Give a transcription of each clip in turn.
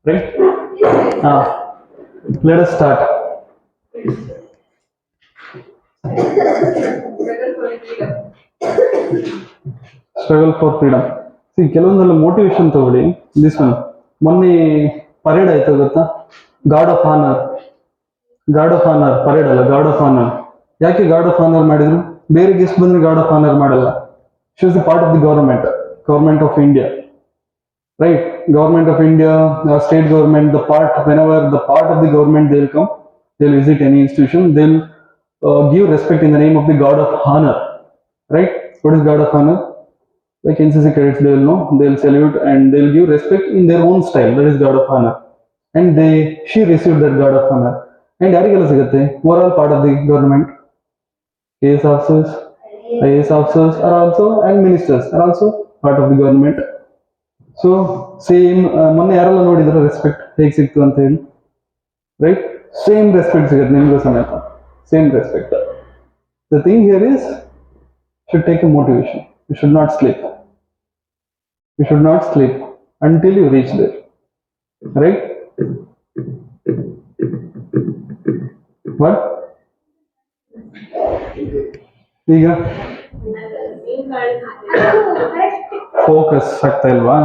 Right? Let us start. Struggle for freedom. See, ಕೆಲವೊಂದೆಲ್ಲ motivation ತಗೊಳ್ಳಿ. This one ಮೊನ್ನೆ parade ಆಯ್ತು ಗೊತ್ತಾ? ಗಾರ್ಡ್ ಆಫ್ ಆನರ್ ಪರೇಡ್ ಅಲ್ಲ, ಗಾರ್ಡ್ ಆಫ್ ಆನರ್. ಯಾಕೆ ಗಾರ್ಡ್ ಆಫ್ ಆನರ್ ಮಾಡಿದ್ರು? ಬೇರೆ ಗೆಸ್ಟ್ ಬಂದ್ರೆ ಗಾರ್ಡ್ ಆಫ್ ಆನರ್ ಮಾಡಲ್ಲ. She was the part of the government of India. Right? Government of India, state government, whenever the part of the government they'll come, they'll visit any institution, they'll give respect in the name of the God of honor. Right? What is God of honor? Like NCC cadets, they will know, they'll salute and they'll give respect in their own style. That is God of honor. And she received that God of honor. And ಯಾರಿಗೆಲ್ಲ ಸಿಗುತ್ತೆ? Overall part of the government. AS officers, IAS officers are also, and ministers are also part of the government. So same ಮೊನ್ನೆ ಯಾರೆಲ್ಲ ನೋಡಿದ್ರೆ respect ಹೇಗೆ ಸಿಕ್ತು ಅಂತ ಹೇಳಿ, right? Same respect ಸಿಗುತ್ತೆ ನಿಮಗೂ ಸಮೇತ, same respect. The thing here is should take a motivation. You should not sleep. Until you reach there, right? But ಈಗ ಫೋಕಸ್ ಆಗ್ತಾ ಇಲ್ವಾ?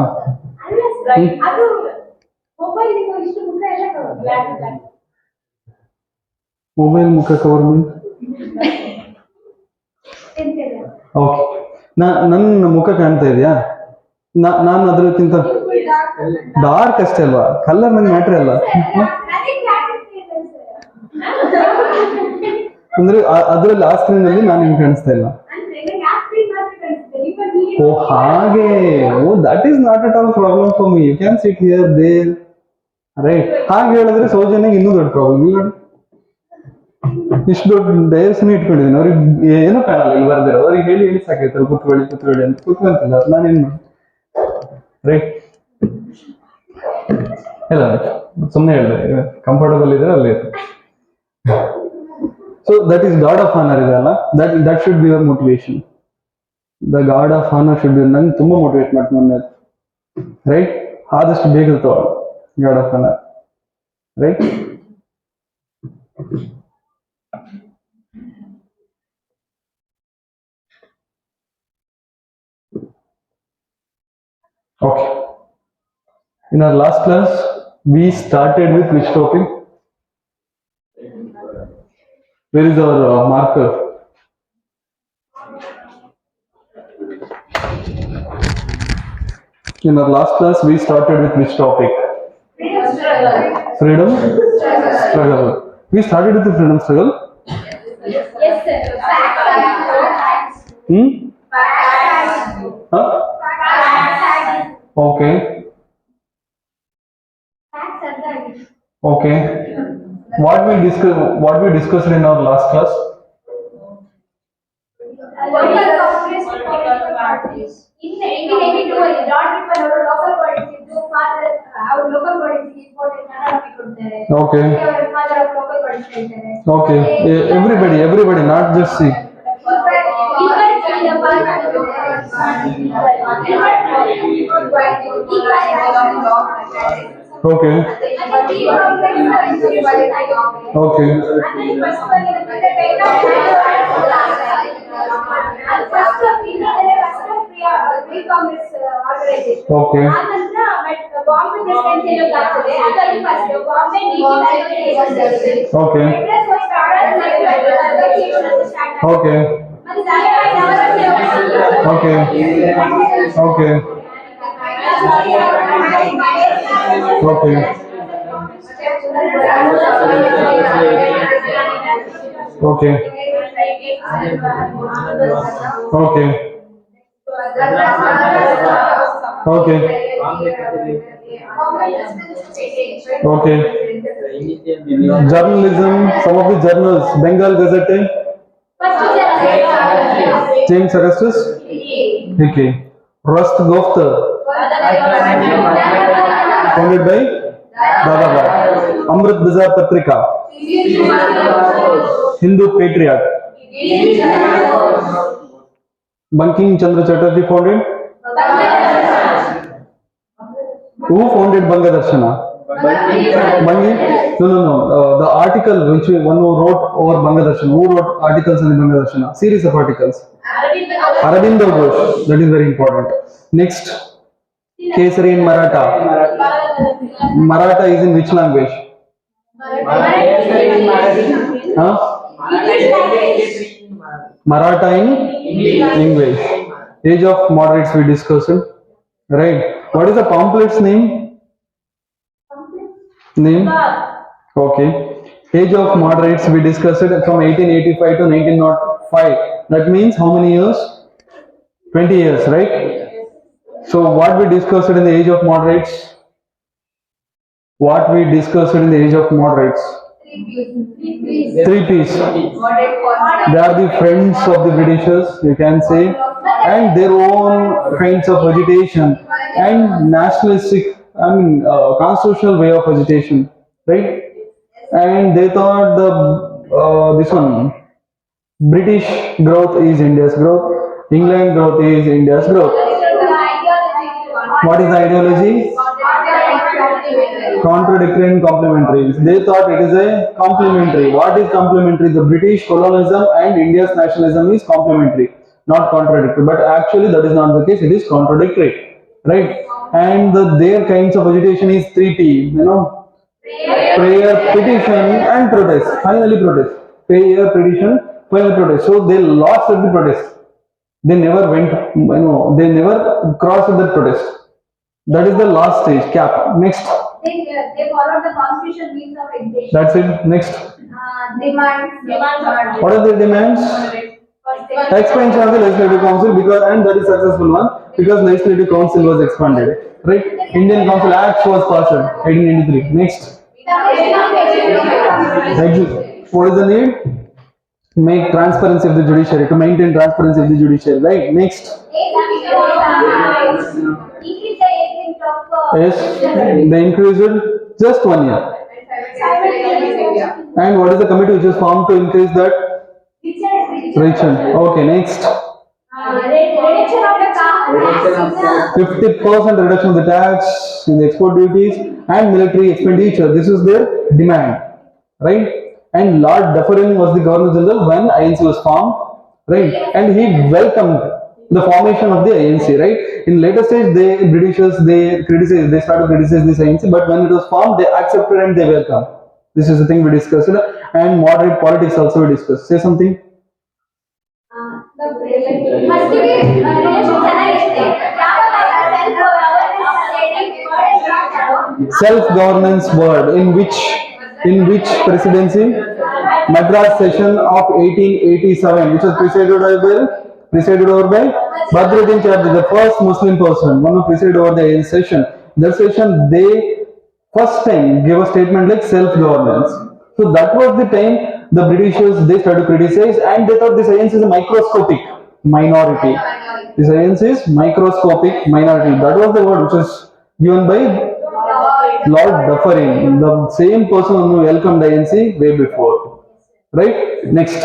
ಮೊಬೈಲ್ ಮುಖ ಕವರ್ ಮೀನ್ಸ್ ಓಕೆ. ನನ್ನ ಮುಖ ಕಾಣ್ತಾ ಇದೆಯಾ? ನಾನು ಅದಕ್ಕಿಂತ ಡಾರ್ಕ್ ಅಷ್ಟೇ ಅಲ್ವಾ? ಕಲರ್ ನಂಗೆ ಮ್ಯಾಟ್ರ್ ಅಲ್ಲ. ಅಂದ್ರೆ ಅದ್ರಲ್ಲಿ ಆ ಸ್ಕ್ರೀನ್ ಅಲ್ಲಿ ನಾನು ನಿಮ್ಗೆ ಕಾಣಿಸ್ತಾ ಇಲ್ಲ. ಓ ಹಾಗೆ, oh that is not at all problem for me. You can sit here there, right? ಹಾಗೆ ಹೇಳಿದ್ರೆ ಸೌಜನ್ಯಗೆ ಇನ್ನೂ ದೊಡ್ಡ ಪ್ರಾಬ್ಲಮ್. ಇಲ್ಲ ನೋಡಿ, ಇಷ್ಟು ದೊಡ್ಡ ಡಯರ್ಸ್ನ ಇಟ್ಕೊಂಡಿದ್ದೀನಿ, ಅವ್ರಿಗೆ ಏನೂ ಕಾಣಲ್ಲ. ಇಲ್ಲಿ ಬರ್ದಿರೋ ಅವ್ರಿಗೆ ಹೇಳಿ ಸಾಕೈತಾರೆ ಕೂತ್ಕೊಳ್ಳಿ ಅಂತ. ಕೂತ್ಕೊಂತಿಲ್ಲ, ನಾನೇನ್ ಮಾಡಿ, ರೈಟ್? ಇಲ್ಲ, ಸುಮ್ಮನೆ ಹೇಳಿದೆ, ಕಂಫರ್ಟಬಲ್ ಇದ್ರೆ ಅಲ್ಲಿ. So that is guard of honour ಇದೆ ಅಲ್ಲ, that should be your motivation. The guard of honour should be. ನಂಗೆ ತುಂಬಾ ಮೋಟಿವೇಟ್ ಮಾಡ್ತೀನಿ, ರೈಟ್? ಆದಷ್ಟು ಬೇಗ ತಗೊಳ್ಳಿ guard of honour, right? Okay. In our last class, we started with which topic? Where is our marker? In our last class, we started with which topic? Freedom struggle. We started with the freedom struggle. Yes, sir. Facts. Huh? Okay. Okay. What we discussed in our last class? Okay. Okay. Everybody, not just see. Okay. Okay. Okay. Okay. Okay. Okay. Okay. Okay. Okay. Okay. Okay. Okay. Journalism, some of the journals, Bengal Gazette, James Augustus, okay. Rust Gofta, founded by Dadabhai. Amrit Bazaar Patrika, Hindu Patriot. Banking Chandra Chatterjee founded? Who founded Bangadarshana? Bangi? No. The article which one who wrote over Bangladesh, who wrote articles in the Bangladesh, series of articles. Arabindo Ghosh. That is very important. Next, Kesari in Maratha. Maratha is in which language? Huh? Maratha in English. Age of moderates we discussed. Right. What is the pamphlet's name? Name? Okay. Age of moderates we discussed from 1885 to 1905. That means how many years? 20 years, right? So what we discussed in the age of moderates? What we discussed in the age of moderates? Three P's. They are the friends of the Britishers, you can say, and their own kinds of agitation and nationalistic, constitutional way of agitation, right? And they thought this one, British growth is India's growth, England growth is India's growth. What is the ideology? Contradictory and complementary. They thought it is a complementary. What is complementary? The British colonialism and India's nationalism is complementary, not contradictory. But actually, that is not the case. It is contradictory, right? And their kinds of agitation is 3P. Prayer, petition, and protest. Finally, protest. Prayer, petition, final protest. So they lost at the protest. They never went. They never crossed the protest. That is the last stage. Cap. Next. They followed the constitutional means of education. That's it. Next. Demands. What are the demands? Expansion of the legislative council, because and that is successful one because legislative council was expanded. Right? Indian Council Act was passed 1893. Next. What is the need? Make transparency of the judiciary, to maintain transparency of the judiciary. Right? Next. Yes, they increased it just 1 year. And what is the committee which is formed to increase that? Reduction. Okay, next. Reduction of the tax. 50% reduction of the tax in the export duties and military expenditure. This is their demand, right? And Lord Dufferin was the Governor General when INC was formed, right? And he welcomed the formation of the INC, right? In later stage, the Britishers they started to criticize this INC, but when it was formed, they accepted and they welcomed. This is the thing we discussed, and moderate politics also we discussed. Say something. Self-governance word in which presidency? Madras session of 1887, which was presided over by Badruddin Chapdi, the first Muslim person, one who presided over the session. That session, they first time gave a statement like self-governance. So that was the time the Britishers they started to criticize, and they thought this science is a microscopic minority. This science is microscopic minority. That was the word which was given by Lord Dufferin, the same person who welcomed INC way before. Right? Next.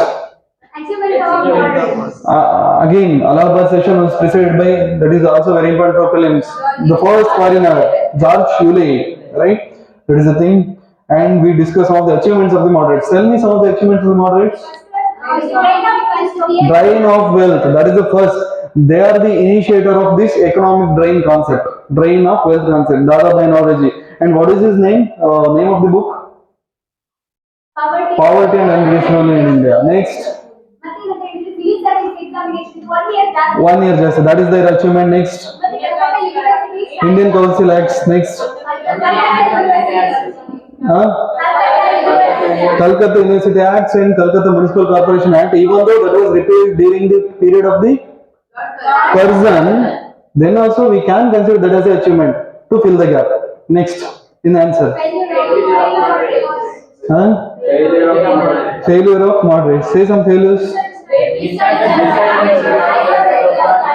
Again, Allahabad session was presided by, that is also very important for prelims, the first foreigner, George Shuley, right? That is the thing. And we discuss some of the achievements of the moderates. Tell me some of the achievements of the moderates. Drain of wealth, that is the first. They are the initiator of this economic drain concept. Drain of wealth concept, Dadabhai Naoroji. And what is his name? Name of the book? Poverty and Unreasonable in India. Next. 1 year just. That is their achievement. Next. Indian Council Acts. Next. Calcutta University Acts and Calcutta Municipal Corporation Act. Even though that was repealed during the period of the Curzon, then also we can consider that as an achievement to fill the gap. Next, in the answer. Failure of moderates. Say some failures.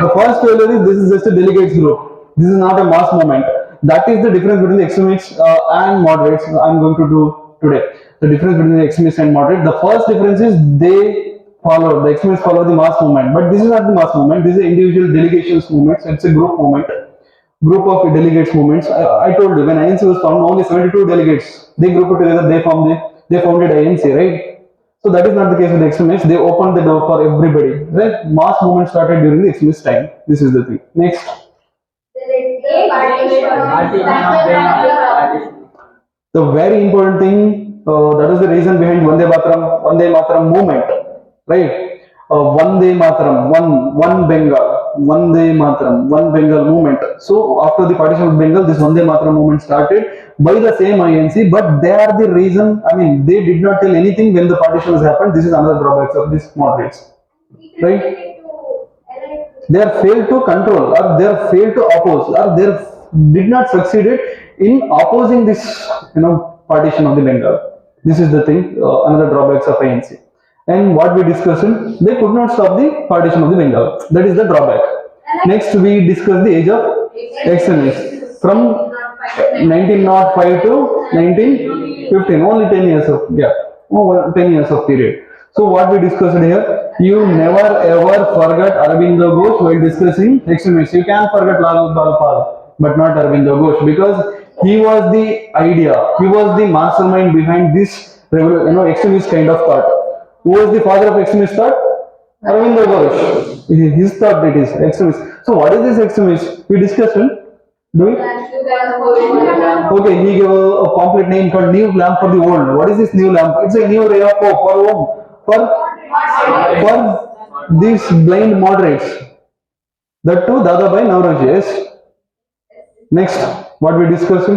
The first failure is this is just a delegates group. This is not a mass movement. That is the difference between the extremists and moderates. I am going to do today. The difference between the extremists and moderate. The first difference is the extremists follow the mass movement. But this is not the mass movement. This is individual delegations movement. So it's a group movement. group of delegates movements. I told you when INC was formed, only 72 delegates. They grouped together. They founded INC, right? So that is not the case with the extremists. They opened the door for everybody. Right? Mass movement started during the extremist time. This is the thing. Next. The very important thing, that is the reason behind Vande Mataram movement, right? Vande Mataram, one Bengal, one Bengal movement. So after the partition of Bengal, this Vande Mataram movement started by the same INC, but they are the reason. I mean, they did not tell anything when the partition has happened. This is another drawback of these moderates, right? They are failed to control, or they are failed to oppose, or they did not succeeded in opposing this, partition of the Bengal. This is the thing, another drawbacks of ANC. And what we discussed, they could not stop the partition of the Bengal. That is the drawback. Next, we discuss the age of extremism from 1905 to 1915. Only 10 years of 10 years of period. So what we discussed here, you never ever forget Aurobindo Ghosh while discussing extremists. You can forget Lal Balpal, but not Aurobindo Ghosh, because he was the idea, he was the mastermind behind this, extremist kind of thought. Who was the father of extremist thought? Aurobindo Ghosh. His thought it is extremist. So what is this extremist? We discussed it. Do we? Okay, he gave a complete name called New Lamp for the Old. What is this new lamp? It's a new ray of hope for whom? For these blind moderates. That too, Dadabhai Naoroji. Yes. Next, what we discussed?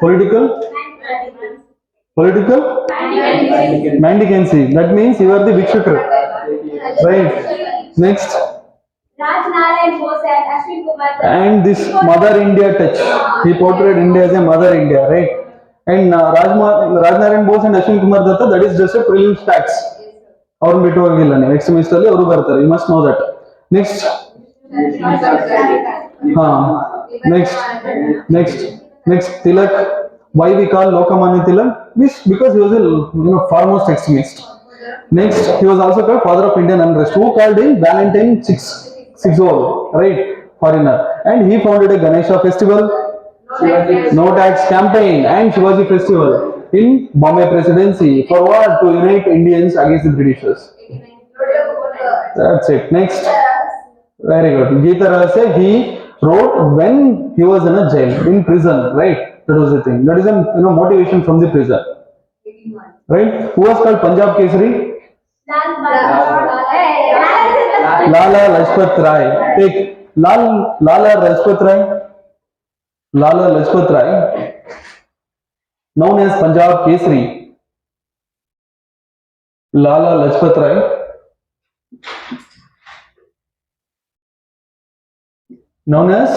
Political mendicancy. That means you are the Bhikshuker. Right. Next. And this Mother India touch. He portrayed India as a Mother India, right? And Rajnarayan Bose and Ashwin Kumar Datta, that is just a prelim tax. Our biಟ್ಟು ಹೋಗಿಲ್ಲ ನೀವು extremist ಅಲ್ಲಿ ಅವರು ಬರ್ತಾರೆ. You must know that. Next. Next Tilak. Why we call Lokmanya Tilak? Because he was a foremost extremist. Next, he was also called father of Indian unrest. Who called him? Valentine 6 right? Foreigner. And he founded a Ganesha festival, no tax campaign, and Shivaji festival in Bombay Presidency. For what? To unite Indians against the Britishers. That's it. Next. Very good. Gita Rahasya, he wrote when he was in a jail, in prison, right? That was the thing. That is a motivation from the prison. Right? Who was called Punjab Kesari? Lala Lajpat Rai. Take Lala Lajpat Rai. Lala Lajpat Rai, known as Punjab Kesari. Lala Lajpat Rai, known as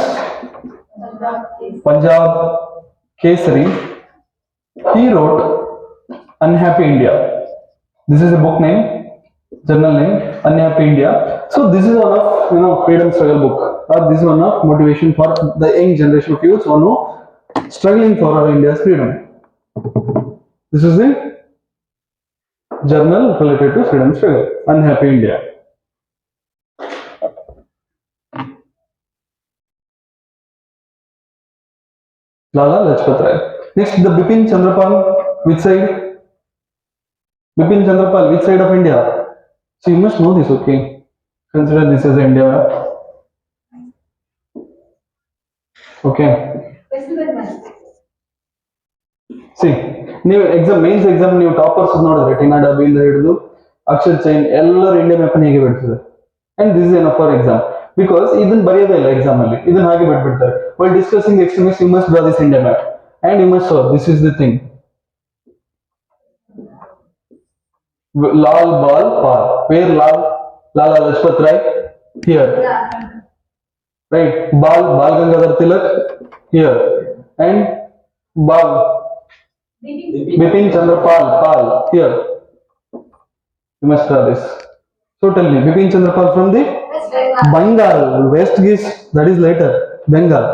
Punjab Kesari. He wrote Unhappy India. This is a book name, journal name, Unhappy India. So this is one of freedom struggle book, or this is one of motivation for the young generation of youths who are struggling for our India's freedom. This is a journal related to freedom struggle, Unhappy India. Lala Lajpat Rai. Next, the Bipin Chandrapal. Which side? Bipin Chandrapal, which side of India? So you must know this, okay? Consider this as India map. Okay. See, ನೀವು exam mains exam ನೀವು toppers ನೋಡಿದ್ರೆ ಟಿನಾಡ ಬಿಂದ ಹಿಡಿದು ಅಕ್ಷರ್ ಚೈನ್ ಎಲ್ಲರೂ India map ಹೇಗೆ ಬಿಡ್ತದೆ. And this is enough for exam, because ಇದನ್ನ ಬರೆಯೋದೇ ಇಲ್ಲ ಎಕ್ಸಾಮ್ ಅಲ್ಲಿ, ಇದನ್ನ ಹಾಗೆ ಬಿಟ್ಬಿಡ್ತಾರೆ. While discussing extremist you must draw this India map and you must solve. This is the thing. Lal Bal Pal. Where Lala Lajpat Rai? Here. Right. Bal Gangadhar Tilak? Here. And Bal Bipin Chandrapal Pal? Here. You must try this. So tell me, Bipin Chandrapal from the Bengal. West is, that is later. Bengal.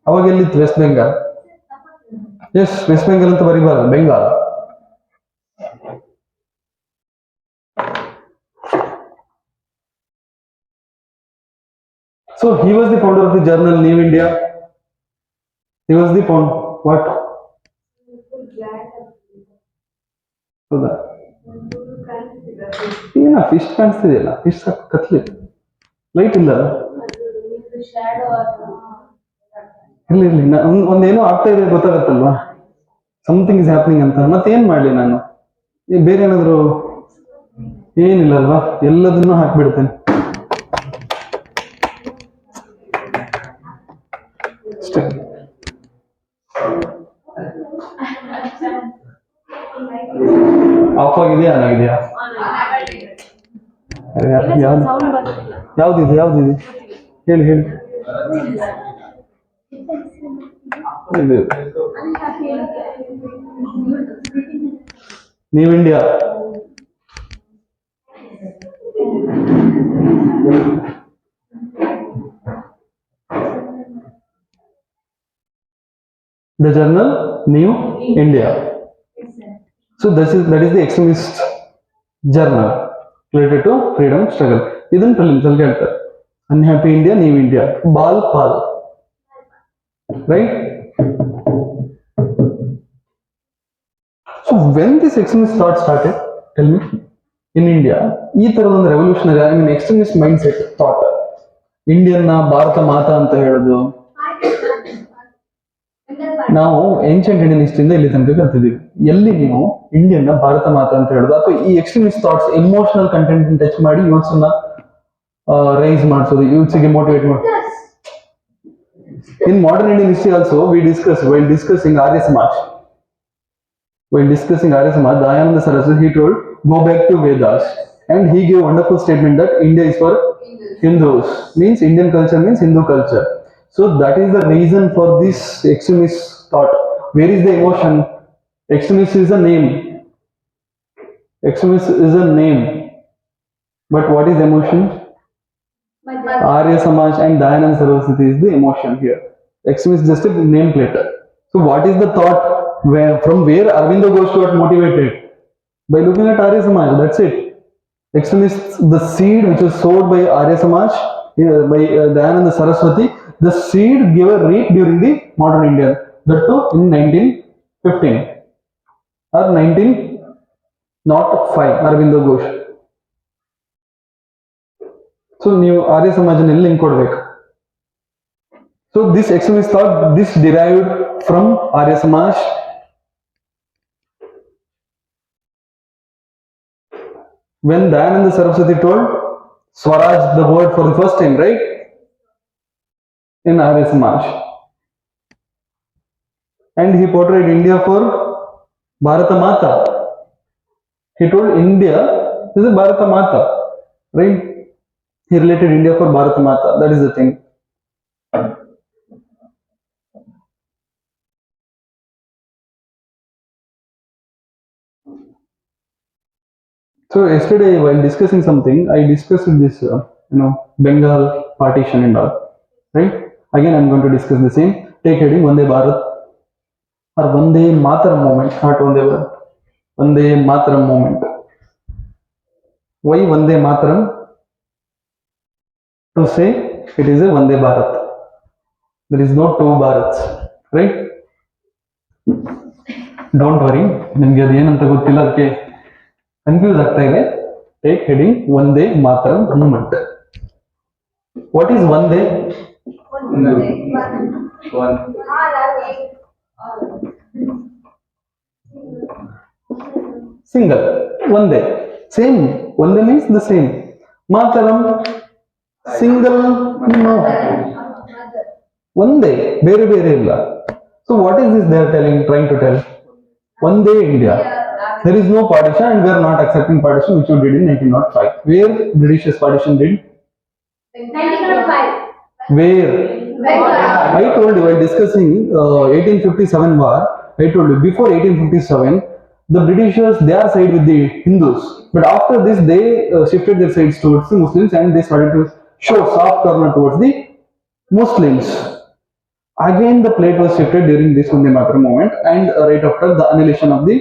Avagellit West Bengal. Yes, West Bengal anta baribara. Bengal. So he was the founder of the journal New India. He was the founder. What? ಹೌದಾ? ಏನ fish ಕಾಣಿಸ್ತಿದೆಯಲ್ಲ, fish katli light ಇಲ್ಲ. ಇರ್ಲಿ ಇರ್ಲಿ, ಒಂದೇನೋ ಆಗ್ತಾ ಇದೆ ಗೊತ್ತಾಗತ್ತಲ್ವಾ, something is happening ಅಂತ. ಮತ್ತೇನ್ ಮಾಡ್ಲಿ ನಾನು? ಬೇರೆ ಏನಾದ್ರು ಏನಿಲ್ಲ ಅಲ್ವಾ, ಎಲ್ಲದನ್ನೂ ಹಾಕ್ಬಿಡ್ತೇನೆ ಅಷ್ಟೇ. ಆಫ್ ಆಗಿದೆಯಾ ಆನ್ ಆಗಿದೆಯಾ? ಯಾವ್ದಿದೆ ಯಾವ್ದಿದೆ ಹೇಳಿ ಹೇಳಿ. ಇದು new India. The journal New India. So that is the extremist journal related to freedom struggle. ಇದನ್ನ ಫಿಲ್ಮ್ಸ್ ಹೇಳ್ತಾರೆ. Unhappy India, new India, Bal Pal, right? So when this extremist thought started, tell me, in India, ಈ ತರದ ಒಂದು revolutionary, I mean extremist mind set thought, Indian ನ ಭಾರತ ಮಾತಾ ಅಂತ ಹೇಳೋದು. ನಾವು ancient Indian ಹಿಸ್ಟ್ರಿಯಿಂದ ಇಲ್ಲಿ ತನಕ ಕಲ್ತಿದ್ದೀವಿ. ಎಲ್ಲಿ ನೀವು ಇಂಡಿಯನ್ ನ ಭಾರತ ಮಾತಾ ಅಂತ ಹೇಳೋದು, ಅಥವಾ ಈ extremist thoughts emotional content touch ಮಾಡಿ ಯೂತ್ಸ್ ನ ರೈಸ್ ಮಾಡಿಸೋದು, ಯೂತ್ಸ್ ಗೆ ಮೋಟಿವೇಟ್ ಮಾಡೋದು. In modern Indian history also, while discussing Arya Samaj, Dayananda Saraswati, he told, go back to Vedas, and he gave a wonderful statement that India is for Hindus, means Indian culture means Hindu culture. So that is the reason for this extremist thought. Where is the emotion? Extremist is a name. Extremist is a name. But what is emotion? Arya Samaj and Dayananda Saraswati is the emotion here. Extremist is just a nameplate. So what is the thought? From where Arvindo Ghosh got motivated? By looking at Arya Samaj, that's it. Extremists, the seed which was sowed by Arya Samaj, by Dayananda Saraswati, the seed gave a reap during the modern India. That too in 1915 or 1905, Arvindo Ghosh. So ನೀವು ಆರ್ಯ ಸಮಾಜನ ಎಲ್ಲಿ link ಕೊಡ್ಬೇಕು? So this extremist thought, this derived from Arya Samaj. When Dayananda Saraswati told Swaraj, the word for the first time, right? In Arya Samaj. And he portrayed India for Bharata Mata. He told India is a Bharata Mata, right? He related India for Bharata Mata. That is the thing. So yesterday while discussing something, I discussed this, Bengal partition and all, right? Again, I'm going to discuss the same. Take heading Vande Bharat or Vande Mataram movement, not Vande Bharat. Vande Mataram movement. Why Vande Mataram? To say it is a Vande Bharat. There is no two Bharats, right? Don't worry, ನಿಮ್ಗೆ ಅದು ಏನಂತ ಗೊತ್ತಿಲ್ಲ, ಅದಕ್ಕೆ confuse ಆಗ್ತಾ ಇದೆ. Take heading Vande Mataram movement. What is Vande? Single. Vande same. Vande means the same. Mataram single. No, ಒಂದೇ, ಬೇರೆ ಬೇರೆ ಇಲ್ಲ. So what is this they are trying to tell? Vande India. There is no partition and we are not accepting partition which you did in 1905. Where British partition did? 1905. Where? I told you while discussing 1857 war, I told you before 1857 the Britishers, they are side with the Hindus, but after this they shifted their sides towards the Muslims and they started to show soft corner towards the Muslims. Again the plate was shifted during this Vande Mataram movement and right after the annihilation of the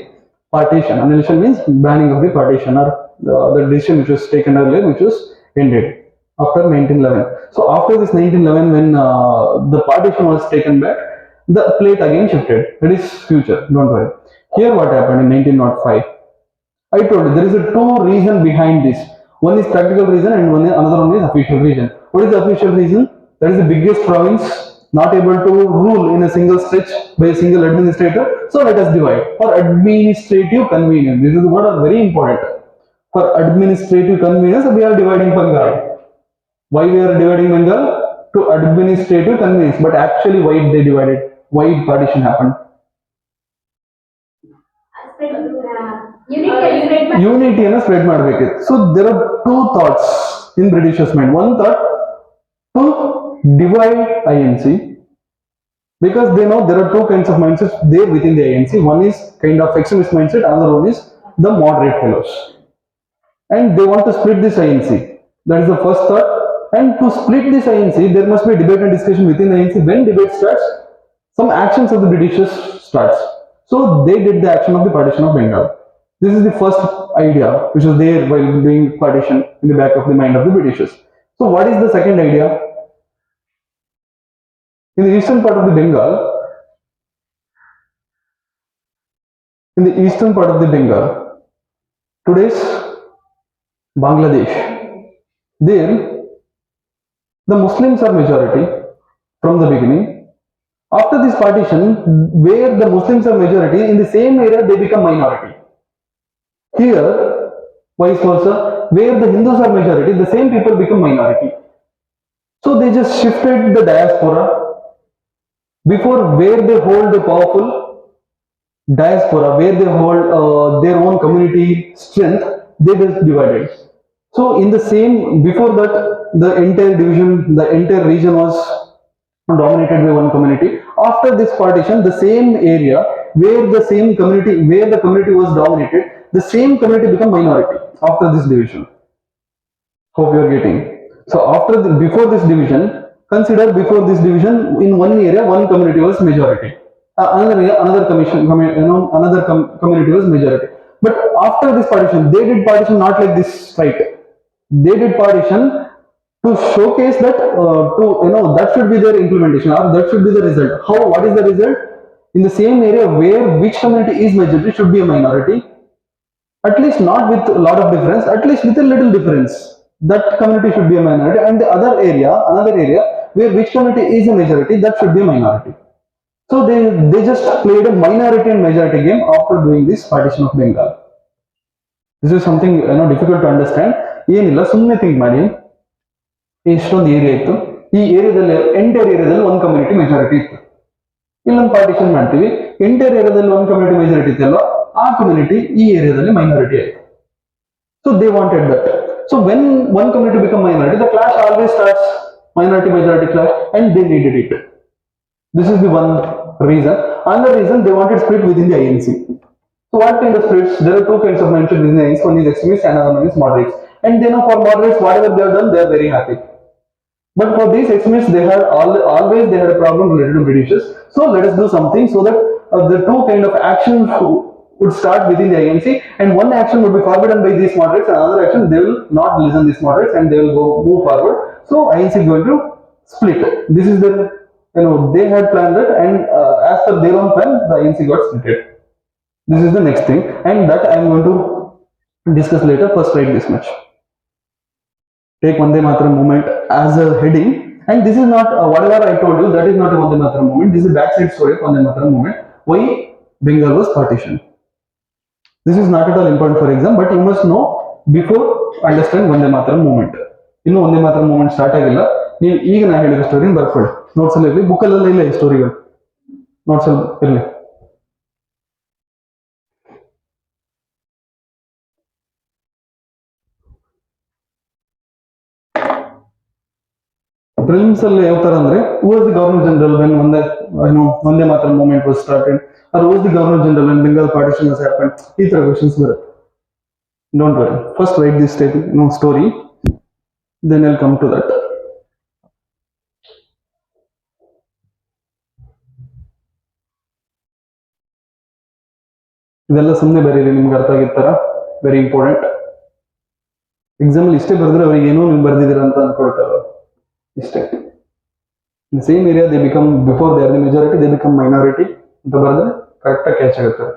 partition. Annihilation means banning of the partition or the decision which was taken earlier, which was ended. after 1911. So after this 1911, when the partition was taken back, the plate again shifted. That is future. Don't worry. Here, what happened in 1905? I told you there is a two reason behind this. One is practical reason, and another one is official reason. What is the official reason? That is the biggest province not able to rule in a single stretch by a single administrator. So let us divide for administrative convenience. This is what are very important. For administrative convenience, we are dividing Bengal. Why we are dividing Bengal? To administrative convenience. But actually, why they divided? Why partition happened? Unity and spread ಮಾಡಬೇಕಿತ್ತು. So there are two thoughts in Britishers mind. One thought to divide INC because they know there are two kinds of mindsets there within the INC. One is kind of extremist mindset, another one is the moderate fellows. And they want to split this INC. That is the first thought. And to split this INC, there must be debate and discussion within the INC. When debate starts, some actions of the Britishers starts. So they did the action of the partition of Bengal. This is the first idea which was there while doing partition in the back of the mind of the Britishers. So what is the second idea? In the eastern part of the Bengal, today's Bangladesh, there the Muslims are majority from the beginning. After this partition, where the Muslims are majority, in the same area they become minority. Here, vice versa, where the Hindus are majority, the same people become minority. So they just shifted the diaspora. Before, where they hold the powerful diaspora, where they hold their own community strength, they just divided. So in the same, before that, the entire division, the entire region was dominated by one community. After this partition, the same area where the community was dominated, the same community become minority after this division. Hope you are getting. So before this division, consider before this division, in one area, one community was majority. Another community was majority. But after this partition, they did partition not like this, right? They did partition to showcase that that should be their implementation or that should be the result. What is the result? In the same area where which community is majority should be a minority, at least not with a lot of difference, at least with a little difference. That community should be a minority, and the another area where which community is a majority, that should be a minority. So they just played a minority and majority game after doing this partition of Bengal. This is something difficult to understand. ಏನಿಲ್ಲ, ಸುಮ್ಮನೆ think ಮಾಡಿ, ಎಷ್ಟೊಂದು area ಇತ್ತು, ಈ ಏರಿಯಾದಲ್ಲಿ entire ಏರಿಯಾದಲ್ಲಿ ಒಂದು community majority ಇತ್ತು. ಇಲ್ಲೊಂದು ಪಾರ್ಟಿಷನ್ ಮಾಡ್ತೀವಿ, ಎಂಟೈರ್ ಏರಿಯಾದಲ್ಲಿ ಒಂದು ಕಮ್ಯುನಿಟಿ ಮೆಜಾರಿಟಿ ಇತ್ತಲ್ಲ, ಆ ಕಮ್ಯುನಿಟಿ ಈ ಏರಿಯಾದಲ್ಲಿ ಮೈನಾರಿಟಿ ಆಯ್ತು. So they wanted that. So when one community become minority, the clash always starts minority-majority clash, and they needed it. This is the one reason. Another reason, they wanted split within the INC. So what kind of splits? There are two kinds of mindset within the INC. One is extremists and another one is moderates. And they know for moderates, whatever they have done, they are very happy. But for these extremists, they had always they had a problem related to Britishers. So let us do something so that the two kind of actions would start within the INC, and one action would be forbidden by these moderates, and another action they will not listen these moderates and they will move forward. So INC is going to split. This is the they had planned that, and as per their own plan, the INC got split. This is the next thing, and that I am going to discuss later. First, write this much. Take Vande Mataram movement as a heading, and this is not whatever I told you. That is not a Vande Mataram movement. This is backside story of Vande Mataram movement. Why Bengal was partitioned. This is not at all important for exam, but you must know before understand Vande Mataram movement. ಇನ್ನು Vande Mataram movement start ಆಗಿಲ್ಲ. ನೀವು ಈಗ ನಾ ಹೇಳಿದ ಸ್ಟೋರಿನ ಬರ್ಕೊಳ್ಳಿ, notes ಅಲ್ಲಿ ಇರಲಿ, book ಅಲ್ಲೆಲ್ಲ ಇಲ್ಲ ಈ ಸ್ಟೋರಿಗಳು, ನೋಟ್ಸ್ ಅಲ್ಲಿ ಇರಲಿ. ಪ್ರಿಲಿಮ್ಸ್ ಅಲ್ಲಿ ಯಾವ ತರ ಅಂದ್ರೆ, who was the governor general when Vande Mataram movement was started, or who was the governor general when Bengal partition has happened. ಈ ತರ ಕ್ವೆಶ್ಚನ್ಸ್ ಬರುತ್ತೆ. Don't worry. First write this story, then I'll come to that. ಇದೆಲ್ಲ ಸುಮ್ಮನೆ ಬರೀರಿ, ನಿಮ್ಗೆ ಅರ್ಥ ಆಗಿರ್ತಾರ. Very important. Example ಇಷ್ಟೇ ಬರೆದ್ರೆ ಅವ್ರಿಗೆ ಏನೋ ನೀವು ಬರ್ದಿದ್ದೀರಾ ಅಂತ ಅನ್ಕೊಳ್ತಾರೆ ಇಷ್ಟೇ. In same area they become before they are the majority they become minority ಅಂತ ಬರೆದ್ರೆ ಕರೆಕ್ಟಾಗಿ ಕ್ಯಾಚ್ ಆಗುತ್ತೆ.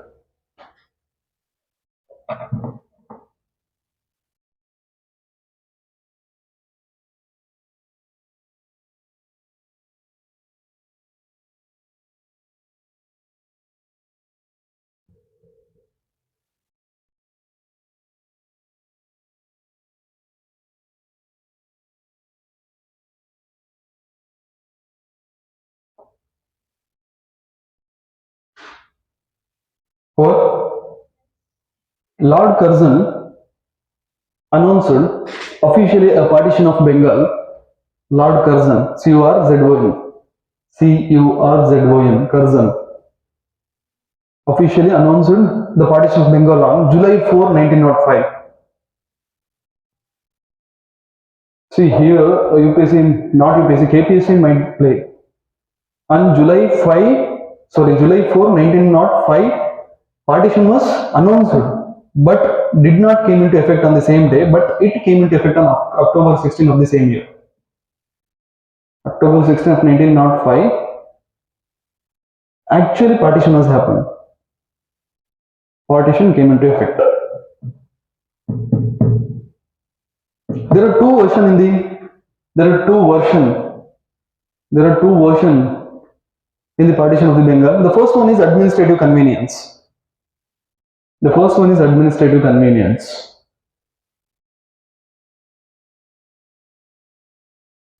Or Lord Curzon announced officially a partition of Bengal. Lord Curzon, Curzon, Curzon, officially announced the partition of Bengal on July 4, 1905. See here, UPSC, not UPSC, KPSC might play. On July 4, 1905, partition was announced, but did not came into effect on the same day, but it came into effect on October 16 of the same year. October 16 of 1905, actually partition has happened. Partition came into effect. There are two versions in the partition of the Bengal. The first one is administrative convenience.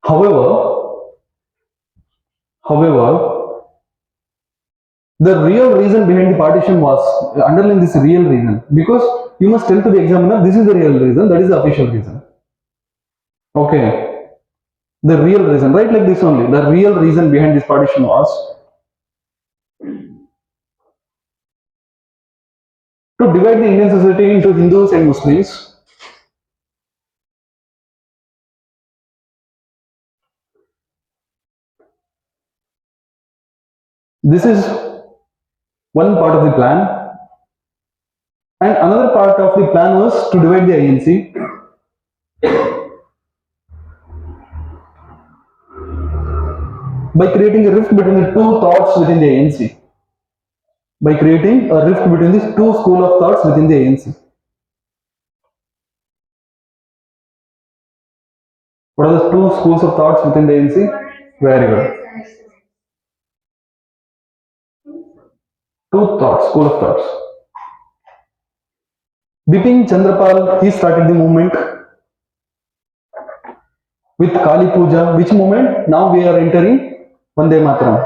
However, the real reason behind the partition was, underline this real reason, because you must tell to the examiner this is the real reason, that is the official reason. Okay, the real reason, right, like this only. The real reason behind this partition was to divide the Indian society into Hindus and Muslims. This is one part of the plan, and another part of the plan was to divide the INC. By creating a rift between the two thoughts within the ANC. By creating a rift between these two school of thoughts within the ANC. What are the two schools of thoughts within the ANC? Very good. School of thoughts. Bipin Chandrapal, he started the movement with Kali Puja. Which movement? Now we are entering Vande Mataram.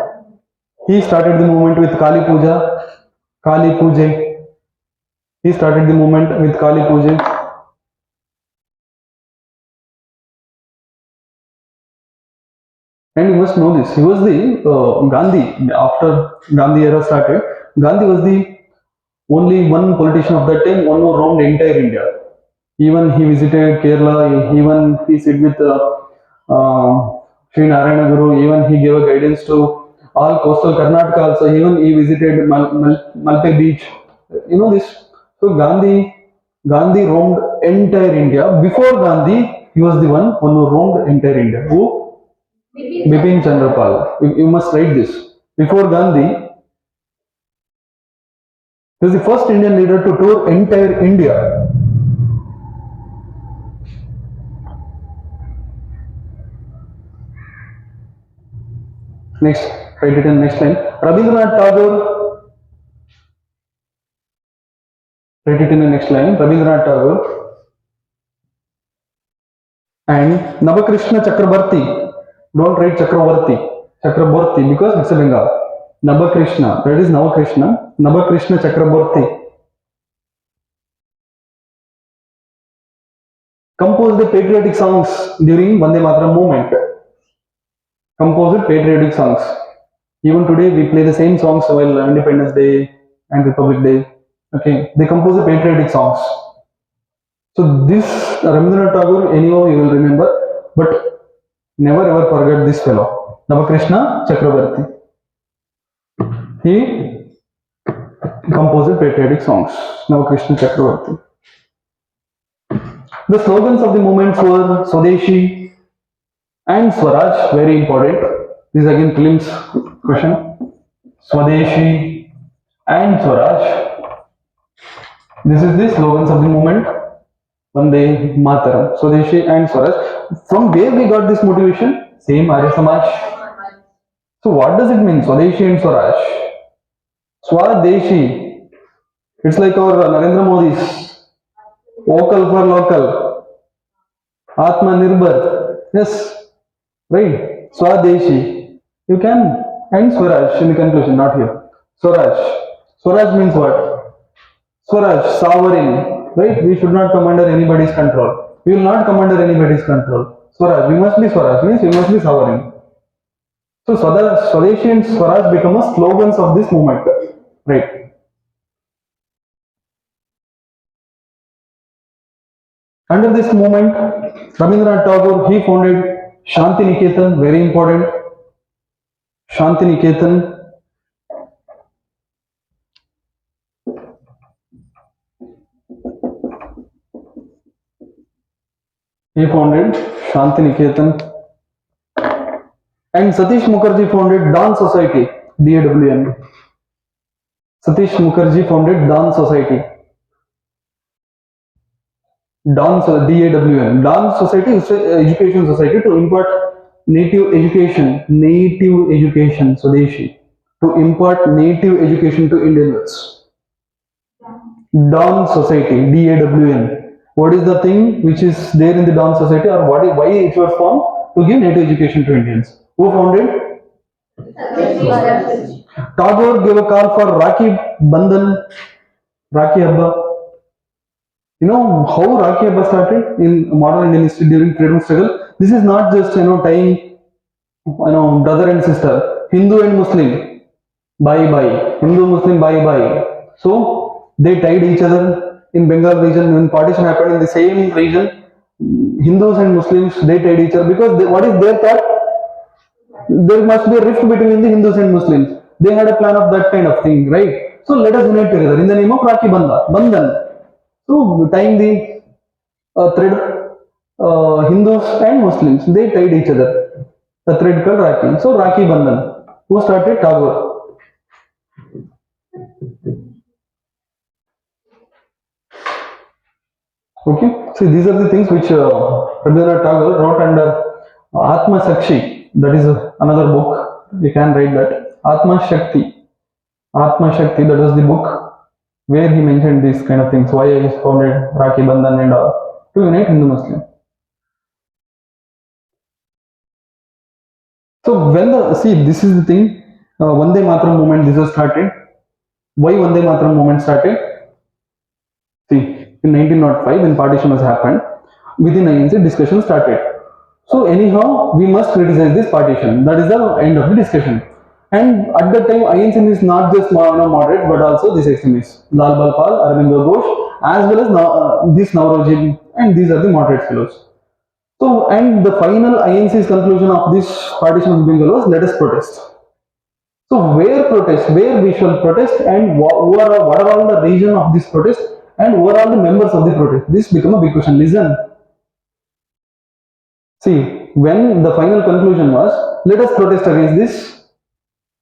He started the movement with Kali Puja. He started the movement with Kali Puja. And you must know this. He was the Gandhi. After Gandhi era started, Gandhi was the only one politician of that time, one who roamed entire India. Even he visited Kerala. Even he sit with Sri Narayana Guru. Even he gave a guidance to all coastal Karnataka. Also, even he visited Malpe Beach. You know this. So Gandhi roamed entire India. Before Gandhi, he was the one who roamed entire India. Who? Bipin Chandrapal. You must write this. Before Gandhi, he was the first Indian leader to tour entire India. Next, write it in next line. Rabindranath Tagore. Write it in the next line. Rabindranath Tagore. And Navakrishna Chakrabarti. Don't write Chakravarti because it's a Bengal. Navakrishna, that is Navakrishna. Navakrishna Chakrabarti composed the patriotic songs during Vande Mataram movement. Even today we play the same songs while Independence Day and Republic Day. Okay, they compose the patriotic songs. So this Rabindranath Tagore, anyhow you will remember, but never ever forget this fellow, Navakrishna Chakrabarti. He composed patriotic songs. Navakrishna Chakrabarti. The slogans of the movements were Swadeshi and Swaraj, very important. This is again prelims question. Swadeshi and Swaraj. This is the slogans of the movement. Vande Mataram, Swadeshi and Swaraj. From where we got this motivation? Same Arya Samaj. So what does it mean, Swadeshi and Swaraj? Swadeshi. It's like our Narendra Modi's vocal for local. Atma Nirbhar. Yes, right. Swadeshi. You can, and Swaraj in the conclusion, not here. Swaraj. Swaraj means what? Swaraj, sovereign, right? We should not come under anybody's control. We will not come under anybody's control. Swaraj, we must be Swaraj, means we must be sovereign. So Swadeshi and Swaraj become a slogans of this movement, right? Under this movement, Rabindranath Tagore, he founded Shanti Niketan, very important. Shanti Niketan. He founded Shanti Niketan. And Satish Mukherjee founded Dawn Society, DAWN. Satish Mukherjee founded Dawn Society. Dawn, DAWN. Dawn Society is an education society to impart native education, Swadeshi, to impart native education to Indian youths. Dawn Society, DAWN. What is the thing which is there in the Dawn Society, or why it was formed? To give native education to Indians. Who founded? Tagore gave a call for Rakhi Bandhan, Rakhi Habba. You know how Rakhi Habba started in modern Indian history during freedom struggle? This is not just tying brother and sister, Hindu and Muslim, bye bye, Hindu Muslim bye bye. So they tied each other in Bengal region when partition happened in the same region. Hindus and Muslims, they tied each other because what is their thought? There must be a rift between the Hindus and Muslims. They had a plan of that kind of thing, right? So let us unite together in the name of Rakhi Bandhan. So tying the thread, Hindus and Muslims, they tied each other. The thread called Rakhi. So Rakhi Bandhan. Who started? Tagore. Okay. See, these are the things which Rabindranath Tagore wrote under Atma Sakshi. That is another book. You can read that. Atma Shakti. Atma Shakti. That was the book where he mentioned these kind of things. Why he founded Rakhi Bandhan and all to unite Hindu Muslim. So this is the thing. Vande Mataram movement. This was started. Why Vande Mataram movement started? See. In 1905, when partition was happened, within INC discussion started. So anyhow, we must criticize this partition. That is the end of the discussion. And at that time, INC is not just moderate, but also this extremists, Lal Balpal, Arvindo Ghosh, as well as this Nauroji, and these are the moderate fellows. So, and the final INC's conclusion of this partition of Bengal was, let us protest. So where we shall protest, and what are all the reason of this protest, and who are all the members of the protest? This become a big question. Listen. See, when the final conclusion was, let us protest against this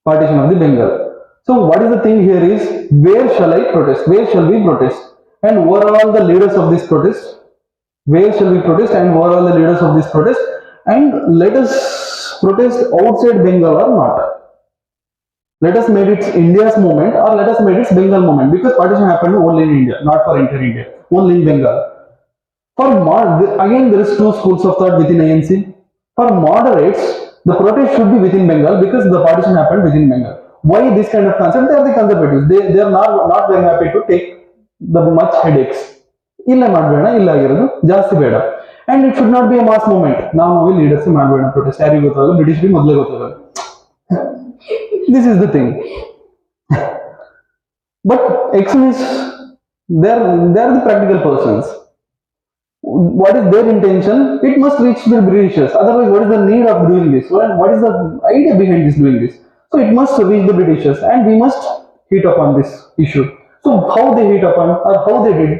partition of the Bengal. So what is the thing here is, where shall I protest? Where shall we protest? And who are all the leaders of this protest? Where shall we protest, and who are all the leaders of this protest? And let us protest outside Bengal or not. Let us make it India's movement, or let us make it Bengal movement, because partition happened only in India, not for entire India, only in Bengal. Again, there is two schools of thought within INC. For moderates, the protest should be within Bengal because the partition happened within Bengal. Why this kind of concept? They are the conservatives. They are not very happy to take the much headaches. ಜಾಸ್ತಿ ಬೇಡ. And it should not be a mass movement. ನಾವು leaders ಮಾಡಬೇಡ protest. ಯಾರಿಗೆ ಗೊತ್ತಾಗಲ್ಲ, British ಮೊದಲೇ ಗೊತ್ತಾಗಲ್ಲ. This is the thing. But extremists, they are the practical persons. What is their intention? It must reach the Britishers. Otherwise, what is the need of doing this? What is the idea behind this doing this? So it must reach the Britishers, and we must hit upon this issue. So how they hit upon, or how they did?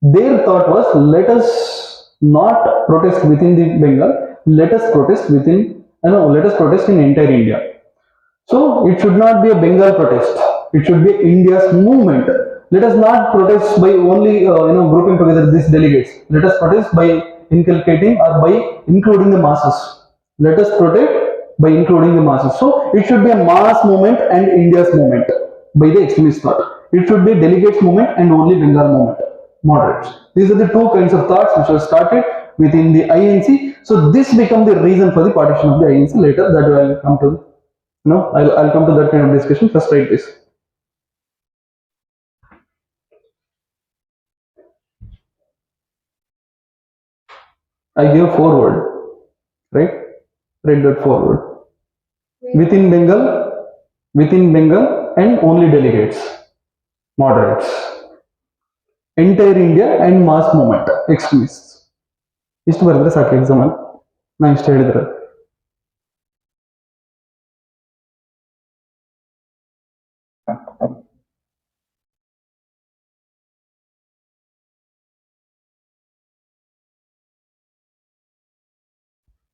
Their thought was, let us not protest within the Bengal. Let us protest within, let us protest in entire India. So it should not be a Bengal protest. It should be India's movement. Let us not protest by only grouping together these delegates. Let us protest by inculcating or by including the masses. Let us protest by including the masses. So it should be a mass movement and India's movement by the extremist thought. It should be delegates movement and only Bengal movement. Moderates. These are the two kinds of thoughts which were started within the INC. So this become the reason for the partition of the INC. Later that I will come to. No, I'll come to that kind of discussion. First, write this. I give forward, right? Write that forward. Within Bengal, and only delegates, moderates. Entire India and mass movement, extremists. ಇಷ್ಟು ಬರೆದ್ರೆ ಸಾಕು exam ಅಲ್ಲಿ. ನಾ ಇಷ್ಟು ಹೇಳಿದ್ರೆ.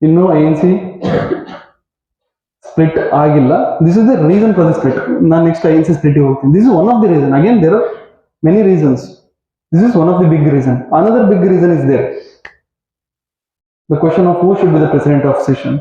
ಇನ್ನು INC split ಆಗಿಲ್ಲ. This is the reason for the split. ನಾನು ನೆಕ್ಸ್ಟ್ INC ಸ್ಪ್ಲಿಟ್ ಹೋಗ್ತೀನಿ. This is one of the reason. Again there are many reasons. This is one of the big reason. Another big reason is there. The question of who should be the president of session.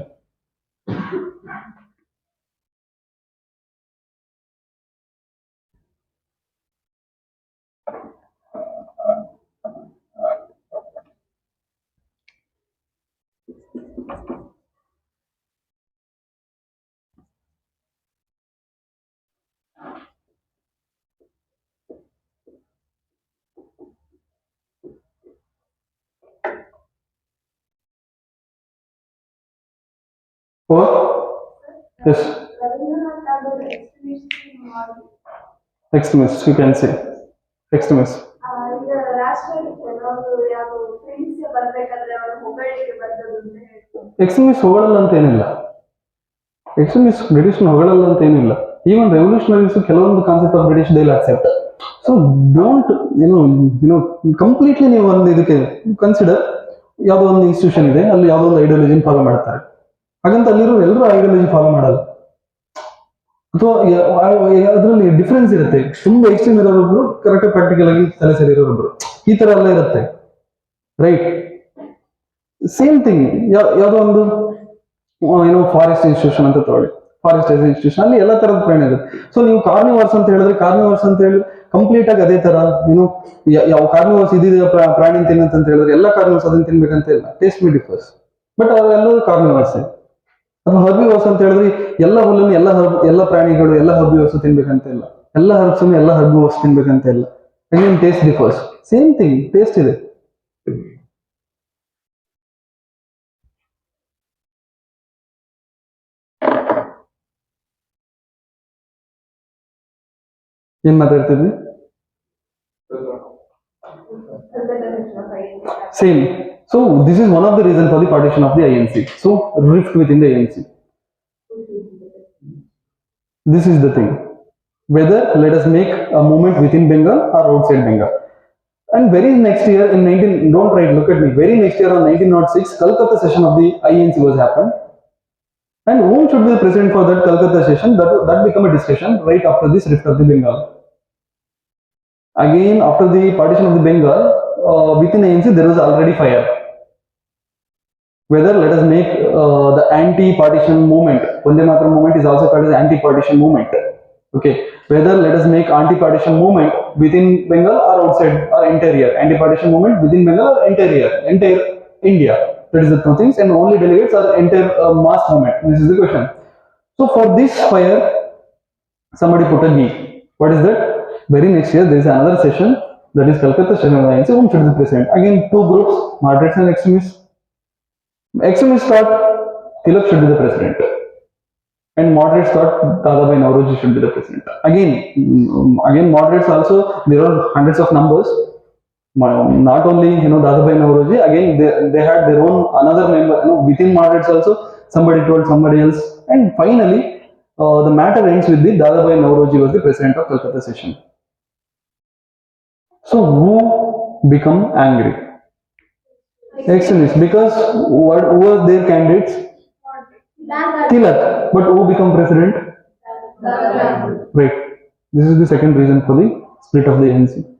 Or yes, extremists, you can say extremists. Extremist ಹೊಗಳಲ್ಲ ಅಂತ ಏನಿಲ್ಲ. Extremist British ಹೊಗಳಲ್ಲ ಅಂತ ಏನಿಲ್ಲ. Even revolutionaries ಕೆಲವೊಂದು concept of British they will accept. So don't completely ನೀವು ಒಂದು ಇದಕ್ಕೆ ಕನ್ಸಿಡರ್. ಯಾವುದೋ ಒಂದು ಇನ್ಸ್ಟಿಟ್ಯೂಷನ್ ಇದೆ, ಅಲ್ಲಿ ಯಾವುದೋ ಒಂದು ಐಡಿಯಾಲಜಿನ ಫಾಲೋ ಮಾಡ್ತಾರೆ. ಹಾಗಂತ ಅಲ್ಲಿರೋ ಎಲ್ಲರೂ ಐಡಿಯಾಲಜಿ ಫಾಲೋ ಮಾಡಲ್ಲ. ಅಥವಾ ಅದರಲ್ಲಿ ಡಿಫ್ರೆನ್ಸ್ ಇರುತ್ತೆ. ತುಂಬಾ ಎಕ್ಸ್ಟ್ರೀಮ್ ಇರೋರೊಬ್ರು, ಕರೆಕ್ಟ್ ಪ್ರಾಕ್ಟಿಕಲ್ ಆಗಿ ತಲೆ ಸರಿ ಇರೋರೊಬ್ರು, ಈ ತರ ಎಲ್ಲ ಇರುತ್ತೆ, ರೈಟ್? Same thing. ಯಾವುದೋ ಒಂದು ಫಾರೆಸ್ಟ್ ಇನ್ಸ್ಟಿಟ್ಯೂಷನ್ ಅಂತ ತಗೊಳ್ಳಿ. ಫಾರೆಸ್ಟ್ ಇನ್ಸ್ಟಿಟ್ಯೂಷನ್ ಅಲ್ಲಿ ಎಲ್ಲ ತರದ ಪ್ರಾಣಿ ಇರುತ್ತೆ. ಸೊ ನೀವು ಕಾರ್ನಿವರ್ಸ್ ಅಂತ ಹೇಳಿದ್ರೆ ಕಂಪ್ಲೀಟ್ ಆಗಿ ಅದೇ ತರ ಯಾವ ಕಾರ್ನಿವರ್ಸ್ ಇದಿದೆ ಪ್ರಾಣಿ ತಿನ್ನಂತ ಹೇಳಿದ್ರೆ ಎಲ್ಲ ಕಾರ್ನಿವರ್ಸ್ ಅದನ್ನ ತಿನ್ಬೇಕಂತ ಇಲ್ಲ. ಟೇಸ್ಟ್ ಮೇ ಡಿಫರ್ಸ್, ಬಟ್ ಅವೆಲ್ಲವೂ ಕಾರ್ನಿವರ್ಸ್. ಅಥವಾ ಹರ್ಬಿವರ್ಸ್ ಅಂತ ಹೇಳಿದ್ರೆ ಎಲ್ಲ ಹುಲ್ಲನ್ನು ಎಲ್ಲ ಪ್ರಾಣಿಗಳು ಎಲ್ಲ ಹರ್ಬಿವರ್ಸ್ ತಿನ್ಬೇಕಂತ ಇಲ್ಲ. ಎಲ್ಲ ಹರ್ಬ್ಸ್ ಎಲ್ಲ ಹರ್ಬಿವರ್ಸ್ ತಿನ್ಬೇಕಂತ ಇಲ್ಲ. Again taste differs. Same thing, taste ಇದೆ. ಏನ್ ಮಾತಾಡ್ತಿದ್ವಿ? Same. So this is one of the reasons for the partition of the INC. So rift within the INC. This is the thing. Whether let us make a movement within Bengal or outside Bengal. And very next year in 19, don't write, look at me. Very next year on 1906, Calcutta session of the INC was happened. And whom should be the president for that Calcutta session? That become a discussion right after this rift of the Bengal. Again, after the partition of the Bengal, within ANC there was already fire. Whether let us make the anti-partition movement, Vande Mataram movement is also called as anti-partition movement. Okay, whether let us make anti-partition movement within Bengal or outside or interior, anti-partition movement within Bengal or interior, entire India. That is the two things, and only delegates or entire mass movement. This is the question. So for this fire, somebody put a knee. What is that? Very next year there is another session, that is Calcutta session of INC. Whom should be president? Again, two groups, moderates and extremists. Extremists thought Tilak should be the president, and moderates thought Dadabhai Naoroji should be the president. Again moderates also, there are hundreds of numbers. Not only Dadabhai Naoroji, again they had their own another member. Within moderates also somebody told somebody else, and finally the matter ends with the Dadabhai Naoroji was the president of Calcutta session. So who become angry? Extremists, because who was their candidates? Tilak, but who become president? Right. This is the second reason for the split of the ANC.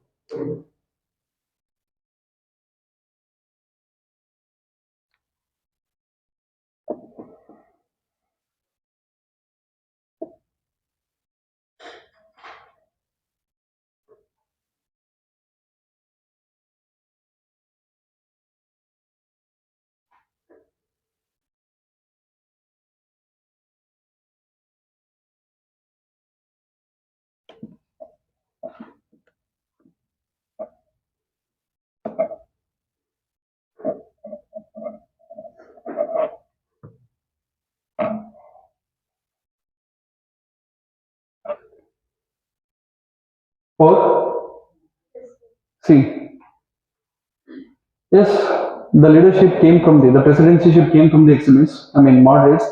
Or see, yes, the leadership came from the presidencyship came from the extremists, I mean moderates.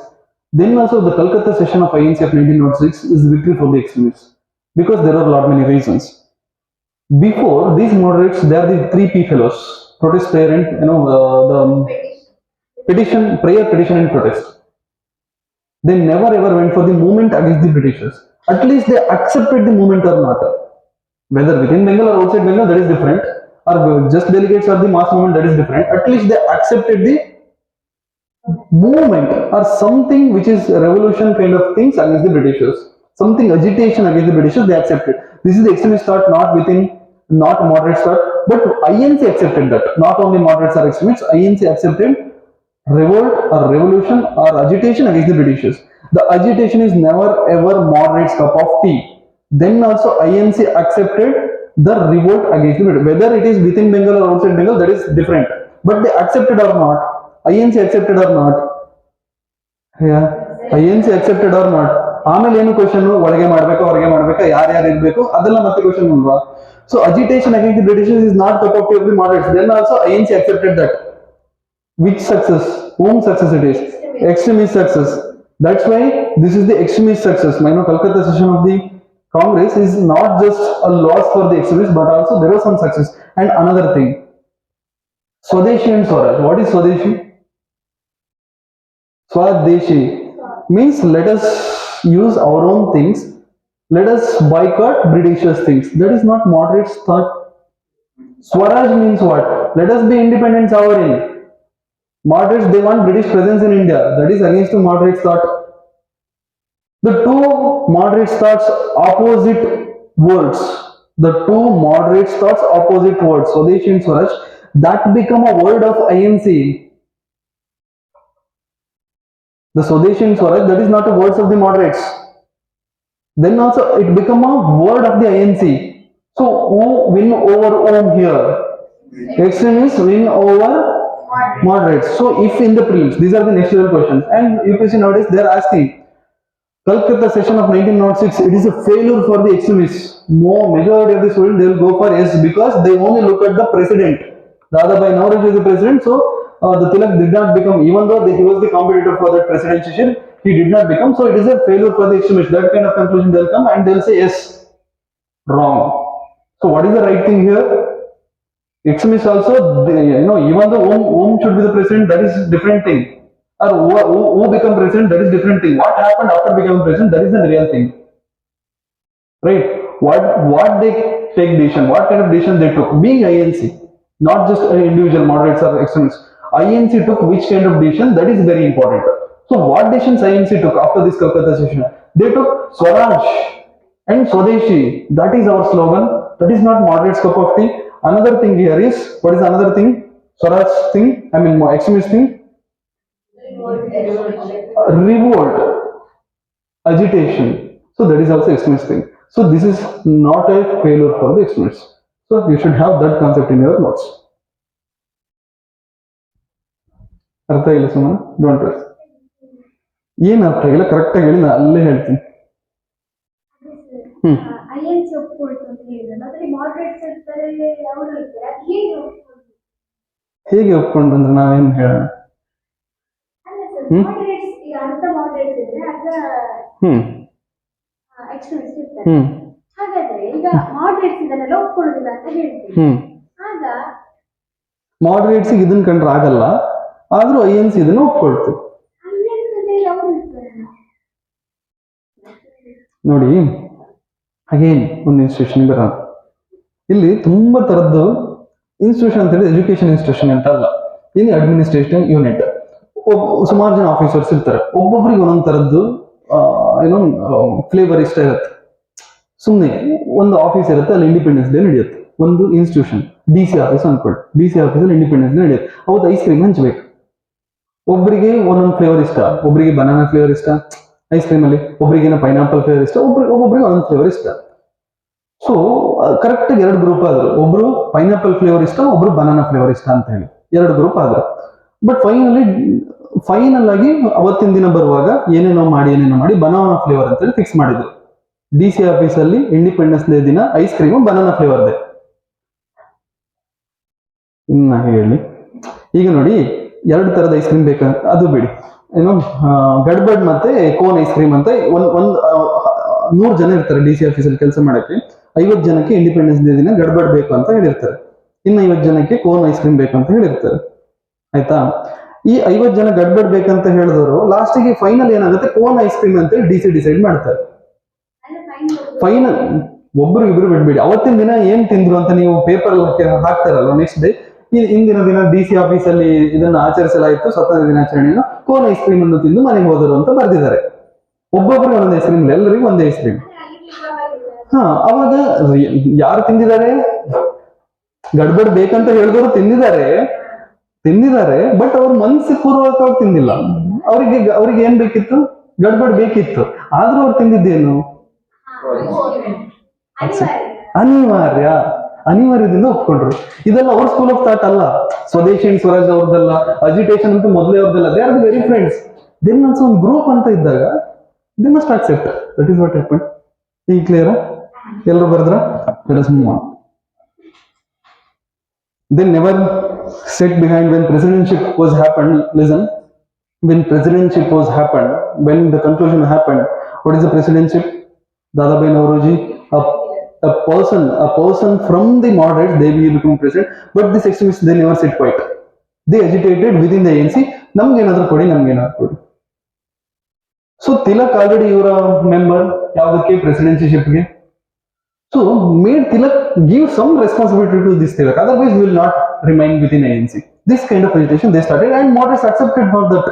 Then also the Calcutta session of INC of 1906 is victory for the extremists because there are a lot many reasons. Before these moderates, they are the three P fellows: protest, prayer, and the petition, prayer, petition, and protest. They never ever went for the movement against the Britishers. At least they accepted the movement or not. Whether within Bengal or outside Bengal, that is different. Or just delegates or the mass movement, that is different. At least they accepted the movement or something which is revolution kind of things against the Britishers. Something agitation against the Britishers, they accepted. This is the extremist thought, not within, not moderate thought. But INC accepted that. Not only moderates are extremists, INC accepted revolt or revolution or agitation against the Britishers. The agitation is never ever moderate's cup of tea. Then also INC accepted the revolt against the British. Whether it is within Bengal or outside Bengal, that is different. But they accepted or not, INC accepted or not, yeah, INC accepted or not. ಆಮೇಲೆ ಏನು question ಒಳಗೆ ಮಾಡ್ಬೇಕಾ ಹೊರಗೆ ಮಾಡ್ಬೇಕಾ ಯಾರ್ಯಾರು ಇರ್ಬೇಕು ಅದೆಲ್ಲ ಮತ್ತೆ ಕ್ವಶನ್ ಅಲ್ವಾ. So agitation against the Britishers is not cup of T of the moderates. Then also INC accepted that. Which success? Whom success it is? Extremist success. That's why this is the extremist success. You know, Calcutta session of the Congress is not just a loss for the extremists, but also there was some success. And another thing, Swadeshi and Swaraj. What is Swadeshi? Swadeshi means let us use our own things. Let us boycott Britishers' things. That is not moderates thought. Swaraj means what? Let us be independent sovereign. Moderates, they want British presence in India. That is against the moderates thought. The two moderates thoughts opposite words. The two moderates thoughts opposite words. Swadeshi and Swaraj. That become a word of INC. The Swadeshi and Swaraj, that is not the words of the moderates. Then also it become a word of the INC. So who win over whom here? Extremists win over moderates. So if in the prelims, these are the next level questions. And UPSC nowadays they are asking, Calcutta session of 1906, it is a failure for the extremists. More majority of the students they will go for yes because they only look at the president. Dadabhai Naoroji is the president, so the Tilak did not become, even though he was the competitor for that presidency, he did not become. So it is a failure for the extremists. That kind of conclusion they will come and they will say yes, wrong. So what is the right thing here? Extremists also, even though whom should be the president, that is different thing. Or who become president, that is different thing. What happened after becoming president, that is the real thing. Right? What they take decision, what kind of decision they took, being INC, not just individual moderates or extremists. INC took which kind of decision, that is very important. So what decisions INC took after this Calcutta session? They took Swaraj and Swadeshi. That is our slogan. That is not moderates cup of tea. Another thing here is, what is another thing? Swaraj thing, I mean extremist thing. Revolt, agitation. So that is also extremist thing. So this is not a failure for the extremists. So you should have that concept in your notes. ಅರ್ಥ ಇಲ್ಲ ಸುಮ್ಮನೆ don't trust. ಏನು ಅರ್ಥ ಆಗಿಲ್ಲ ಕರೆಕ್ಟಾಗಿ ಹೇಳಿ ನಾನು ಅಲ್ಲೇ ಹೇಳ್ತೀನಿ. INC ಒಪ್ಕೊಳ್ತು ಅಂತ ಹೇಳಿದ್ರಲ್ಲ, ಅದರಲ್ಲಿ moderates ಇರ್ತಾರೆ, ಅವರು ಇರ್ತಾರೆ, ಅದು ಹೇಗೆ ಒಪ್ಕೊಂಡು? ಹೇಗೆ ಒಪ್ಕೊಂಡು ಅಂದ್ರೆ ನಾವೇನು ಹೇಳೋಣ? ಅಲ್ಲ ಸರ್, moderates ಈಗ ಅರ್ಧ moderates ಇದ್ರೆ ಅರ್ಧ extremists ಇರ್ತಾರೆ. ಹಾಗಾದ್ರೆ ಈಗ moderates ಇದನ್ನೆಲ್ಲ ಒಪ್ಕೊಳ್ಳೋದಿಲ್ಲ ಅಂತ ಹೇಳ್ತೀವಿ. ಆಗ ಮಾಡರೇಟ್ಸ್ ಇದನ್ನ ಕಂಡ್ರೆ ಆಗಲ್ಲ, ಆದ್ರೂ INC ಇದನ್ನ ಒಪ್ಕೊಳ್ತು. ಅವ್ರು ಇರ್ತಾರಲ್ಲ. ನೋಡಿ ಅಗೇನ್ ಒಂದು ಇನ್ಸ್ಟಿಟ್ಯೂಷನ್ ಬರೋಣ. ಇಲ್ಲಿ ತುಂಬಾ ತರದ್ದು ಇನ್ಸ್ಟಿಟ್ಯೂಷನ್ ಅಂತ ಹೇಳಿದ್ರೆ ಎಜುಕೇಶನ್ ಇನ್ಸ್ಟಿಟ್ಯೂಷನ್ ಅಂತ ಅಲ್ಲ, ಇಲ್ಲಿ ಅಡ್ಮಿನಿಸ್ಟ್ರೇಷನ್ ಯೂನಿಟ್, ಸುಮಾರು ಜನ ಆಫೀಸರ್ಸ್ ಇರ್ತಾರೆ, ಒಬ್ಬೊಬ್ರಿಗೆ ಒಂದೊಂದು ತರದ್ದು ಏನೋ ಫ್ಲೇವರ್ ಇಷ್ಟ ಇರುತ್ತೆ. ಸುಮ್ಮನೆ ಒಂದು ಆಫೀಸ್ ಇರುತ್ತೆ, ಅಲ್ಲಿ ಇಂಡಿಪೆಂಡೆನ್ಸ್ ಡೇ ನಡೆಯುತ್ತೆ. ಒಂದು ಇನ್ಸ್ಟಿಟ್ಯೂಷನ್ DC ಆಫೀಸ್ ಅನ್ಕೊಳ್ಳಿ, DC ಆಫೀಸಲ್ಲಿ ಇಂಡಿಪೆಂಡೆನ್ಸ್ ಡೇ ನಡೆಯುತ್ತೆ. ಅವತ್ತು ಐಸ್ ಕ್ರೀಮ್ ಹಂಚ್ಬೇಕು. ಒಬ್ಬರಿಗೆ ಒಂದೊಂದು ಫ್ಲೇವರ್ ಇಷ್ಟ, ಒಬ್ಬರಿಗೆ ಬನಾನಾ ಫ್ಲೇವರ್ ಇಷ್ಟ ಐಸ್ ಕ್ರೀಮ್ ಅಲ್ಲಿ, ಒಬ್ಬರಿಗೆ ಪೈನಾಪಲ್ ಫ್ಲೇವರ್ ಇಷ್ಟ, ಒಬ್ಬೊಬ್ಬರಿಗೆ ಒಂದೊಂದು ಫ್ಲೇವರ್ ಇಷ್ಟ. ಸೊ ಕರೆಕ್ಟ್ ಆಗಿ 2 ಗ್ರೂಪ್ ಆದ್ರು, ಒಬ್ರು ಪೈನಾಪಲ್ ಫ್ಲೇವರ್ ಇಷ್ಟ, ಒಬ್ರು ಬನಾನಾ ಫ್ಲೇವರ್ ಇಷ್ಟ ಅಂತ ಹೇಳಿ 2 ಗ್ರೂಪ್ ಆದ್ರು. ಬಟ್ ಫೈನಲ್ ಆಗಿ ಅವತ್ತಿನ ದಿನ ಬರುವಾಗ ಏನೇನೋ ಮಾಡಿ ಬನಾನಾ ಫ್ಲೇವರ್ ಅಂತ ಹೇಳಿ ಫಿಕ್ಸ್ ಮಾಡಿದ್ರು. DC ಆಫೀಸಲ್ಲಿ ಇಂಡಿಪೆಂಡೆನ್ಸ್ ಡೇ ದಿನ ice cream banana flavour they. ಇನ್ನ ಹೇಳಿ, ಈಗ ನೋಡಿ 2 ತರದ ಐಸ್ ಕ್ರೀಮ್ ಬೇಕಾ, ಅದು ಬಿಡಿ, ಏನೋ ಗಡ್ಬಡ್ ಮತ್ತೆ ಕೋನ್ ಐಸ್ ಕ್ರೀಮ್ ಅಂತ ಒಂದ್ 100 ಜನ ಇರ್ತಾರೆ DC ಆಫೀಸಲ್ಲಿ ಕೆಲಸ ಮಾಡಕ್ಕೆ. 50 ಜನಕ್ಕೆ ಇಂಡಿಪೆಂಡೆನ್ಸ್ ಡೇ ದಿನ ಗಡ್ಬಡ್ ಬೇಕು ಅಂತ ಹೇಳಿರ್ತಾರೆ, ಇನ್ನು 50 ಜನಕ್ಕೆ ಕೋನ್ ಐಸ್ ಕ್ರೀಮ್ ಬೇಕು ಅಂತ ಹೇಳಿರ್ತಾರೆ. ಆಯ್ತಾ? ಈ 50 ಜನ ಗಡ್ಬಡ್ ಬೇಕಂತ ಹೇಳಿದವರು ಲಾಸ್ಟಿಗೆ ಫೈನಲ್ ಏನಾಗುತ್ತೆ, ಕೋನ್ ಐಸ್ ಕ್ರೀಮ್ ಅಂತ ಹೇಳಿ DC ಡಿಸೈಡ್ ಮಾಡ್ತಾರೆ. ಫೈನಲ್ ಒಬ್ರು ಇಬ್ರು ಬಿಡ್ಬೇಡಿ, ಅವತ್ತಿನ ದಿನ ಏನ್ ತಿಂದ್ರು ಅಂತ ನೀವು ಪೇಪರ್ ಹಾಕ್ತಾರಲ್ಲ ನೆಕ್ಸ್ಟ್ ಡೇ, ಇಂದಿನ ದಿನ DC ಆಫೀಸಲ್ಲಿ ಇದನ್ನ ಆಚರಿಸಲಾಯಿತು, ಸ್ವಾತಂತ್ರ್ಯ ದಿನಾಚರಣೆಯನ್ನು ಕೋನ್ ಐಸ್ ಕ್ರೀಮ್ ಅನ್ನು ತಿಂದು ಮನೆಗೆ ಹೋದರು ಅಂತ ಬರ್ದಿದ್ದಾರೆ. ಒಬ್ಬೊಬ್ರಿಗೆ ಒಂದೊಂದು ಐಸ್ ಕ್ರೀಮ್, ಎಲ್ಲರಿಗೂ ಒಂದೇ ಐಸ್ ಕ್ರೀಮ್. ಅವಾಗ ಯಾರು ತಿಂದಿದ್ದಾರೆ, ಗಡ್ಬಡ್ ಬೇಕಂತ ಹೇಳಿದವರು ತಿಂದಿದ್ದಾರೆ, ಬಟ್ ಅವ್ರ ಮನಸ್ಸು ಪೂರ್ವಕವಾಗಿ ತಿಂದಿಲ್ಲ. ಅವ್ರಿಗೆ ಏನ್ ಬೇಕಿತ್ತು, ಗಡ್ಬಡ್ ಬೇಕಿತ್ತು, ಆದ್ರೂ ಅವ್ರು ತಿಂದಿದ್ದೇನು, ಅನಿವಾರ್ಯದಿಂದ ಒಪ್ಕೊಂಡ್ರು. ಇದೆಲ್ಲ ಅವ್ರ ಸ್ಕೂಲ್ ಆಫ್ ಥಾಟ್ ಅಲ್ಲ, ಸ್ವದೇಶಿ ಸ್ವರಾಜ್ ಅವ್ರದ್ದಲ್ಲ, ಅಜಿಟೇಷನ್ ಅಂತ ಮೊದಲೇ ಅವ್ರದ್ದಲ್ಲ. They are the very friends. Then also ಒಂದು ಗ್ರೂಪ್ ಅಂತ ಇದ್ದಾಗ they must accept. That is what happen. ಈಗ ಕ್ಲಿಯರ್? ಎಲ್ಲರೂ ಬರೆದ್ರ? Let us move on. They never sat behind when presidency was happened. Listen, when presidency was happened, when the conclusion happened, what is the presidency? Dadabhai Naoroji, a person from the moderates, they will become president. But this extremists, they never sit quiet. They agitated within the ANC. ನಮ್ಗೆ ಏನಾದ್ರು ಕೊಡಿ. So Tilak already ಇವರ member ಯಾವುದಕ್ಕೆ, ಪ್ರೆಸಿಡೆನ್ಸಿಶಿಪ್ಗೆ. So made Tilak give some responsibility to this Tilak, otherwise we will not remain within ANC. This kind of agitation they started, and moderates accepted for that,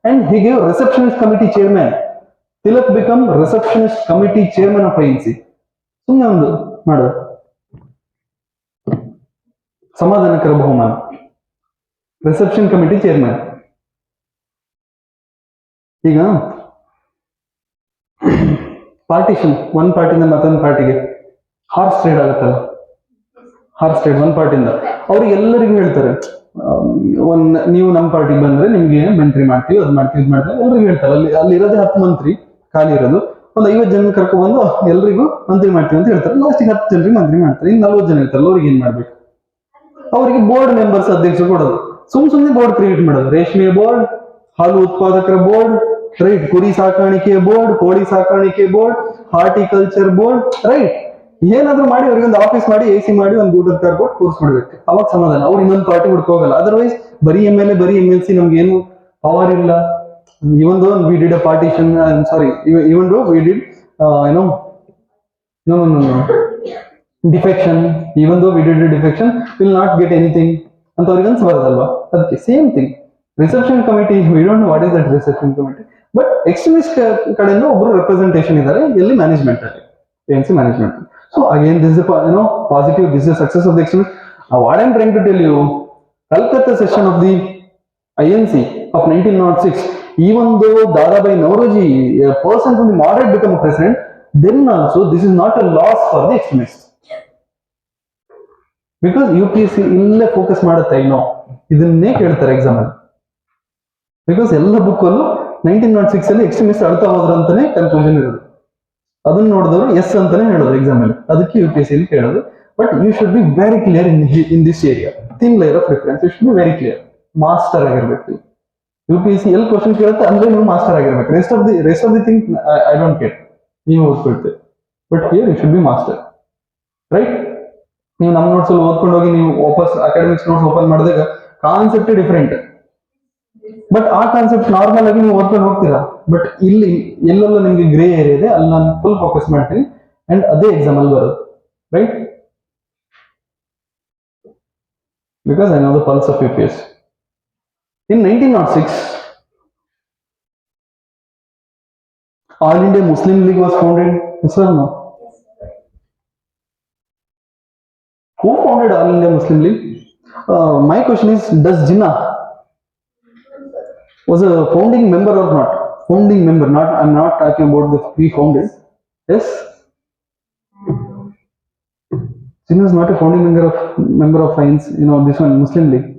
and he gave receptionist committee chairman. Tilak become receptionist committee chairman of ANC. ಸುಮ್ಮನೆ ಒಂದು ಮಾಡು, ಸಮಾಧಾನಕರ ಬಹುಮಾನ, reception committee chairman. ಈಗ partition, ಒಂದ್ ಪಾರ್ಟಿಯಿಂದ ಮತ್ತೊಂದು ಪಾರ್ಟಿಗೆ horse trade ಆಗುತ್ತಲ್ಲ, ಹಾರ್ಸ್ ಟ್ರೇಡ್ ಒಂದ್ ಪಾರ್ಟಿಯಿಂದ ಅವ್ರಿಗೆ ಎಲ್ಲರಿಗೂ ಹೇಳ್ತಾರೆ, ನೀವು ನಮ್ಮ ಪಾರ್ಟಿಗೆ ಬಂದ್ರೆ ನಿಮ್ಗೆ ಮಂತ್ರಿ ಮಾಡ್ತೀವಿ, ಅದ್ ಮಾಡ್ತೀವಿ, ಇದ್ ಮಾಡ್ತೀವಿ ಎಲ್ರಿಗೂ ಹೇಳ್ತಾರೆ. ಅಲ್ಲಿ ಇರೋದೇ 10 ಮಂತ್ರಿ ಖಾಲಿ ಇರೋದು, ಒಂದು 50 ಜನ ಕರ್ಕೊಂಡ್ಬಂದು ಎಲ್ರಿಗೂ ಮಂತ್ರಿ ಮಾಡ್ತೀವಿ ಅಂತ ಹೇಳ್ತಾರೆ. ಲಾಸ್ಟಿಗೆ 10 ಜನರಿಗೆ ಮಂತ್ರಿ ಮಾಡ್ತಾರೆ, ಇನ್ನು 40 ಜನ ಇರ್ತಾರಲ್ಲ ಅವ್ರಿಗೆ ಏನ್ ಮಾಡ್ಬೇಕು, ಅವರಿಗೆ ಬೋರ್ಡ್ ಮೆಂಬರ್ಸ್ ಅಧ್ಯಕ್ಷರು ಕೊಡೋದು. ಸುಮ್ಮನೆ ಬೋರ್ಡ್ ಕ್ರಿಯೇಟ್ ಮಾಡೋದು, ರೇಷ್ಮೆ ಬೋರ್ಡ್, ಹಾಲು ಉತ್ಪಾದಕರ ಬೋರ್ಡ್, ರೈಟ್, ಕುರಿ ಸಾಕಾಣಿಕೆ ಬೋರ್ಡ್, ಕೋಳಿ ಸಾಕಾಣಿಕೆ ಬೋರ್ಡ್, ಹಾರ್ಟಿಕಲ್ಚರ್ ಬೋರ್ಡ್, ರೈಟ್. ಏನಾದ್ರು ಮಾಡಿ ಅವ್ರಿಗೆ ಒಂದು ಆಫೀಸ್ ಮಾಡಿ, AC ಮಾಡಿ, ಒಂದು ಊಟದ ಕಾರ್ ಕೊಟ್ಟು ಕೂರಿಸ್ಬಿಡ್ಬೇಕು, ಅವಾಗ ಸಮಾಧಾನ. ಅವ್ರು ಇನ್ನೊಂದು ಪಾರ್ಟಿ ಹುಡ್ಕೋಗಲ್ಲ. ಅದರ್ವೈಸ್ ಬರೀ MLA, ಬರೀ MLC, ನಮ್ಗೆ ಏನು ಪವರ್ ಇಲ್ಲ. Even though we did a partition, even though we did defection, even though we did a defection, will not get anything ಅಂತ ಅವ್ರಿಗೆ ಅನ್ಸ್ಬಾರ್ದಲ್ವಾ? ಅದಕ್ಕೆ same thing reception committee. We don't know what is that reception committee, but extremist ಕಡೆಯಿಂದ ಒಬ್ರು representation ಇದ್ದಾರೆ ಎಲ್ಲಿ, management ಅಲ್ಲಿ, ANC management. So again, this is positive. This is the success of the extremists. What I am trying to tell you, Calcutta session of the INC of 1906, even though Dadabhai Naoroji, a person from the moderate, become a president, then also this is not a loss for the extremists. Because UPSC ಇಲ್ಲೇ focus ಮಾಡುತ್ತೆ, ಇದನ್ನೇ ಕೇಳ್ತಾರೆ exam ಅಲ್ಲಿ. Because ಎಲ್ಲ book ಅಲ್ಲೂ 1906 ಅಲ್ಲಿ extremist ಅಳ್ತಾ ಹೋದ್ರು ಅಂತಾನೆ ಕನ್ಕ್ಲೂಷನ್ ಇರೋದು. ಅದನ್ನ ನೋಡಿದವರು ಎಸ್ ಅಂತಾನೆ ಹೇಳೋದು ಎಕ್ಸಾಮ್ ಅಲ್ಲಿ, ಅದಕ್ಕೆ UPSC ಅಲ್ಲಿ ಕೇಳೋದು. But you should be very clear in this area, thin layer of difference. You should be very clear, master ಆಗಿರ್ಬೇಕು. UPSC ಎಲ್ಲಿ ಕ್ವಶನ್ ಕೇಳುತ್ತೆ ಅಂದ್ರೆ ನೀವು ಮಾಸ್ಟರ್ ಆಗಿರ್ಬೇಕು. Rest of the thing I don't care, ನೀವು ಓದ್ಕೊಳ್ತೇವೆ. But here you should be master, right? ನೀವು ನಮ್ಮ ನೋಟ್ಸ್ ಅಲ್ಲಿ ಓದ್ಕೊಂಡು ಹೋಗಿ ನೀವು ವಾಪಸ್ ಅಕಾಡೆಮಿಕ್ಸ್ ನೋಟ್ಸ್ ಓಪನ್ ಮಾಡಿದಾಗ ಕಾನ್ಸೆಪ್ಟ್ ಡಿಫರೆಂಟ್. ಬಟ್ ಆ ಕಾನ್ಸೆಪ್ಟ್ ನಾರ್ಮಲ್ ಆಗಿ ನೀವು ಓದ್ಕೊಂಡು ಹೋಗ್ತೀರಾ. ಬಟ್ ಇಲ್ಲಿ ಎಲ್ಲೆಲ್ಲ ನಿಮ್ಗೆ ಗ್ರೇ ಏರಿಯಾ ಇದೆ ಅಲ್ಲಿ ನಾನು ಫುಲ್ ಫೋಕಸ್ ಮಾಡ್ತೀನಿ ಅಂಡ್ ಅದೇ ಎಕ್ಸಾಮ್ ಅಲ್ಲಿ ಬರೋದು, right? Because I know the pulse of UPS. In 1906, All India Muslim League was founded. Yes or no? Who founded All India Muslim League? My question is, does Jinnah was a founding member or not? Founding member, not I'm not talking about the we founded. Yes. Jinnah is not a founding member of INC. You know this one Muslim League.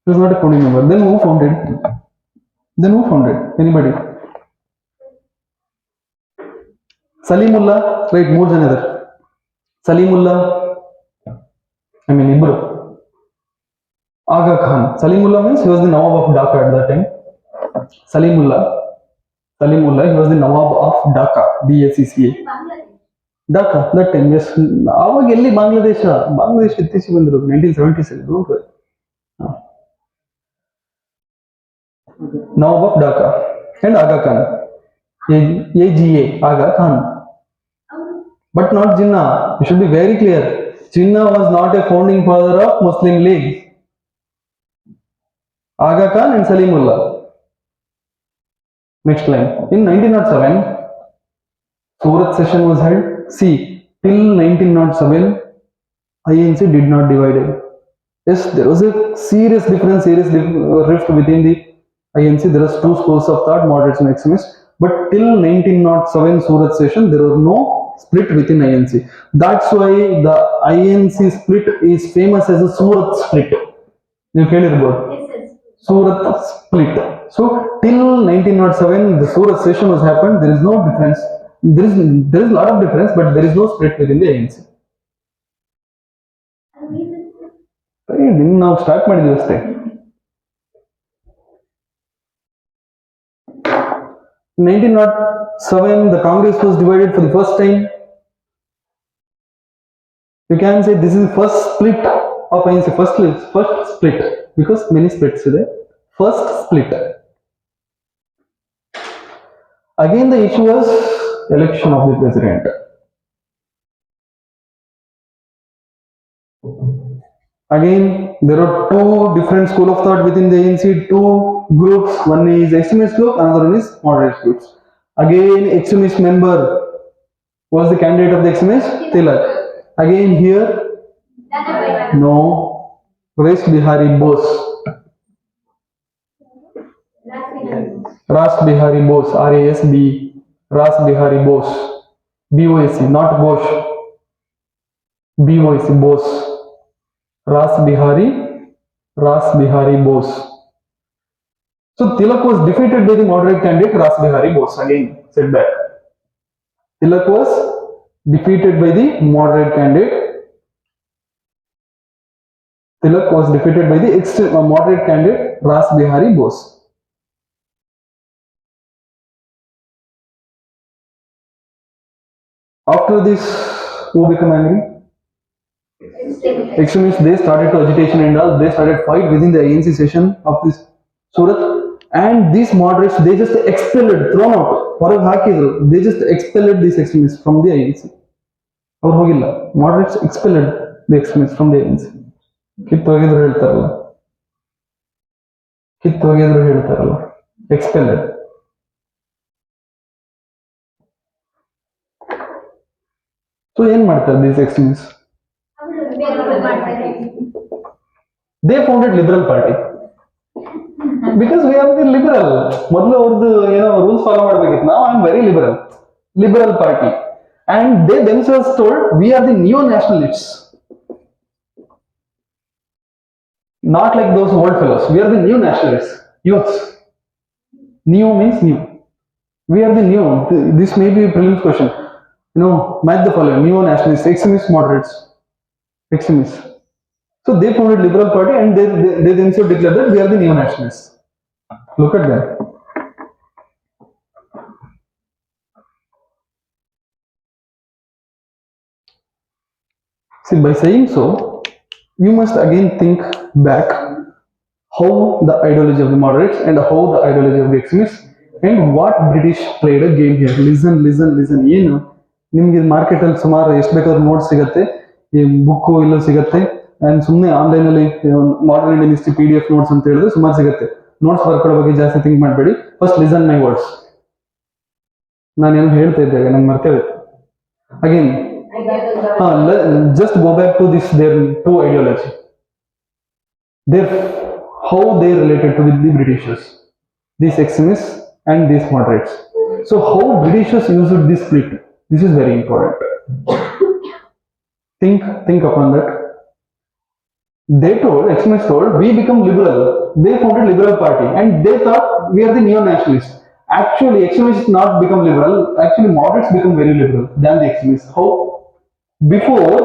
He was not a founding member. Then who founded? Anybody? Salimullah, right? More than other. Salimullah. I mean, Ibro. Aga Khan. Salimullah means he was the Nawab of Dhaka at that time. Salimullah, he was the Nawab of Dhaka, DACCA. Dhaka, that time, yes. ಆವಾಗ ಎಲ್ಲಿ ಬಾಂಗ್ಲಾದೇಶ ಇತ್ತೀಚೆಗೆ ಬಂದಿರೋದು 1970s ಅಲ್ಲಿ, don't worry. Nawab of Dhaka and Aga Khan. AGA, Aga Khan. But not Jinnah. You should be very clear. Jinnah was not a founding father of Muslim League. Aga Khan and Salimullah. Next line. In 1907, Surat session was held. See, till 1907, INC did not divide. Yes, there was a serious rift within the INC. There was two schools of thought, moderates and extremists. But till 1907 Surat session, there was no split within INC. That's why the INC split is famous as a Surat split. You heard about Surat split. So till 1907, the Surat session was happened. There is no difference. There is a lot of difference, but there is no split within the INC. Now start ಮಾಡಿದ್ವಿ ಅಷ್ಟೇ. In 1907, the Congress was divided for the first time. You can say this is the first split of INC. First split, because many splits today. First split. Again, the issue was election of the president. Again, there are two different school of thought within the ANC, two groups. One is extremist group, another one is moderate groups. Again, extremist member was the candidate of the extremist, Tilak. Again here, no, Rash Bihari Bose. Ras Bihari Bose, RASB, Ras Bihari Bose, BOSC, not Bosch, BOSC, Bose. Ras Bihari Bose. So Tilak was defeated by the moderate candidate Ras Bihari Bose. Again, said back. Tilak was defeated by the moderate candidate. Tilak was defeated by the moderate candidate Ras Bihari Bose. After this, who became angry? Extremists, they started to agitation and all. They started fight within the ANC session of this Surat, and these moderates, they just expelled, thrown out. They just expelled these extremists from the ANC. Moderates expelled the extremists from the ANC. ಕಿತ್ತೊಗೆದ್ರು ಹೇಳ್ತಾರಲ್ಲ, expelled. So ಏನ್ ಮಾಡ್ತಾರೆ these extremists? They founded Liberal Party. Because we are the liberal. ಮೊದಲು ಅವ್ರದ್ದು ಏನೋ rules follow ಮಾಡ್ಬೇಕಿತ್ತು. Now I am very liberal party, and they themselves told we are the neo-nationalists. Not like those old fellows. We are the neo-nationalists, youths. Neo means new. We are the new. This may be a prelims question. Match the following: neo-nationalists, extremists, moderates, extremists. So they founded Liberal Party, and they themselves declared that we are the neo-nationalists. Look at them. See, by saying so, you must again think back how the ideology of the moderates and how the ideology of the extremists and what British played a game here. Listen. ಏನು ನಿಮ್ಗೆ ಮಾರ್ಕೆಟಲ್ಲಿ ಸುಮಾರು ಎಷ್ಟು ಬೇಕಾದ್ರೂ notes ಸಿಗುತ್ತೆ, ಈ book ಇಲ್ಲ ಸಿಗುತ್ತೆ, ಆ್ಯಂಡ್ ಸುಮ್ಮನೆ ಆನ್ಲೈನಲ್ಲಿ modern Indian history PDF notes ಅಂತ ಹೇಳಿದ್ರೆ ಸುಮಾರು ಸಿಗುತ್ತೆ. ನೋಟ್ಸ್ ಬರ್ಕೊಳ್ಳೋ ಬಗ್ಗೆ ಜಾಸ್ತಿ ಥಿಂಕ್ ಮಾಡಬೇಡಿ. First listen my words. ನಾನೇನು ಹೇಳ್ತಾ ಇದ್ದಾಗ ನಂಗೆ ಮರ್ತೇ ಹೋಯ್ತು. Again just go back to this their two ideology. Their how they related to with the Britishers, these extremists and these moderates. So how Britishers used this split? This is very important. Think upon that. They told, extremists told, we become liberal. They founded Liberal Party and they thought we are the neo-nationalists. Actually, extremists not become liberal. Actually, moderates become very liberal than the extremists. How? Before,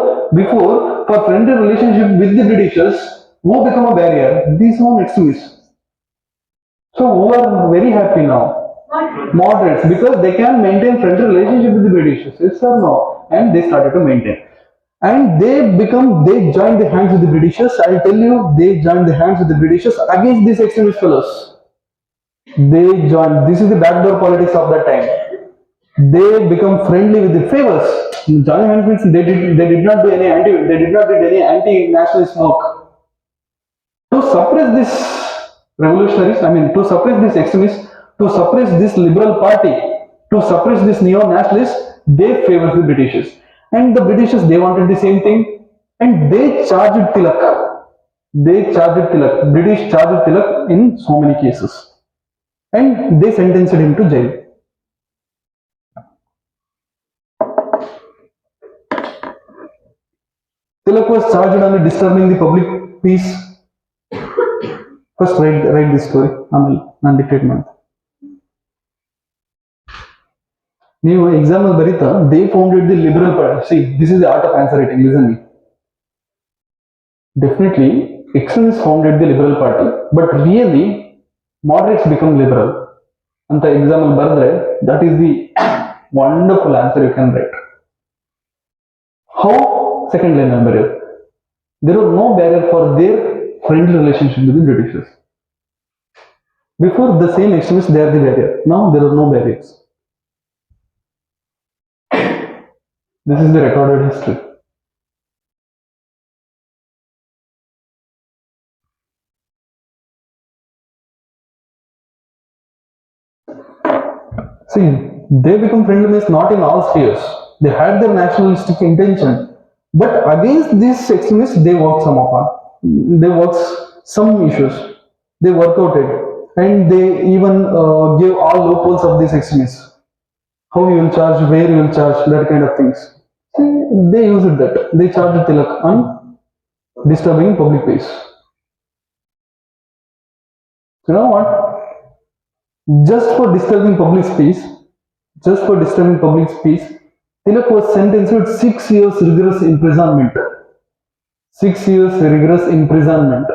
for friendly relationship with the Britishers, who become a barrier? These own extremists. So who are very happy now? Moderates, because they can maintain friendly relationship with the Britishers. Yes or no? And they started to maintain. And they joined the hands with the Britishers. I'll tell you, they joined the hands with the Britishers against these extremist fellows. They joined. This is the backdoor politics of that time. They become friendly with the favors. Join hands means they did not do any anti-nationalist work. To suppress this revolutionaries, to suppress this extremists, to suppress this liberal party, to suppress this neo-nationalists, they favored the Britishers. And the Britishers, they wanted the same thing, and they charged Tilak. British charged Tilak in so many cases, and they sentenced him to jail. Tilak was charged on disturbing the public peace. First write this story. ಆಮೇಲೆ ನಾನು dictate ಮಾಡ್ತೀನಿ. ನೀವು exam ಅಲ್ಲಿ ಬರೀತಾ they founded the liberal party. See, this is the art of answer writing. Listen me. Definitely, extremists founded the liberal party, but really, moderates become liberal. ಅಂತ exam ಅಲ್ಲಿ ಬರೆದ್ರೆ that is the wonderful answer you can write. How? Second line ಅಲ್ಲಿ ಬರೆಯೋದು. There was no barrier for their friendly relationship with the Britishers. Before, the same extremists, they are the barrier. Now there are no barriers. This is the recorded history. See, they become friendly means not in all spheres. They had their nationalistic intention, but against these extremists, they worked some issues. They worked out it, and they even gave all loopholes of these extremists. How you will charge, where you will charge, that kind of things. See, they used that. They charged Tilak on disturbing public peace. You know what? Just for disturbing public peace, Tilak was sentenced to 6 years rigorous imprisonment. 6 years rigorous imprisonment.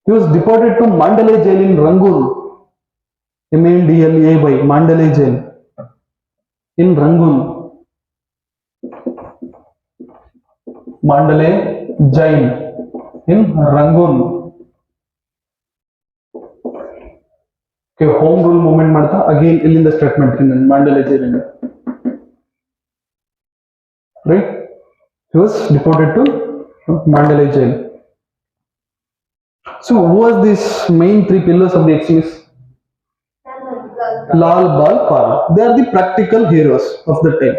He was deported to Mandalay jail in Rangoon. Mandalay, Mandalay jail in Rangoon. Mandalay jail in Rangoon. Okay, home rule movement ಮಾಡ್ತಾ again ಇಲ್ಲಿಂದ statement in Mandalay jail in. Right? He was deported to Mandalay jail. So who was these main three pillars of the extremists? Lal, Bal, Pal. They are the practical heroes of the time,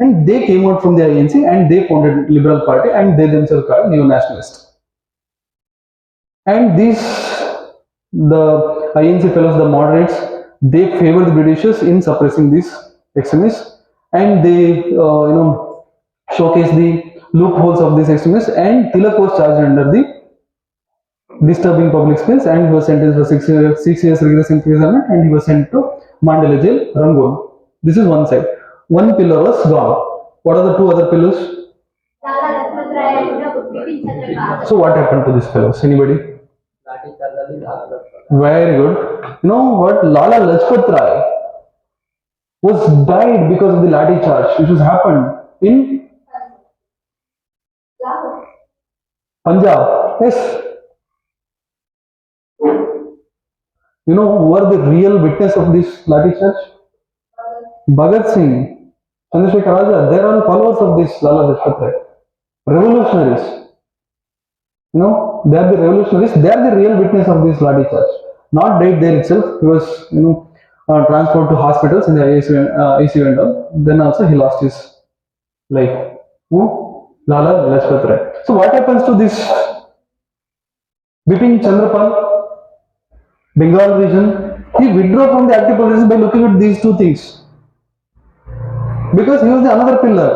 and they came out from the INC and they founded Liberal Party, and they themselves called neo-nationalists. And these, the INC fellows, the moderates, they favor the Britishers in suppressing these extremists, and they showcase the loopholes of these extremists. And Tilak was charged under the disturbing public space, and he was sentenced for 6 years rigorous imprisonment, and he was sent to Mandalay jail, Rangoon. This is one side. One pillar was gone. What are the two other pillars? So what happened to these fellows? Anybody? Very good. You know what? Lala Lajpat Rai. was died because of the lathi charge which has happened in Lahore. Punjab. Yes. You know who are the real witness of this lathi charge? Bhagat Singh, Chandrasekhar Azad. They are all followers of this Lala Lajpat Rai. Revolutionaries. You know, they are the revolutionaries. They are the real witness of this lathi charge. Not died there itself. He was, transferred to hospitals in the ICU and all. Then also he lost his life. Who? Lala Lajpat Rai. So what happens to this Bipin Chandrapal, Bengal region? He withdrew from the active politics by looking at these two things. Because he was the another pillar.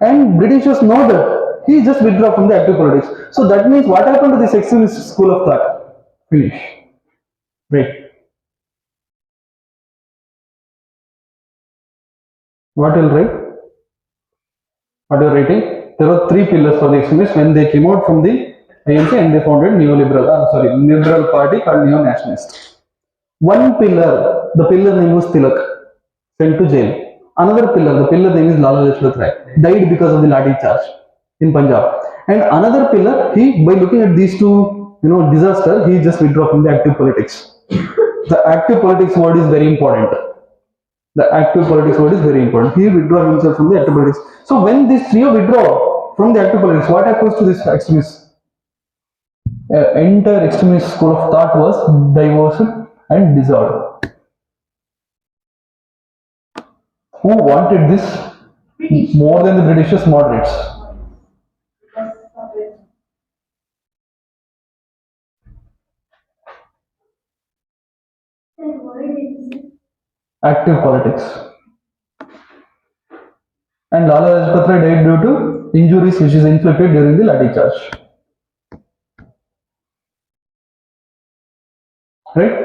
And Britishers know that. He just withdrew from the active politics. So that means what happened to this extremist school of thought? Finish. Wait. What will write? What you are writing? There were three pillars for the extremists when they came out from the ANC and they founded liberal party called neo-nationalist. One pillar, the pillar name was Tilak, sent to jail. Another pillar, the pillar name is Lala Lajpat Rai, died because of the lathi charge in Punjab. And another pillar, he by looking at these two, disaster, he just withdrew from the active politics. The active politics word is very important. The active politics word is very important. He withdraw himself from the active politics. So when this trio withdraw from the active politics, what happens to this extremist? Entire extremist school of thought was divorced and dissolved. Who wanted this more than the Britishers? Moderates. That word is Active politics. And Lala Lajpat Rai died due to injuries which is inflicted during the lathi charge. Right?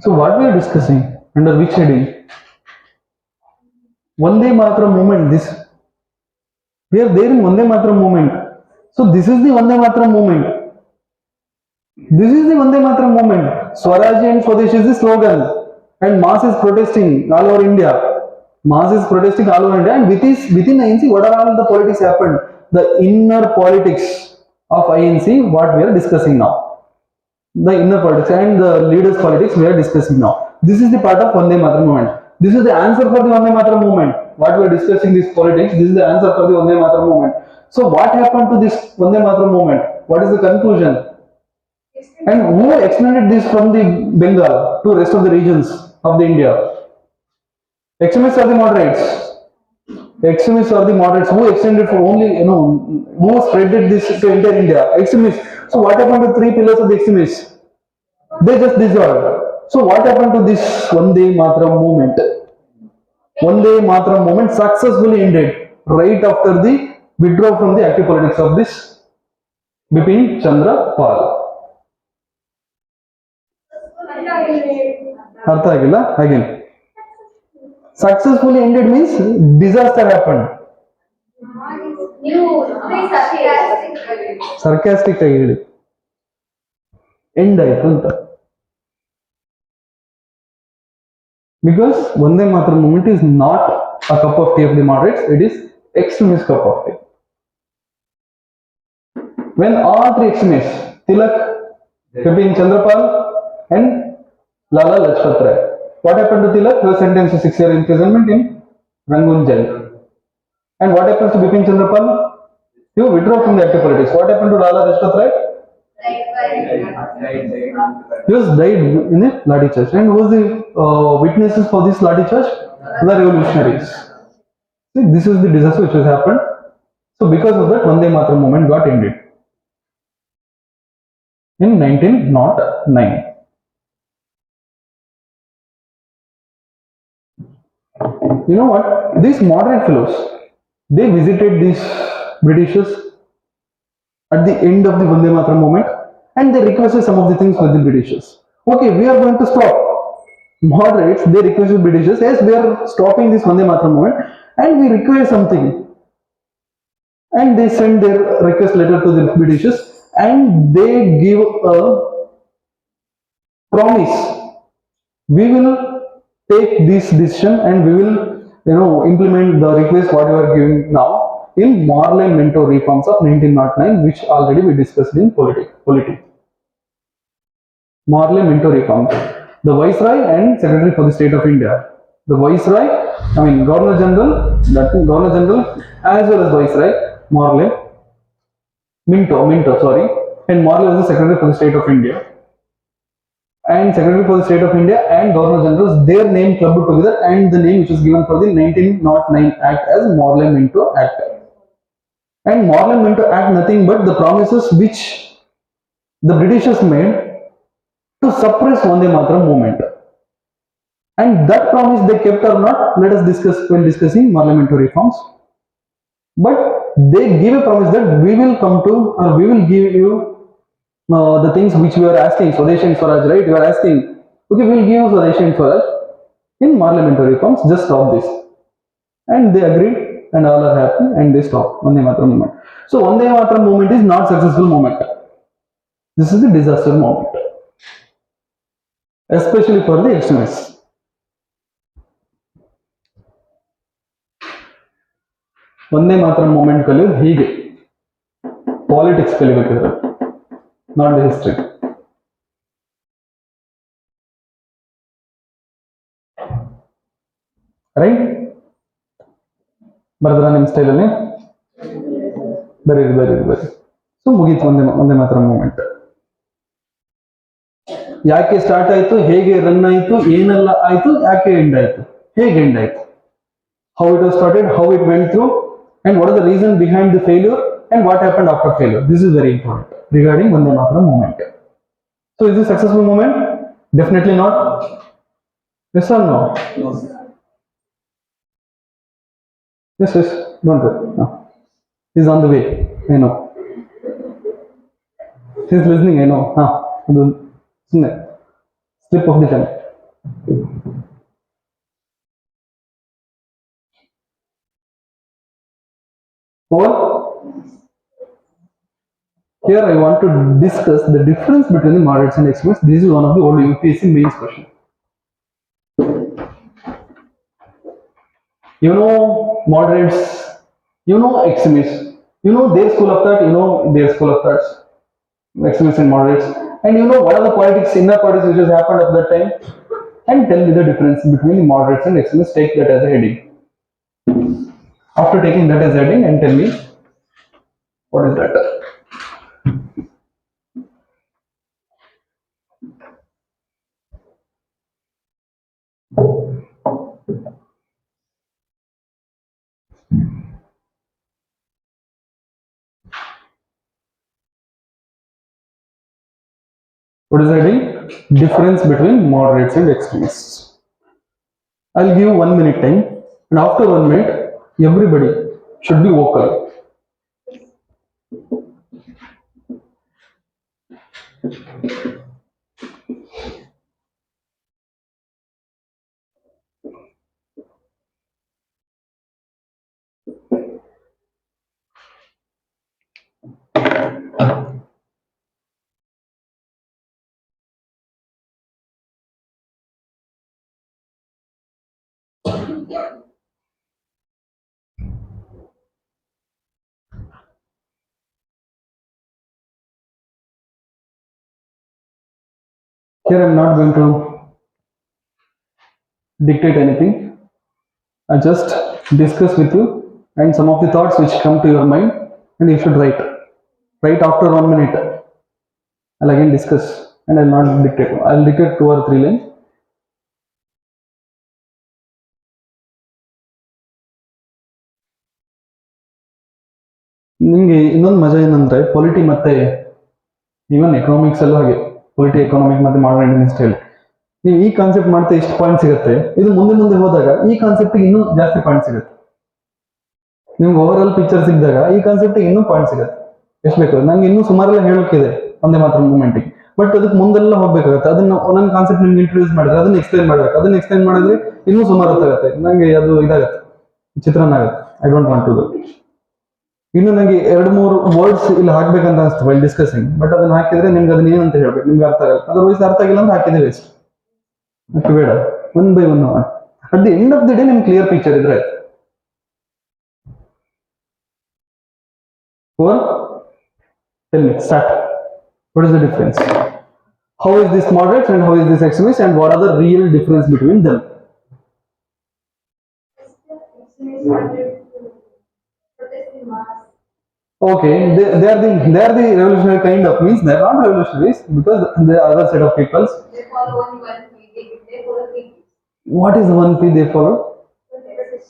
So what we are discussing under which heading? Vande Mataram movement. We are there in Vande Mataram movement. So this is the Vande Mataram movement. This is the Vande Mataram movement. Swaraj and Swadesh is the slogan, and mass is protesting all over India. Mass is protesting all over India, and within INC, what are all the politics happened? The inner politics of INC, what we are discussing now. The inner politics and the leaders' politics we are discussing now. This is the part of Vande Mataram movement. This is the answer for the Vande Mataram movement. What we are discussing this politics, this is the answer for the Vande Mataram movement. So what happened to this Vande Mataram movement? What is the conclusion? And who extended this from the Bengal to rest of the regions of the India? Extremists or the moderates? Extremists or the moderates who extended for only, who spreaded this to entire India? Extremists. So what happened to three pillars of the extremists? They just dissolved. So what happened to this Vande Mataram movement? Vande Mataram movement successfully ended right after the withdrawal from the active politics of this Bipin Chandra Pal. ಅರ್ಥ ಆಗಿಲ್ಲ again. Successfully ended means disaster happened. You Sarcastic ಆಗಿ ಹೇಳಿ. End ಆಯ್ತು ಅಂತ. Because Vande Mataram movement is not a cup of tea of the moderates, it is extremist cup of tea. When all three extremists, Tilak, Bipin Chandrapal and Lala Lajpat Rai. What happened to Tilak? He was sentenced to 6 years imprisonment in Rangoon jail. And what happens to Bipin Chandrapal? He withdrew from the active politics. What happened to Lala Lajpat Rai? He was died in a lathi charge. And who was the witnesses for this lathi charge? The revolutionaries. See, this is the disaster which has happened. So because of that, Vande Mataram movement got ended in 1909. You know what? These moderate fellows, they visited these Britishers at the end of the Vande Mataram movement and they requested some of the things with the Britishers. Okay, we are going to stop. Moderates, they requested Britishers, yes, we are stopping this Vande Mataram movement and we require something. and they send their request letter to the Britishers, and they give a promise: we will take this decision and we will, implement the request what you are giving now in Morley Minto reforms of 1909, which already we discussed in polity. Morley Minto reforms. The Viceroy and Secretary for the State of India. The Viceroy, Governor General, Governor General as well as Viceroy, Morley Minto, sorry, and Morley was the Secretary for the State of India. And Secretary for the State of India and Governor Generals, their name clubbed together, and the name which was given for the 1909 Act as Morley Minto Act. And Morley Minto Act nothing but the promises which the Britishers made to suppress Vande Mataram movement. And that promise they kept or not, let us discuss when discussing Morley Minto reforms. But they give a promise that we will come to, or we will give you the things which we are asking, Swadeshi and Swaraj, right? You are asking, okay, we will give you Swadeshi and Swaraj in Morley Minto reforms, just stop this. And they agreed, and all are happy, and they stopped Vande Mataram movement. So Vande Mataram movement is not successful movement. This is the disaster movement, especially for the extremists. Vande Mataram movement ಕಲಿಯೋದು ಹೀಗೆ, politics ಕಲಿಬೇಕಿದ್ರೆ, not the history. Right? ಬರದ್ರ ನಿಮ್ಮ ಸ್ಟೈಲಲ್ಲಿ? ಬರೀರಿ. So ಮುಗೀತು ಒಂದೇ ಮಾತ್ರ ಮೂಮೆಂಟ್. ಯಾಕೆ ಸ್ಟಾರ್ಟ್ ಆಯ್ತು, ಹೇಗೆ ರನ್ ಆಯ್ತು, ಏನೆಲ್ಲ ಆಯ್ತು, ಯಾಕೆ ಎಂಡ್ ಆಯ್ತು, ಹೇಗೆ ಎಂಡ್ ಆಯ್ತು, how it was started, how it went through, and what is the reason behind the failure, and what happened after failure. This is very important regarding Vande Mataram movement. So is this a successful movement? Definitely not. Yes or no? No. Yes, don't worry. No. He's on the way, I know. He's listening, I know. Slip of the tongue. Over. Here I want to discuss the difference between the moderates and extremists. This is one of the old UPSC mains question. You know moderates, you know extremists, you know their school of thought, you know their school of thoughts, extremists and moderates, and you know what are the politics, inner politics which has happened at that time, and tell me the difference between the moderates and extremists. Take that as a heading. After taking that as a heading, and tell me what is that. What is the heading? Difference between moderates and extremists. I'll give 1 minute time, and after 1 minute, everybody should be vocal. Here I'm not going to dictate anything. I just discuss with you and some of the thoughts which come to your mind, and you should write. Right after 1 minute, I'll again discuss, and I'll not dictate. I'll dictate 2 or 3 lines. ನಿಮಗೆ ಇನ್ನೊಂದು ಮಜಾ ಏನಂದ್ರೆ polity ಮತ್ತೆ even economics ಅಲ್ಲೂ ಹಾಗೆ, polity economic ಮತ್ತೆ modern Indian style, ನೀವು ಈ ಕಾನ್ಸೆಪ್ಟ್ ಮಾಡ್ತಾ ಇಷ್ಟು ಪಾಯಿಂಟ್ ಸಿಗುತ್ತೆ, ಇದು ಮುಂದೆ ಹೋದಾಗ ಈ ಕಾನ್ಸೆಪ್ಟ್ ಇನ್ನೂ ಜಾಸ್ತಿ ಪಾಯಿಂಟ್ ಸಿಗುತ್ತೆ. ನಿಮ್ಗೆ ಓವರ್ ಆಲ್ ಪಿಕ್ಚರ್ ಸಿಕ್ಕಿದಾಗ ಈ ಕಾನ್ಸೆಪ್ಟ್ ಇನ್ನೂ ಪಾಯಿಂಟ್ ಸಿಗುತ್ತೆ. ಎಷ್ಟು ಬೇಕು, ನಂಗೆ ಇನ್ನೂ ಸುಮಾರೆಲ್ಲ ಹೇಳೋಕ್ಕಿದೆ ಒಂದೇ ಮಾತ್ರ ಮೂಮೆಂಟಿಗೆ, ಬಟ್ ಅದಕ್ಕೆ ಮುಂದೆಲ್ಲ ಹೋಗ್ಬೇಕಾಗುತ್ತೆ. ಅದನ್ನ ಒಂದೊಂದು ಕಾನ್ಸೆಪ್ಟ್ ನಿಮ್ಗೆ ಇಂಟ್ರೊಡ್ಯೂಸ್ ಮಾಡಿದ್ರೆ ಅದನ್ನ ಎಕ್ಸ್ಪ್ಲೈನ್ ಮಾಡ್ಬೇಕು, ಅದನ್ನ ಎಕ್ಸ್ಪ್ಲೈನ್ ಮಾಡಿದ್ರೆ ಇನ್ನೂ ಸುಮಾರು ಹೊತ್ತಾಗುತ್ತೆ. ನಂಗೆ ಅದು ಇದಾಗುತ್ತೆ, ಚಿತ್ರಾನ್ನ ಆಗುತ್ತೆ. I don't want to do. ಇನ್ನು ನನಗೆ 2-3 ವರ್ಡ್ಸ್ ಇಲ್ಲಿ ಹಾಕ್ಬೇಕಂತ ಅನಿಸ್ತು ವೈಲ್ ಡಿಸ್ಕಸಿಂಗ್, ಬಟ್ ಅದನ್ನ ಹಾಕಿದ್ರೆ ನಿಮ್ಗೆ ಅದನ್ನ ಏನಂತ ಹೇಳ್ಬೇಕು, ನಿಮ್ಗೆ ಅರ್ಥ ಆಗಲ್ಲ. ಅದರ್ವೈಸ್ ಅರ್ಥ ಆಗಿಲ್ಲ ಅಂದ್ರೆ ಹಾಕಿದ್ರೆ ವೇಸ್ಟ್. ಅದಕ್ಕೆ ಬೇಡ, 1 by 1 at the end of the day ನಿಮ್ಗೆ ಕ್ಲಿಯರ್ ಪಿಕ್ಚರ್ ಇದ್ರೆ ಆಯ್ತು. Or tell me, start. What is the difference? How is this moderate and how is this extremist, and what are the real difference between them? Extremists wanted to protest in mass. Okay, they are the revolutionary kind of, means they are not revolutionaries because they are other set of peoples. They follow only one P. They follow three Ps. What is 1P they follow? Protest.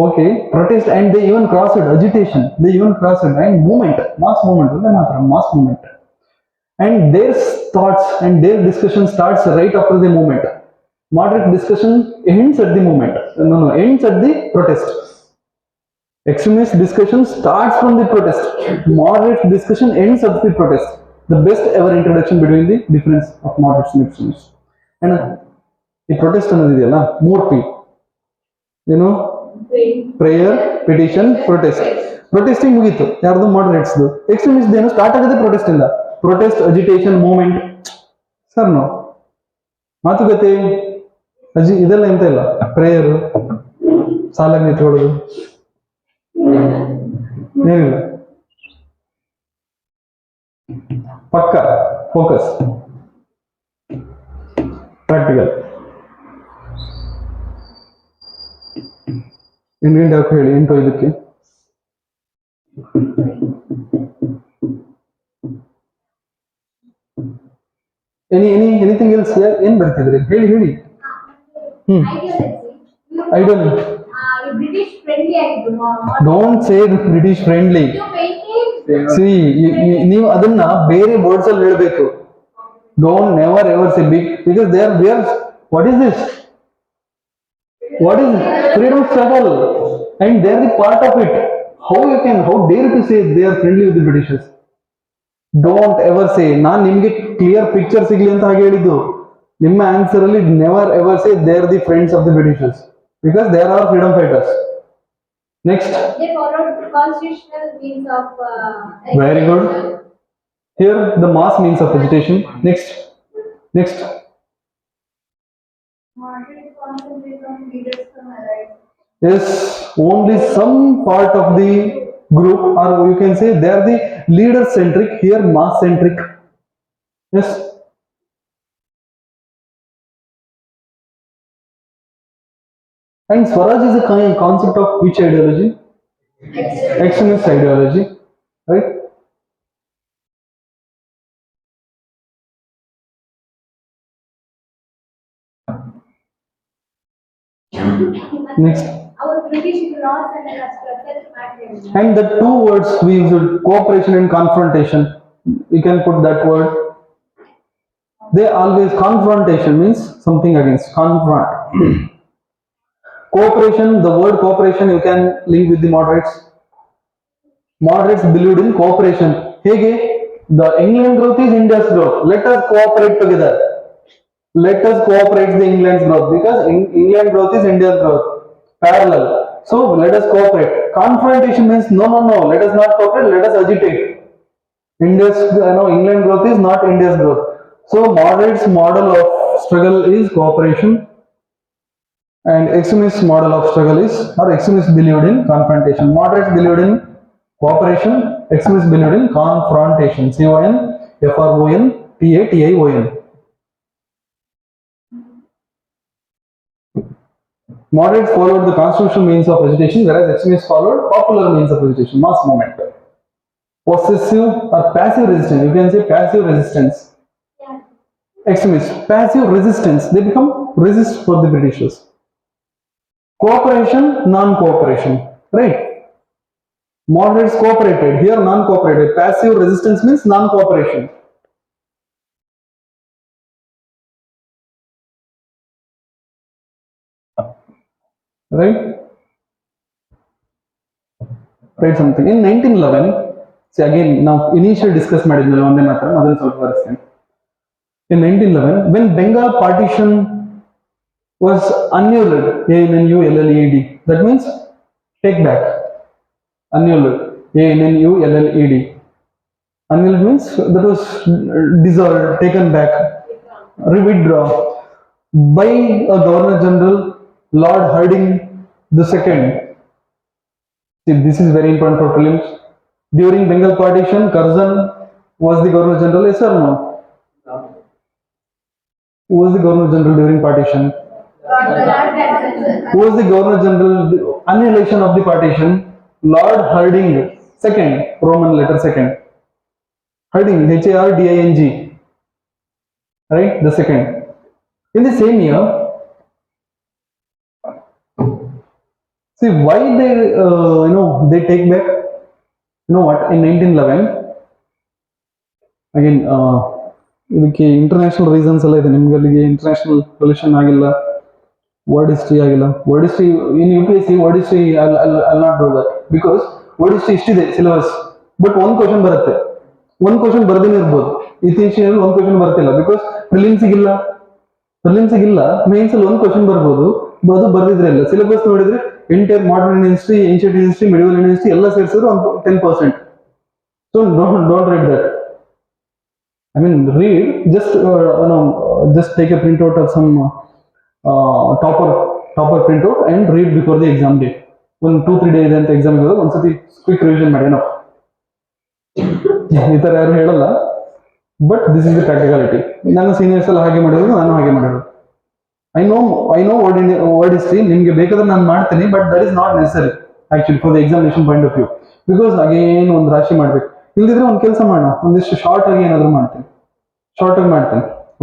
Okay, protest, and they even cross it, agitation, they even cross it, and movement, mass movement. And their thoughts and their discussion starts right after the movement. Moderate discussion ends at the movement. Ends at the protest. Extremist discussion starts from the protest. Moderate discussion ends at the protest. The best ever introduction between the difference of moderates and extremists. And the protest ಅನ್ನೋದಿದೆಯಲ್ಲ 3P. Prayer, petition, protest. Protesting ಮುಗೀತು ಯಾರ್ದು, ಮಾಡರೇಟ್ಸ್ದು. Extremist ಏನು start ಆಗಿದೆ protest ಇಂದ. Protest, agitation, movement. Sir no ಮಾತುಕತೆ ಇದೆಲ್ಲ ಎಂತ ಇಲ್ಲ. ಪ್ರೇಯರ್, ಸಾಲಾಗಿ ನಿಂತ್ಕೊಳ್ಳೋದು ಏನಿಲ್ಲ. ಪಕ್ಕ ಫೋಕಸ್, ಪ್ರಾಕ್ಟಿಕಲ್. ಇಂಡಿಯನ್ ಡಾಕ್ ಹೇಳಿ 8-5ಕ್ಕೆ. Anything else? ಏನ್ ಬರ್ತಿದ್ರಿ ಹೇಳಿ. ಐಡಿಯಾಲಜಿ. British friendly ಆಗಿದ್ದು. Don't say British friendly. See ನೀವು ಅದನ್ನ ಬೇರೆ ವರ್ಡ್ಸ್ ಅಲ್ಲಿ ಹೇಳ್ಬೇಕು. Don't never ever say big, because they are what is this? What is freedom struggle? And they are the part of it. How dare to say they are friendly with the Britishers? Don't ever say. ನಾನು ನಿಮ್ಗೆ clear picture ಸಿಗ್ಲಿ ಅಂತ ಹಾಗೆ ಹೇಳಿದ್ದು. ನಿಮ್ಮ answer ಅಲ್ಲಿ never ever say they are the friends of the Britishers, because they are our freedom fighters. Next. They followed constitutional means of. Very good. Here the mass means of agitation. Next. Moderate concentrate on leaders from allies. Yes, only some part of the group, or you can say they are the leader centric, here mass centric. Yes. And Swaraj is a concept of which ideology? Extremist ideology, right? Next. Our British laws and structures matter. And the two words we use, cooperation and confrontation. You can put that word. They always, confrontation means something against, confront. Cooperation, the word cooperation you can link with the moderates. Moderates believed in cooperation. Hege, the England growth is India's growth. Let us cooperate together. Let us cooperate the England's growth, because England growth is India's growth. Parallel. So let us cooperate. Confrontation means no. Let us not cooperate. Let us agitate. England growth is not India's growth. So moderates model of struggle is cooperation, and extremist model of struggle is, or extremists believed in confrontation. Moderates believed in cooperation. Extremists believed in confrontation. CONFRONTATION. Moderates followed the constitutional means of agitation, whereas extremists followed popular means of agitation, mass movement. Possessive or passive resistance, you can say passive resistance. Yeah. Extremists, passive resistance, they become resist for the Britishers. Cooperation, non-cooperation, right? Moderates cooperated, here non-cooperated. Passive resistance means non-cooperation. Right? Write something. In 1911, see again, now initial discuss ಮಾಡಿದ್ನಲ್ಲ ಒಂದೇ ಮಾತ್ರ, ಅದನ್ನು ಸ್ವಲ್ಪ ಬರೆಸ್ತೇನೆ. In 1911, when Bengal partition was annulled, ANNULLED, that means take back, annulled. ANNULLED. Annulled means that was dissolved, taken back, withdraw by a Governor General, Lord Harding II. See, this is very important for prelims. During Bengal partition, Curzon was the Governor General, yes or no? Who was the Governor General during partition? Who was the Governor General annihilation of the partition? Lord Harding II, Roman letter second. Harding, HARDING, right? The second. In the same year, see why they, they take back. You know what? In 1911, again, ಇದಕ್ಕೆ international reasons ಎಲ್ಲ ಇದೆ. ನಿಮ್ಗೆ ಅಲ್ಲಿಗೆ international relation ಆಗಿಲ್ಲ, world history ಆಗಿಲ್ಲ. World history in UPSC, world history I not do that because world history ಇಷ್ಟಿದೆ syllabus, but ಒಂದು question ಬರುತ್ತೆ, ಒಂದು ಕ್ವಶನ್ ಬರ್ದೇನೆ ಇರ್ಬೋದು. ಇತ್ತೀಚಿನಲ್ಲಿ ಒಂದು ಕ್ವಶನ್ ಬರ್ತಿಲ್ಲ ಬಿಕಾಸ್ ಪ್ರಿಲಿಮ್ಸಿಗಿಲ್ಲ, ಮೇನ್ಸ್ ಅಲ್ಲಿ ಒಂದು ಕ್ವಶನ್ ಬರ್ಬೋದು, ಅದು ಬರ್ದಿದ್ರೆ ಇಲ್ಲ. ಸಿಲೆಬಸ್ ನೋಡಿದ್ರೆ entire modern Indian history, ancient history, medieval Indian history ಎಲ್ಲ ಸೇರಿಸಿದ್ರು ಒಂದು 10%. So don't read that. I mean, read, just take a printout of some topper printout and read before the exam day. 1-2-3 days ಅಂತ exam ಇರೋದು, ಒಂದ್ಸತಿ quick revision ಮಾಡಿ ಏನೋ. ಈ ತರ ಯಾರು ಹೇಳಲ್ಲ, but this is the practicality. ನನ್ನ ಸೀನಿಯರ್ಸ್ ಎಲ್ಲ ಹಾಗೆ ಮಾಡಿರೋದು, ನಾನು ಹಾಗೆ ಮಾಡಿರೋದು. ಐ ನೋ ವರ್ಡ್ ಹಿಸ್ಟ್ರಿ, ನಿಮ್ಗೆ ಬೇಕಾದ್ರೆ ನಾನು ಮಾಡ್ತೀನಿ, but that is not ನೆಸರಿ actually for the examination point of view. Because again ಒಂದು ರಾಶಿ ಮಾಡ್ಬೇಕು. ಇಲ್ದಿದ್ರೆ ಒಂದು ಕೆಲಸ ಮಾಡೋಣ, ಒಂದಿಷ್ಟು ಶಾರ್ಟ್ ಆಗಿ ಏನಾದ್ರು ಮಾಡ್ತೀನಿ,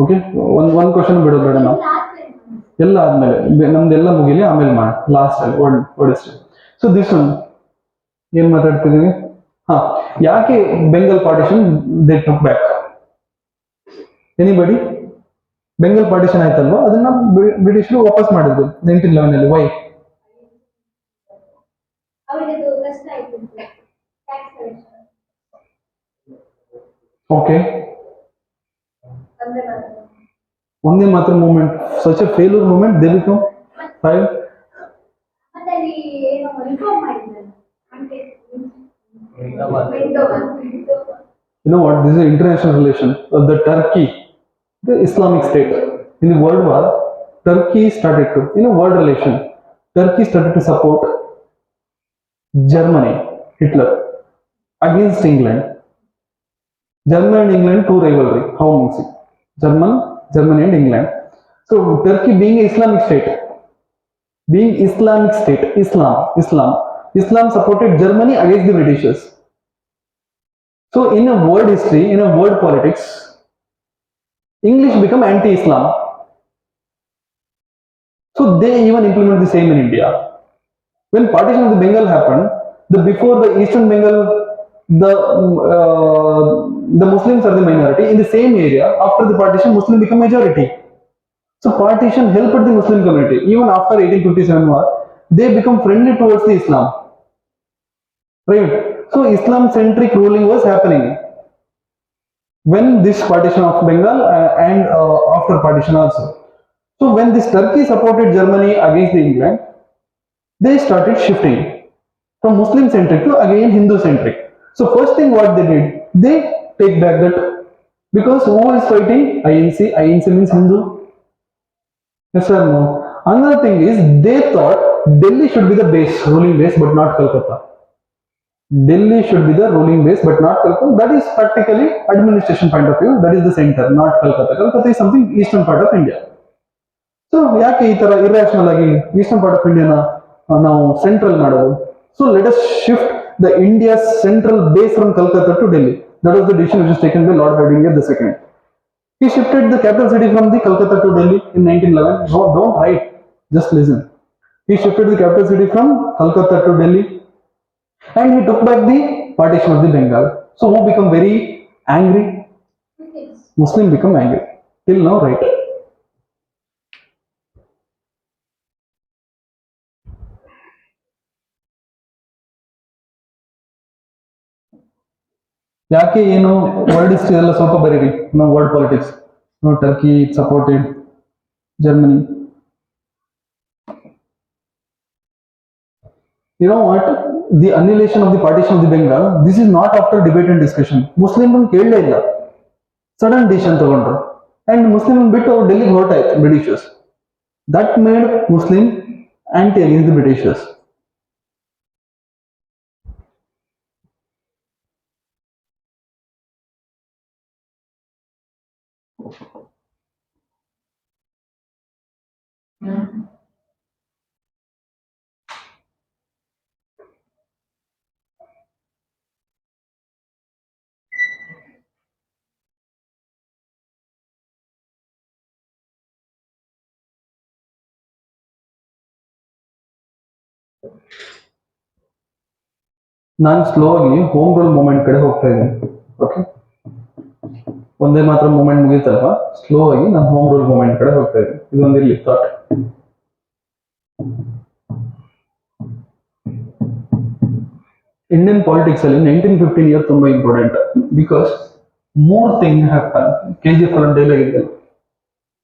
ಓಕೆ. ಒಂದ್ ಕ್ವಶನ್ ಬಿಡೋದು ಬೇಡ ನಾವು, ಎಲ್ಲ ಆದ್ಮೇಲೆ ನಮ್ದೆಲ್ಲ ಮುಗಿಲಿ, ಆಮೇಲೆ ಮಾಡಿ ಲಾಸ್ಟ್ ಅಲ್ಲಿ word history. So this one ಏನ್ ಮಾತಾಡ್ತಿದೀವಿ? ಯಾಕೆ Bengal partition they took back? Anybody? Bengal partition ಆಯ್ತಲ್ವಾ, ಅದನ್ನ ಬ್ರಿಟಿಷರು ವಾಪಸ್ ಮಾಡಿದ್ರು 1911 ಅಲ್ಲಿ. ವೈ? ಓಕೆ, ಒಂದೇ ಮಾತ್ರ movement, such A failure movement, they become 5. You know what? This is an international relation. The Turkey, the Islamic State, in the World War, Turkey started to, world relation, Turkey started to support Germany, Hitler, against England. Germany and England, two rivalry. How much? Germany and England. So Turkey being Islamic state, Islam supported Germany against the Britishers. So in a world history, in a world politics, English become anti-Islam. So they even implement the same in India. When partition of the Bengal happened, before the Eastern Bengal, the Muslims are the minority in the same area. After the partition, Muslim become majority. So partition helped the Muslim community. Even after 1857 war, they become friendly towards the Islam. Right? So Islam-centric ruling was happening when this partition of Bengal and after partition also. So when this Turkey supported Germany against the England, they started shifting from Muslim-centric to again Hindu-centric. So first thing what they did, they take back that, because who is fighting? INC means Hindu. Yes or no? Another thing is, they thought Delhi should be the base, ruling base, but not Calcutta. Delhi should be the ruling base, but not Calcutta. That is practically administration point of view. That is the center, not Calcutta. Calcutta is something eastern part of India. So ಯಾಕೆ ಈ ತರ irrational ಆಗಿ eastern part of ಇಂಡಿಯಾನ ನಾವು central ಮಾಡೋದು? So let us shift the India's central base from Calcutta to Delhi. That was the decision which was taken by Lord Hardinge II. He shifted the capital city from the Calcutta to Delhi in 1911. No, don't write, just listen. He shifted the capital city from Calcutta to Delhi, and he took back the partition of the Bengal. So who become very angry? Muslim become angry. Till now, right? ಯಾಕೆ ಏನು world history ಎಲ್ಲ ಸ್ವಲ್ಪ ಬರೀರಿ, world politics, Turkey supported Germany. You know what? The annihilation of the partition of the Bengal, this is not after debate and discussion. Muslim ಕೇಳಲೇ ಇಲ್ಲ, sudden decision ತಗೊಂಡ್ರು. And Muslim ಬಿಟ್ಟು ಅವ್ರು ಡೆಲ್ಲಿಗೆ ಹೊರಟಾಯ್ತು Britishers. That made Muslim anti against the Britishers. ನಾನು slow ಆಗಿ home rule movement ಕಡೆ ಹೋಗ್ತಾ ಇದ್ದೀನಿ. ಓಕೆ, ಒಂದೇ ಮಾತ್ರ ಮೂವ್ಮೆಂಟ್ ಮುಗಿತಲ್ವಾ, ಸ್ಲೋ ಆಗಿ ನಾನು ಹೋಮ್ ರೂಲ್ ಮೂವ್ಮೆಂಟ್ ಕಡೆ ಹೋಗ್ತಾ ಇದ್ದೀನಿ. ಇದೊಂದಿರ್ಲಿ ಥಾಟ್. ಇಂಡಿಯನ್ ಪಾಲಿಟಿಕ್ಸ್ ಅಲ್ಲಿ 1915 ಇಯರ್ ತುಂಬಾ important. Because more thing happen. KGF ಅಲ್ಲಿ ಡೈಲಾಗ್ ಇದೆ,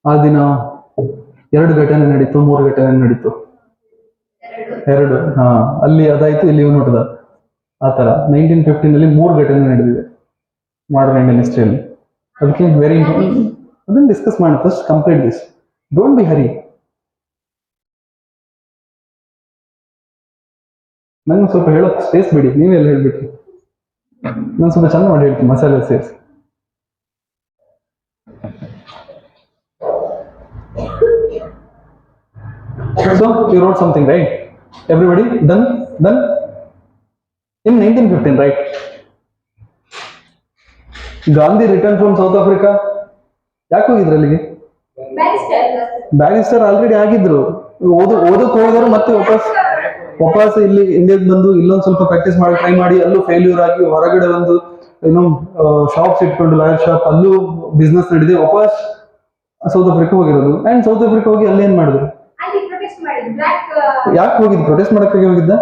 ಆ ದಿನ 2 ಘಟನೆ ನಡೀತು, 3 ಘಟನೆ ನಡೀತು. 2, ಹಾ, ಅಲ್ಲಿ ಅದಾಯ್ತು, ಇಲ್ಲಿ ನೋಟದ ಆ ತರ 1915 ಅಲ್ಲಿ 3 ಘಟನೆ ನಡೆದಿದೆ ಮಾಡರ್ನ್ ಇಂಡಿಯನ್ ಹಿಸ್ಟ್ರಿಯಲ್ಲಿ. ಅದಕ್ಕೆ ವೆರಿ ಇಂಪಾರ್ಟೆಂಟ್. ಅದನ್ನ ಡಿಸ್ಕಸ್ ಮಾಡಿ first, complete this, don't be hurry. ನಂಗೆ ಸ್ವಲ್ಪ ಹೇಳೋಕ್ ಸ್ಪೇಸ್ ಬಿಡಿ, ನೀವೆಲ್ಲ ಹೇಳ್ಬಿಟ್ರಿ. ನಾನು ಸ್ವಲ್ಪ ಚಂದ ಮಾಡಿ ಹೇಳ್ತೀನಿ, ಮಸಾಲೆ ಸೇರಿಸಿ. So you wrote something, right? Everybody done? In 1915, right? Gandhi return from south Africa. ಯಾಕೆ ಹೋಗಿದ್ರು ಅಲ್ಲಿಗೆ? ಬ್ಯಾರಿಸ್ಟರ್ ಆಲ್ರೆಡಿ ಆಗಿದ್ರು. ಓದಕ್ ಹೋಗಿದ್ರು, ಮತ್ತೆ ವಾಪಸ್ ಇಲ್ಲಿ ಇಂಡಿಯಾಗೆ ಬಂದು ಇಲ್ಲೊಂದು ಸ್ವಲ್ಪ ಪ್ರಾಕ್ಟೀಸ್ ಮಾಡಿ ಟ್ರೈ ಮಾಡಿ, ಅಲ್ಲೂ ಫೇಲ್ಯೂರ್ ಆಗಿ ಹೊರಗಡೆ ಒಂದು ಏನೋ ಶಾಪ್ಸ್ ಇಟ್ಕೊಂಡು, ಲಾಯರ್ ಶಾಪ್, ಅಲ್ಲೂ ಬಿಸ್ನೆಸ್ ನಡೆದಿ ವಾಪಸ್ ಸೌತ್ ಆಫ್ರಿಕಾ ಹೋಗಿರೋದು. ಅಂಡ್ ಸೌತ್ ಆಫ್ರಿಕಾ ಹೋಗಿ ಅಲ್ಲಿ ಏನ್ ಮಾಡಿದ್ರು? ಯಾಕೆ ಹೋಗಿದ್ದು? ಪ್ರೊಟೆಸ್ಟ್ ಮಾಡಕ್ಕಾಗಿ ಹೋಗಿದ್ದ?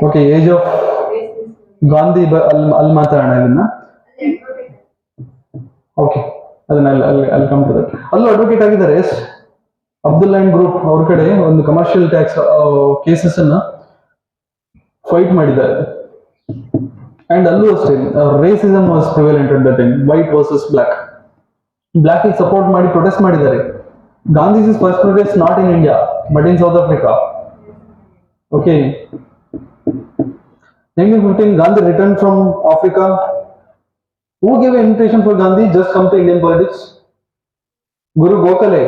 ಓಕೆ, ಏಜ್ ಆಫ್ ಗಾಂಧಿ ಅಲ್ಲಿ ಮಾತಾಡೋಣ ಇದನ್ನ. ಓಕೆ, ಅದನ್ನ ಅಲ್ಲಿ ಕಮ್ ಟು ದಟ್. ಅಲ್ಲೂ ಅಡ್ವೊಕೇಟ್ ಆಗಿದ್ದಾರೆ. ಎಸ್, ಅಬ್ದುಲ್ ಅಂಡ್ ಗ್ರೂಪ್ ಅವ್ರ ಕಡೆ ಒಂದು ಕಮರ್ಷಿಯಲ್ ಟ್ಯಾಕ್ಸ್ ಕೇಸಸ್ ಅನ್ನ ಫೈಟ್ ಮಾಡಿದ್ದಾರೆ. ಅಂಡ್ ಅಲ್ಲೂ ಅಷ್ಟೇ racism was prevalent at that time, white versus black. Black ಗೆ ಸಪೋರ್ಟ್ ಮಾಡಿ ಪ್ರೊಟೆಸ್ಟ್ ಮಾಡಿದ್ದಾರೆ. ಗಾಂಧೀಜಿ's first protest not in India but in South Africa. Okay, 1915 Gandhi returned from Africa. Who gave an invitation for Gandhi just come to Indian politics? Guru Gokhale.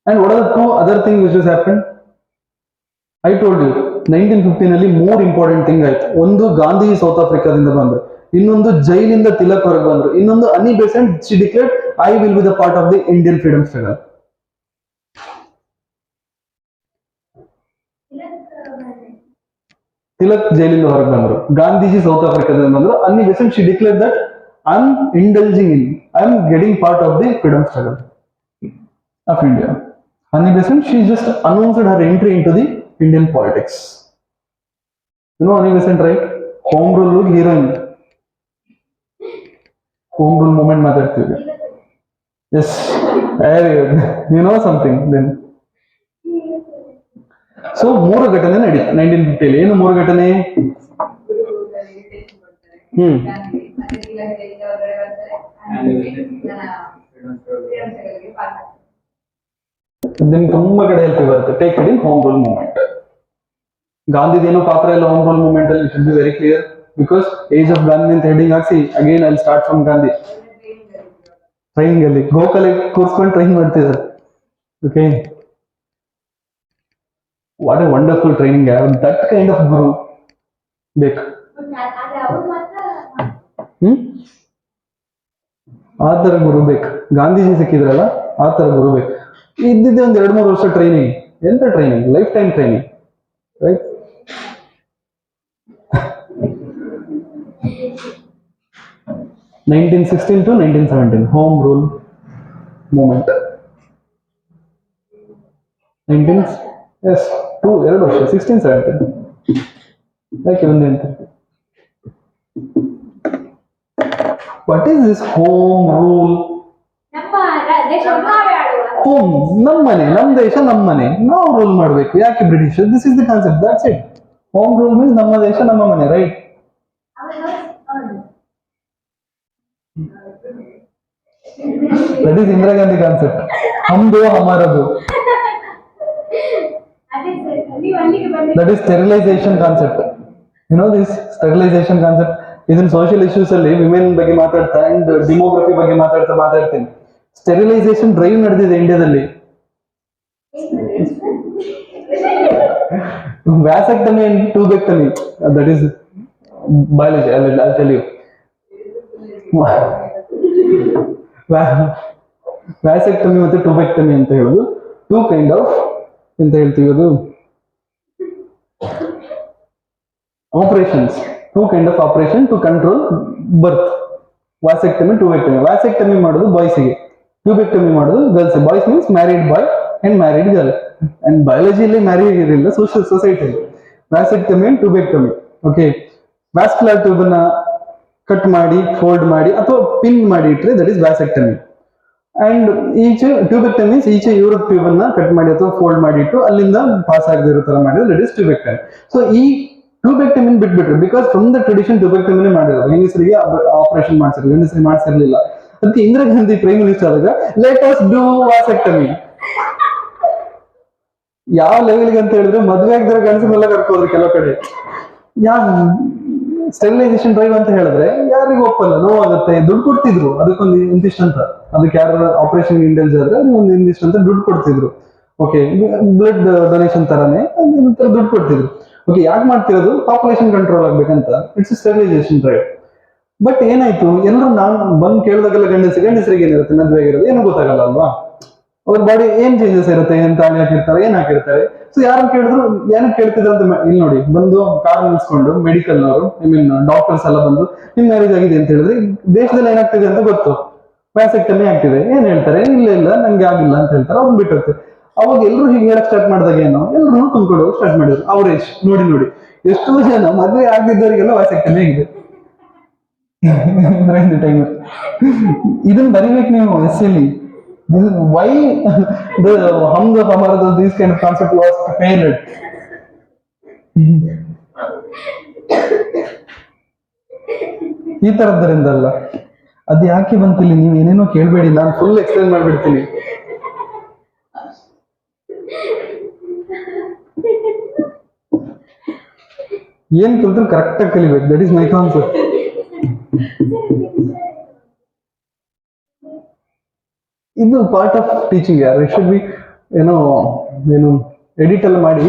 And what are the 2 other things which has happened? I told you 1915 ಅಲ್ಲಿ 3 important thing ಆಯ್ತು. ಒಂದು, Gandhi south ಆಫ್ರಿಕಾದಿಂದ ಬಂದ್ರು. ಇನ್ನೊಂದು, ಜೈಲಿಂದ ತಿಲಕ್ ಹೊರಗೆ ಬಂದ್ರು. ಇನ್ನೊಂದು, Annie Besant she declared I will be the part of the Indian freedom struggle. Tilak ಜೈಲಿಂದ ಹೊರಗೆ ಬಂದ್ರು, ಗಾಂಧೀಜಿ ಸೌತ್ ಆಫ್ರಿಕಾದಿಂದ ಬಂದ್ರು. Annie Besant she declared that I am indulging in, I am getting part of the freedom struggle of India. Annie Besant, she just announced her entry into the Indian politics. You know Annie Besant, right? Home rule heroine. Home rule movement ಮಾತಾಡ್ತಿದ್ವಿ. Yes, very good. You know something then. So 3 ಘಟನೆ ನಡೀತು 1950. ಏನು 3 ಘಟನೆ? ನಿಮ್ಗೆ ತುಂಬಾ ಕಡೆ help ಬರುತ್ತೆ. Take it in home rule movement. ಗಾಂಧಿದೇನೋ ಪಾತ್ರ ಇಲ್ಲ ಹೋಮ್ ರೂಲ್ ಮೂವ್ಮೆಂಟ್ ಅಲ್ಲಿ, should be very clear. Because age of Gandhi ಅಂತ ಹೆಡಿಂಗ್ ಹಾಕ್ಸಿ ಅಗೇನ್ ಅಲ್ಲಿ ಸ್ಟಾರ್ಟ್ ಫ್ರಮ್ ಗಾಂಧಿ. ಟ್ರೈನಿಂಗ್ ಅಲ್ಲಿ ಗೋಖಲೆ ಕೂರ್ಸ್ಕೊಂಡು ಟ್ರೈನ್ ಮಾಡ್ತಿದ್ದಾರೆ. Okay, what a wonderful training. That kind of guru ಬೇಕು. ಆ ತರ ಗುರು ಬೇಕು. ಗಾಂಧೀಜಿ ಸಿಕ್ಕಿದ್ರಲ್ಲ, ಆ ತರ ಗುರು ಬೇಕು. ಇದ್ದಿದ್ದೆ ಒಂದು 2-3 ವರ್ಷ ಟ್ರೈನಿಂಗ್. ಎಂತ training? Life time training, right? (1916 to 1917) home rule movement. 2 ವರ್ಷ, 16-17. ಯಾಕೆ ಒಂದೇ ಅಂತ? What is this home rule? ದೇಶ ನಾವೇ ಆಳುವ. ಹೋಮ್ ನಮ್ಮ ಮನೆ, ನಮ್ಮ ದೇಶ ನಮ್ಮ ಮನೆ, ನಾವು ರೂಲ್ ಮಾಡಬೇಕು. ಯಾಕೆ British? This is the concept, that's it. Home rule means ನಮ್ಮ ದೇಶ ನಮ್ಮ ಮನೆ, right? That is Indira Gandhi concept. ಹಮ್ದು ಹಮಾರದು. ಅದೇ ಸರ್, ನೀವು ಅಲ್ಲಿಗೆ ಬಂದ that is sterilisation concept. You know this sterilisation concept. ಇದನ್ನ ಸೋಷಿಯಲ್ ಇಶ್ಯೂಸ್ ಅಲ್ಲಿ ವಿಮೆನ್ ಬಗ್ಗೆ ಮಾತಾಡ್ತಾ ಅಂಡ್ ಡಿಮೋಗ್ರಫಿ ಬಗ್ಗೆ ಮಾತಾಡ್ತೀನಿ. ಸ್ಟೆರಿಲೈಸೇಷನ್ ಡ್ರೈವ್ ನಡೆದಿದೆ ಇಂಡಿಯಾದಲ್ಲಿ. Vasectomy and tubectomy, that is biology. I'll tell you. Vasectomy ಮತ್ತೆ ಟ್ಯೂಬೆಕ್ಟಮಿ ಅಂತ ಹೇಳುದು ಟೂ ಕೈಂಡ್ ಆಫ್ ಎಂತ ಹೇಳ್ತೀವಿ, ಅದು operations. Two kind of operation to control birth. Vasectomy, tubectomy. Vasectomy ಮಾಡೋದು ಬಾಯ್ಸ್ಗೆ, ಟ್ಯೂಬೆಕ್ಟಮಿ ಮಾಡೋದು girls. Boys means married boy and married girl. And ಬಯಾಲಜಿಯಲ್ಲಿ ಮ್ಯಾರೇಜ್ ಇರಲಿಲ್ಲ, ಸೊಸೈಟಿಯಲ್ಲಿ. Vasectomy and tubectomy. Okay, vascular tube ಅನ್ನ ಕಟ್ ಮಾಡಿ, ಫೋಲ್ಡ್ ಮಾಡಿ ಅಥವಾ ಪಿನ್ ಮಾಡಿ ಇಟ್ರೆ ದಟ್ ಇಸ್ ವ್ಯಾಸೆಕ್ಟಮಿ. ಅಂಡ್ ಈಚೆ ಟ್ಯೂಬೆಕ್ಟಮಿ ಮೀನ್ಸ್ ಈಚೆ ಯೂರೋಪ್ ಟ್ಯೂಬ್ ಅನ್ನ ಕಟ್ ಮಾಡಿ ಅಥವಾ ಫೋಲ್ಡ್ ಮಾಡಿ ಇಟ್ಟು ಅಲ್ಲಿಂದ ಪಾಸ್ ಆಗದಿರೋ ತರ ಮಾಡಿದ್ರೆ ದಟ್ ಇಸ್ ಟ್ಯೂಬೆಕ್ಟಮಿ. ಸೊ ಈ ಟ್ಯೂಬೆಕ್ಟಮಿ ಬಿಟ್ಬಿಟ್ರು, ಬಿಕಾಸ್ ಫ್ರಮ್ ದ ಟ್ರೆಡಿಷನ್ ಟ್ಯೂಬೆಕ್ಟಮಿನೇ ಮಾಡಿರೋದು. ಹೆಂಗಸರಿಗೆ ಆಪರೇಷನ್ ಮಾಡ್ಸಿದ್ರು, ಗಂಡಸರಿಗೆ ಮಾಡ್ಸಿರ್ಲಿಲ್ಲ. ಅದಕ್ಕೆ ಇಂದಿರಾ ಗಾಂಧಿ ಪ್ರೈಮ್ ಮಿನಿಸ್ಟರ್ ಆದಾಗ ಲೆಟ್ ಅಸ್ ಡೂ ವ್ಯಾಸೆಕ್ಟಮಿ. ಯಾವ ಲೆವೆಲ್ಗೆ ಅಂತ ಹೇಳಿದ್ರೆ ಮದುವೆ ಆಗಿದ್ರೆ ಗಂಡಸನ್ನೆಲ್ಲ ಕರ್ಕೋದ್ರು ಕೆಲವು ಕಡೆ. ಸ್ಟೆರಿಲೈಸೇಷನ್ ಡ್ರೈವ್ ಅಂತ ಹೇಳಿದ್ರೆ ಯಾರಿಗೂ ಒಪ್ಪಲ್ಲ, ನೋವಾಗುತ್ತೆ. ದುಡ್ಡು ಕೊಡ್ತಿದ್ರು ಅದಕ್ಕೊಂದು ಇಂತಿಷ್ಟು ಅಂತ. ಅದಕ್ಕೆ ಯಾರು ಆಪರೇಷನ್ ಇಂಟೆಲ್ಸ್ ಆದ್ರೆ ಒಂದು ಇಂದಿಷ್ಟು ಅಂತ ದುಡ್ಡು ಕೊಡ್ತಿದ್ರು. ಓಕೆ, ಬ್ಲಡ್ ಡೊನೇಷನ್ ತರಾನೇ ದುಡ್ಡು ಕೊಡ್ತಿದ್ರು. ಓಕೆ, ಯಾಕೆ ಮಾಡ್ತಿರೋದು? ಪಾಪ್ಯುಲೇಷನ್ ಕಂಟ್ರೋಲ್ ಆಗ್ಬೇಕಂತ. It's sterilisation drive. ಬಟ್ ಏನಾಯ್ತು, ಎಲ್ಲರೂ ನಾನು ಬಂದು ಕೇಳಿದಾಗೆಲ್ಲ ಗಂಡಸರಿಗೆ ಏನಿರುತ್ತೆ, ಮದುವೆ ಆಗಿರೋದು ಏನು ಗೊತ್ತಾಗಲ್ಲ ಅಲ್ವಾ? ಅವ್ರ ಬಾಡಿ ಏನ್ ಚೇಂಜಸ್ ಇರುತ್ತೆ, ಏನ್ ತಾಳಿ ಹಾಕಿರ್ತಾರೆ, ಏನ್ ಹಾಕಿರ್ತಾರೆ. ಸೊ ಯಾರು ಕೇಳಿದ್ರು ಏನಕ್ಕೆ ಕೇಳ್ತಿದ್ರು ಅಂತ ಇಲ್ಲಿ ನೋಡಿ, ಬಂದು ಕಾರ್ ನಿಲ್ಸ್ಕೊಂಡು ಮೆಡಿಕಲ್ನವರು, ಡಾಕ್ಟರ್ಸ್ ಎಲ್ಲ ಬಂದು ನಿಮ್ ಮ್ಯಾರೇಜ್ ಆಗಿದೆ ಅಂತ ಹೇಳಿದ್ರೆ ದೇಶದಲ್ಲಿ ಏನಾಗ್ತಿದೆ ಅಂತ ಗೊತ್ತು. ವ್ಯಾಸೆಕ್ಟಮಿ ಆಗ್ತಿದೆ, ಏನ್ ಹೇಳ್ತಾರೆ? ಇಲ್ಲ ನಂಗೆ ಆಗಿಲ್ಲ ಅಂತ ಹೇಳ್ತಾರೆ, ಅವ್ರನ್ನ ಬಿಟ್ಟು ಹೋಗ್ತಾರೆ. ಅವಾಗ ಎಲ್ರು ಹೀಗೆ ಹೇಳಕ್ ಸ್ಟಾರ್ಟ್ ಮಾಡಿದಾಗ ಏನು, ಎಲ್ರು ತುಂಬಿಕೊಂಡು ಹೋಗಿ ಸ್ಟಾರ್ಟ್ ಮಾಡಿದ್ರು. ಅವರೇಜ್ ನೋಡಿ ಎಷ್ಟೋ ಜನ ಮದುವೆ ಆಗದಿದ್ದವರಿಗೆಲ್ಲ ವ್ಯಾಸೆಕ್ಟಮಿ ಆಗಿದೆ. ಇದನ್ನ ಬರಿಬೇಕು ನೀವು ಎಸ್ಸೆಲಿ. Why the Hamza Hamarada, this kind of concept was prepared. ಈ ತರದ್ದರಿಂದ ಅಲ್ಲ, ಅದು ಯಾಕೆ ಬಂತಿಲ್ಲ, ನೀವು ಏನೇನೋ ಕೇಳಬೇಡಿ, ನಾನು ಫುಲ್ ಎಕ್ಸ್ಪ್ಲೈನ್ ಮಾಡ್ಬಿಡ್ತೀನಿ. ಏನ್ ಕಲ್ತ್ರು ಕರೆಕ್ಟ್ ಆಗಿ ಕಲಿಬೇಕು, ದಟ್ ಈಸ್ ಮೈ ಕಾನ್ಸೆಪ್ಟ್. ಇದು ಪಾರ್ಟ್ ಆಫ್ ಟೀಚಿಂಗ್ ಯಾರು. ಇಟ್ ಶುಡ್ ಬಿ ಏನು ಎಡಿಟ್ ಎಲ್ಲ ಮಾಡಿ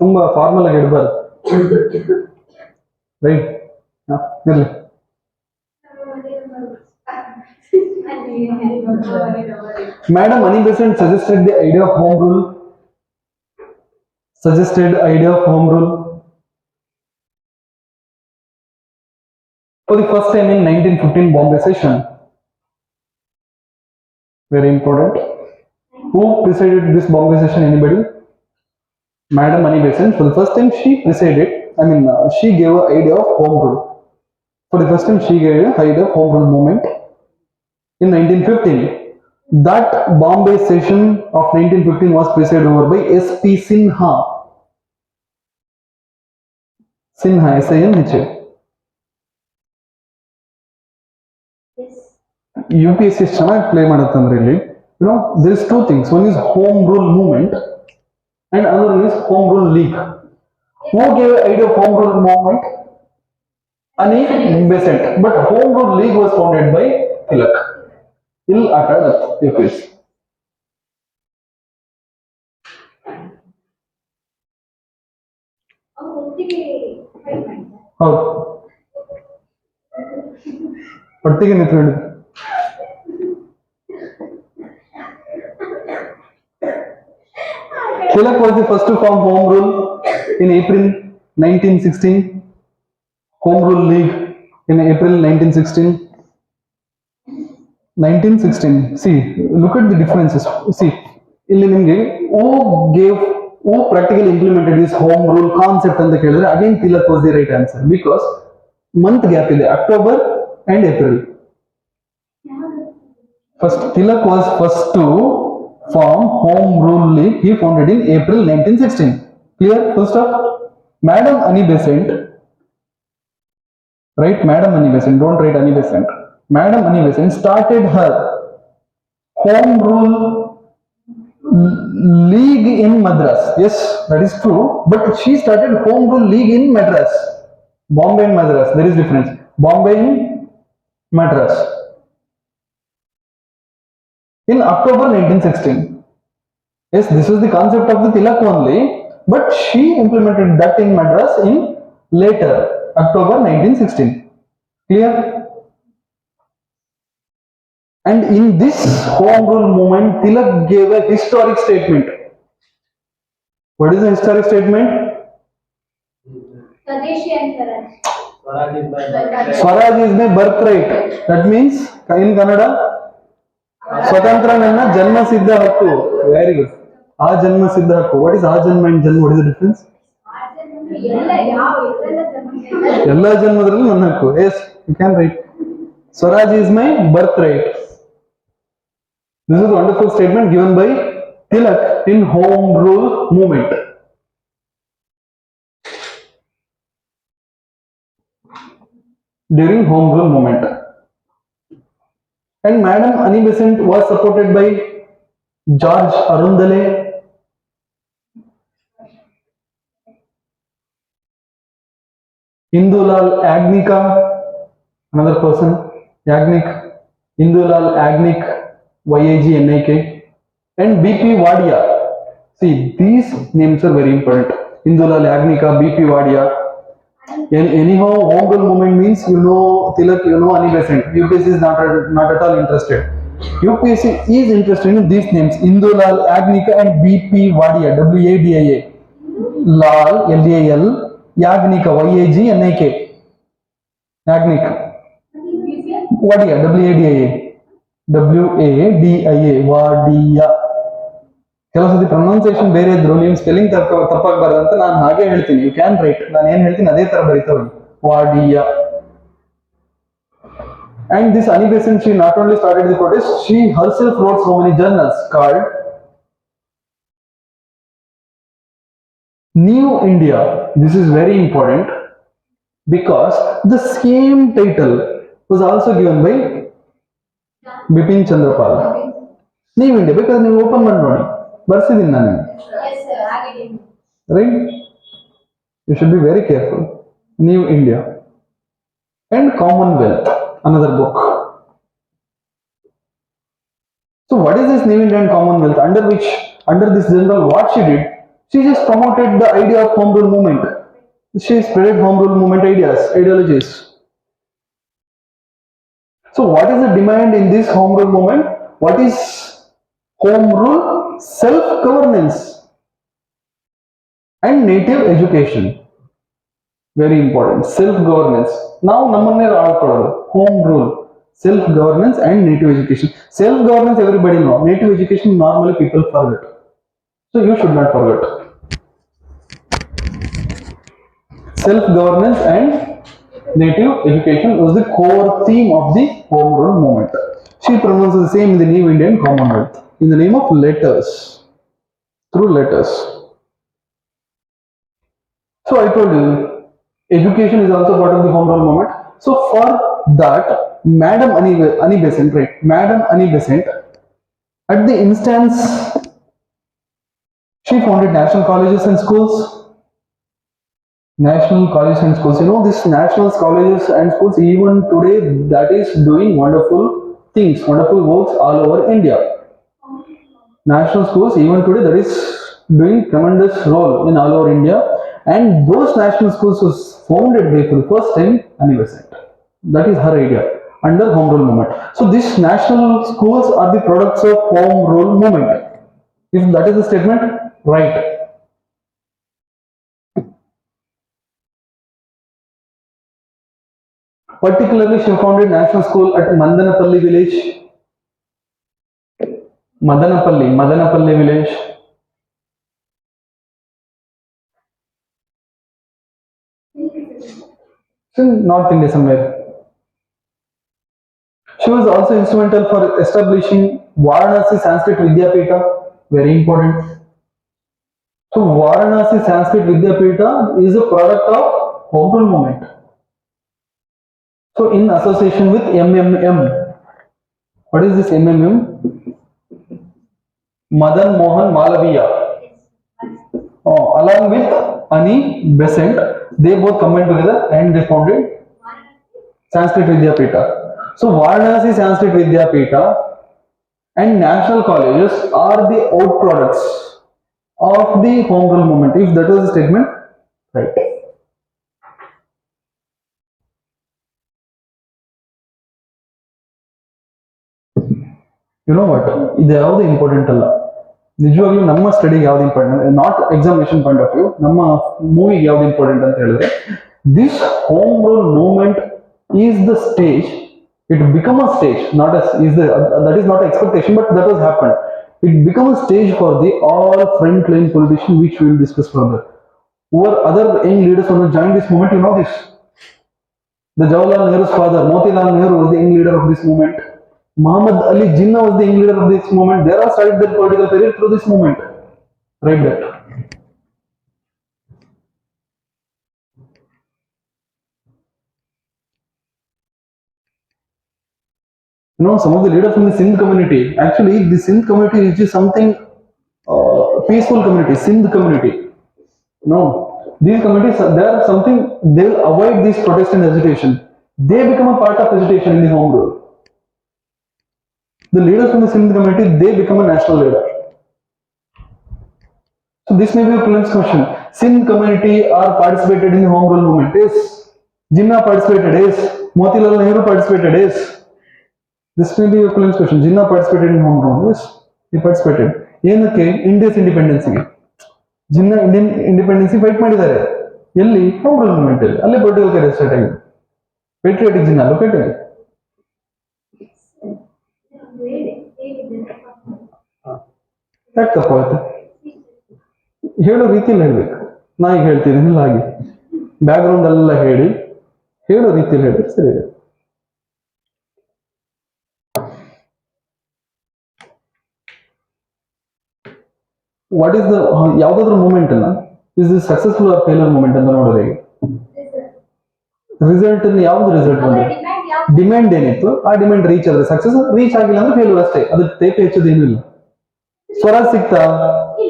ತುಂಬಾ ಫಾರ್ಮಲ್ ಆಗಿ ಇಡಬಾರ್ದು, ರೈಟ್? ಇರ್ಲಿ. Madam Annie Besant suggested the idea of home rule. For the first time in 1915 Bombay session. Very important. Who presided this Bombay session? Anybody? Madam Annie Besant. For the first time she presided. She gave an idea of home rule. For the first time she gave an idea of home rule movement in 1915. That Bombay session of 1915 was presided over by S.P. Sinha. S-I-N-H-A. UPSC ಚೆನ್ನಾಗಿ play ಮಾಡುತ್ತಂದ್ರೆ ಇಲ್ಲಿ there is two things. One is home rule movement and another one is home rule league. Who gave idea of home rule movement? Annie Besant. But home rule league was founded by Tilak. Till Akadat UPSC. ಹೌದು, ಒಟ್ಟಿಗೆ ನಿಂತ್ಕೊಂಡು. Tilak was the first to form home rule in April 1916. Home rule league in April 1916. 1916. See, look at the differences. See, ಇಲ್ಲಿ ನಿಮಗೆ who practically implemented this home rule concept ಅಂತ ಕೇಳಿದ್ರೆ again Tilak was the right answer, because month gap ಇದೆ, October and April. First, Tilak was first to form Home Rule League. He founded in April 1916. Clear? Full stop. Madam Annie Besant, write Madam Annie Besant, don't write Annie Besant. Madam Annie Besant started her Home Rule League in Madras. Yes, that is true. But she started Home Rule League in Madras. Bombay and Madras. There is difference. Bombay and Madras. In October 1916. Yes, this was the concept of the Tilak only, but she implemented that in Madras in later, October 1916. Clear? And in this Home Rule movement, Tilak gave a historic statement. What is the historic statement? Swadeshi and Swaraj. Swaraj is my birthright. That means, in Kannada, Swatantra ನನ್ನ ಜನ್ಮ ಸಿದ್ಧ ಹಕ್ಕು. Very good. ಆ ಜನ್ಮ ಸಿದ್ಧ ಹಕ್ಕು. What is ಆ ಜನ್ಮ and ಜನ್ಮ? What is the difference? ಎಲ್ಲ ಜನ್ಮದ್ರಲ್ಲಿ ನನ್ನ ಹಕ್ಕು. Yes, you can write. Swaraj is my birthright. This is a wonderful statement given by Tilak in Home Rule movement. During Home Rule movement. And Madam Annie Besant was supported by George Arundale, Indulal Agnika, another person, Yagnik, Indulal Agnik, YAGNIK, and BP Wadia. See, these names are very important. Indulal Agnika, BP Wadia. And anyhow, Home Rule movement means you know Tilak, you know Annie Besant. UPSC is not at all interested. UPSC is interested in these names: Indulal Agnika and BP Wadia, WADIA. Lal, LAL, Yagnika, YAGNIK. Yagnik. Wadia, WADIA. Wadia. ಕೆಲವು ಸತಿ pronunciation ಬೇರೆ ಇದ್ರು ನೀವು spelling ತಪ್ಪಾಗಬಾರ್ದು ಅಂತ ನಾನು ಹಾಗೆ ಹೇಳ್ತೀನಿ. You can write, ನಾನು ಏನ್ ಹೇಳ್ತೀನಿ ಅದೇ ತರ ಬರೀತಾ ಹೋಗಿ. Wadia. And this Annie Besant, she not only started the protest, she herself wrote so many journals called New India. This is very important because the same title was also given by Bipin Chandrapal. New India, because ನೀವು open ಮಾಡಿ ನೋಡಿ ಬರ್ಸಿದ್ದೀನಿ ನಾನು. Right? You should be very careful. New India and Commonwealth, another book. So what is this New India and Commonwealth? Under this general, what she did, she just promoted the idea of Home Rule movement. She spread Home Rule movement ideologies. So what is the demand in this Home Rule movement? What is Home Rule? Self-governance and native education. Very important. Self-governance. Now ನಮ್ಮನ್ನೇ ಆಳ್ಕೊಳ್ಳೋದು. Home Rule, self-governance and native education. Self-governance everybody know. Native education normally people forget. So you should not forget. Self-governance and native education was the core theme of the Home Rule movement. She pronounced the same in the New Indian Commonwealth in the name of letters, through letters. So I told you, education is also part of the Home Rule movement. So for that, Madam Annie Besant, right? Madam Annie Besant, at the instance, she founded national colleges and schools. National colleges and schools. You know, this national colleges and schools, even today, that is doing wonderful things, wonderful works all over India. National schools, even today, that is doing tremendous role in all over India. And those national schools was founded by for the first time Annie Besant. That is her idea under Home Rule movement. So these national schools are the products of Home Rule movement. If that is the statement, right. Particularly, she founded national school at Madanapalli village. Madanapalli village. It's in North India somewhere. She She was also instrumental for establishing Varanasi Sanskrit Vidyapita, very important. So Varanasi Sanskrit Vidyapita is a product of Home Rule movement. So in association with MMM, what is this MMM? Madan Mohan Malaviya. Oh, along with Annie Besant, they both combined together and they founded Sanskrit Vidyapita. So Varanasi Sanskrit Vidyapita and national colleges are the outproducts of the home rule movement. If that was the statement, right. You know what? ಇದು ಯಾವುದು important ಅಲ್ಲ. ನಿಜವಾಗ್ಲೂ ನಮ್ಮ ಸ್ಟಡಿಗೆ ಯಾವ್ದು important, not examination point of view, ನಮ್ಮ ಮೂವಿಗೆ ಯಾವ್ದು important ಅಂತ ಹೇಳಿದ್ರೆ, this home rule movement is the stage. It become a stage, not as is the that is not expectation, but that has happened. It become a stage for the all frontline politicians, which we will discuss further. Who are other young leaders who have joined this movement? You know this. The Jawaharlal Nehru's father, Motilal Nehru, was the young leader of this movement. Muhammad Ali Jinnah was the young leader of this movement. They are started their political career through this movement. Right there. You know, some of the leaders from the Sindh community, actually the Sindh community is just something peaceful community, Sindh community. No, these communities, they are something, they will avoid this protest and agitation. They become a part of agitation in the home rule. The leaders from the Sindh community, they become a national leader. So this may be a prelims question. Sindh community are participated in the home rule movement. Yes. Jinnah participated. Yes. Motilal Nehru participated. Yes. This may be a prelims question. Jinnah participated in home rule. Yes. He participated. ಏನಕ್ಕೆ India's ಇಂಡಿಪೆಂಡೆನ್ಸ್ಗೆ Jinnah Indian independence fight ಮಾಡಿದ್ದಾರೆ. ಎಲ್ಲಿ? Home rule movement ಅಲ್ಲಿ. ಅಲ್ಲೇ political career start ಆಗಿದೆ. Patriotic Jinnah locate ಆಗಿದೆ. ಯಾಕೆ ತಪ್ಪಾಗುತ್ತೆ? ಹೇಳೋ ರೀತಿಯಲ್ಲಿ ಹೇಳ್ಬೇಕು. ನಾ ಈಗ ಹೇಳ್ತೀನಿ ಹಾಗೆ ಬ್ಯಾಕ್ ಗ್ರೌಂಡ್ ಎಲ್ಲ ಹೇಳಿ ಹೇಳೋ ರೀತಿಯಲ್ಲಿ ಹೇಳಿದ್ರೆ ಸರಿ ಇದೆ. ವಾಟ್ ಈಸ್ ದ ಯಾವ್ದಾದ್ರು ಮೂಮೆಂಟ್ ಅನ್ನ is this successful or failure moment ಅಂತ ನೋಡೋದು ಹೇಗೆ? ರಿಸಲ್ಟ್ ಯಾವ್ದು ರಿಸಲ್ಟ್ ಬಂದ್ರೆ ಡಿಮ್ಯಾಂಡ್ ಏನಿತ್ತು ಆ ಡಿಮ್ಯಾಂಡ್ ರೀಚ್ ಆದ್ರೆ ಸಕ್ಸಸ್, ರೀಚ್ ಆಗಿಲ್ಲ ಅಂದ್ರೆ ಫೇಲ್ಯೂರ್ ಅಷ್ಟೇ. ಅದು ತೇಪೆ ಹೆಚ್ಚೋದು ಏನೂ ಇಲ್ಲ. ಸ್ವರಾಜ್ ಸಿಗ್ತಾ,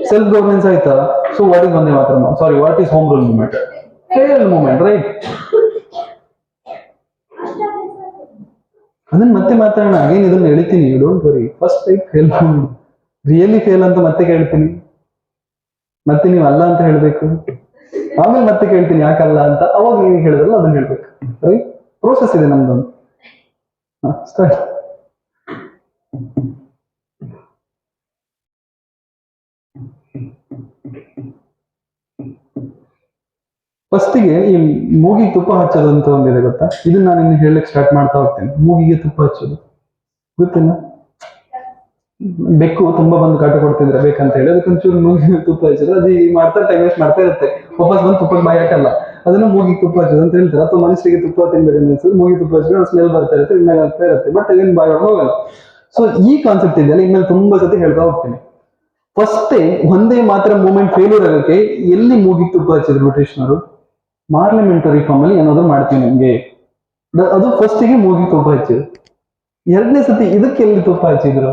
ಸೆಲ್ಫ್ ಗವರ್ನೆನ್ಸ್ ಆಯ್ತಾ? ಸೊ ವಾಟ್ ಇಸ್ ಒಂದೇ ಮಾತ್ರ, sorry, what is home rule movement? Fail movement, right? ಅದನ್ನ ಮತ್ತೆ ಮಾತಾಡೋಣ. ಅಗೇನ್ ಇದನ್ನ ಹೇಳ್ತೀನಿ, you don't worry. First type fail, really fail ಅಂತ ಮತ್ತೆ ಕೇಳ್ತೀನಿ, ಮತ್ತೆ ನೀವು ಅಲ್ಲ ಅಂತ ಹೇಳ್ಬೇಕು, ಆಮೇಲೆ ಮತ್ತೆ ಕೇಳ್ತೀನಿ ಯಾಕಲ್ಲ ಅಂತ. ಅವಾಗ ನೀವು ಹೇಳಿದ್ರಲ್ಲ ಅದನ್ನ ಹೇಳ್ಬೇಕು, ರೈಟ್? ಪ್ರೋಸೆಸ್ ಇದೆ ನಮ್ದೊಂದು. ಸ್ಟಾರ್ಟ್. ಫಸ್ಟಿಗೆ ಈ ಮೂಗಿಗೆ ತುಪ್ಪ ಹಚ್ಚೋದು ಅಂತ ಒಂದಿದೆ, ಗೊತ್ತಾ? ಇದನ್ನ ನಾನು ಇನ್ನು ಹೇಳಕ್ ಸ್ಟಾರ್ಟ್ ಮಾಡ್ತಾ ಹೋಗ್ತೇನೆ. ಮೂಗಿಗೆ ತುಪ್ಪ ಹಚ್ಚೋದು ಗೊತ್ತಿಲ್ಲ? ಬೆಕ್ಕು ತುಂಬಾ ಬಂದು ಕಾಟ ಕೊಡ್ತಿದ್ರೆ ಬೇಕಂತ ಹೇಳಿ ಅದಕ್ಕೊಂಚೂರು ಮೂಗಿಗೆ ತುಪ್ಪ ಹಚ್ಚಿದ್ರೆ ಅದು ಈ ಮಾಡ್ತಾ ಟೈಮ್ ವೇಸ್ಟ್ ಮಾಡ್ತಾ ಇರುತ್ತೆ. ವಾಪಸ್ ಬಂದು ತುಪ್ಪಕ್ಕೆ ಬಾಯಿ ಹಾಕಲ್ಲ. ಅದನ್ನ ಮೂಗಿಗೆ ತುಪ್ಪ ಹಚ್ಚೋದು ಅಂತ ಹೇಳ್ತಾರೆ. ಅಥವಾ ಮನುಷ್ಯರಿಗೆ ತುಪ್ಪ ತಿನ್ಬೇಕು ಅನ್ಸುತ್ತೆ, ಮೂಗಿಗೆ ತುಪ್ಪ ಹಚ್ಚಿದ್ರೆ ಸ್ಮೆಲ್ ಬರ್ತಾ ಇರುತ್ತೆ, ಇನ್ಮೇಲೆ ಆಗ್ತಾ ಇರುತ್ತೆ, ಬಟ್ ಇದನ್ನ ಬಾಯಿ ಹೋಗಲ್ಲ. ಸೊ ಈ ಕಾನ್ಸೆಪ್ಟ್ ಇದೆಯಲ್ಲ, ಇನ್ಮೇಲೆ ತುಂಬಾ ಸತಿ ಹೇಳ್ತಾ ಹೋಗ್ತೀನಿ. ಫಸ್ಟೇ ಒಂದೇ ಮಾತ್ರ ಮೂವ್ಮೆಂಟ್ ಫೇಲ್ಯೂರ್ ಆಗೋಕೆ ಎಲ್ಲಿ ಮೂಗಿಗೆ ತುಪ್ಪ ಹಚ್ಚಿದ್ರು ಬ್ರಿಟಿಷ್ನವರು? ಪಾರ್ಲಿಮೆಂಟರಿ ಫಾರ್ಮ್ ಅಲ್ಲಿ ಏನಾದ್ರು ಮಾಡ್ತೀವಿ ನಿಮ್ಗೆ, ಅದು ಫಸ್ಟಿಗೆ ಮೂಗಿಗೆ ತುಪ್ಪ ಹಚ್ಚಿದ್ರು. ಎರಡನೇ ಸತಿ ಇದಕ್ಕೆ ಎಲ್ಲಿ ತುಪ್ಪ ಹಚ್ಚಿದ್ರು?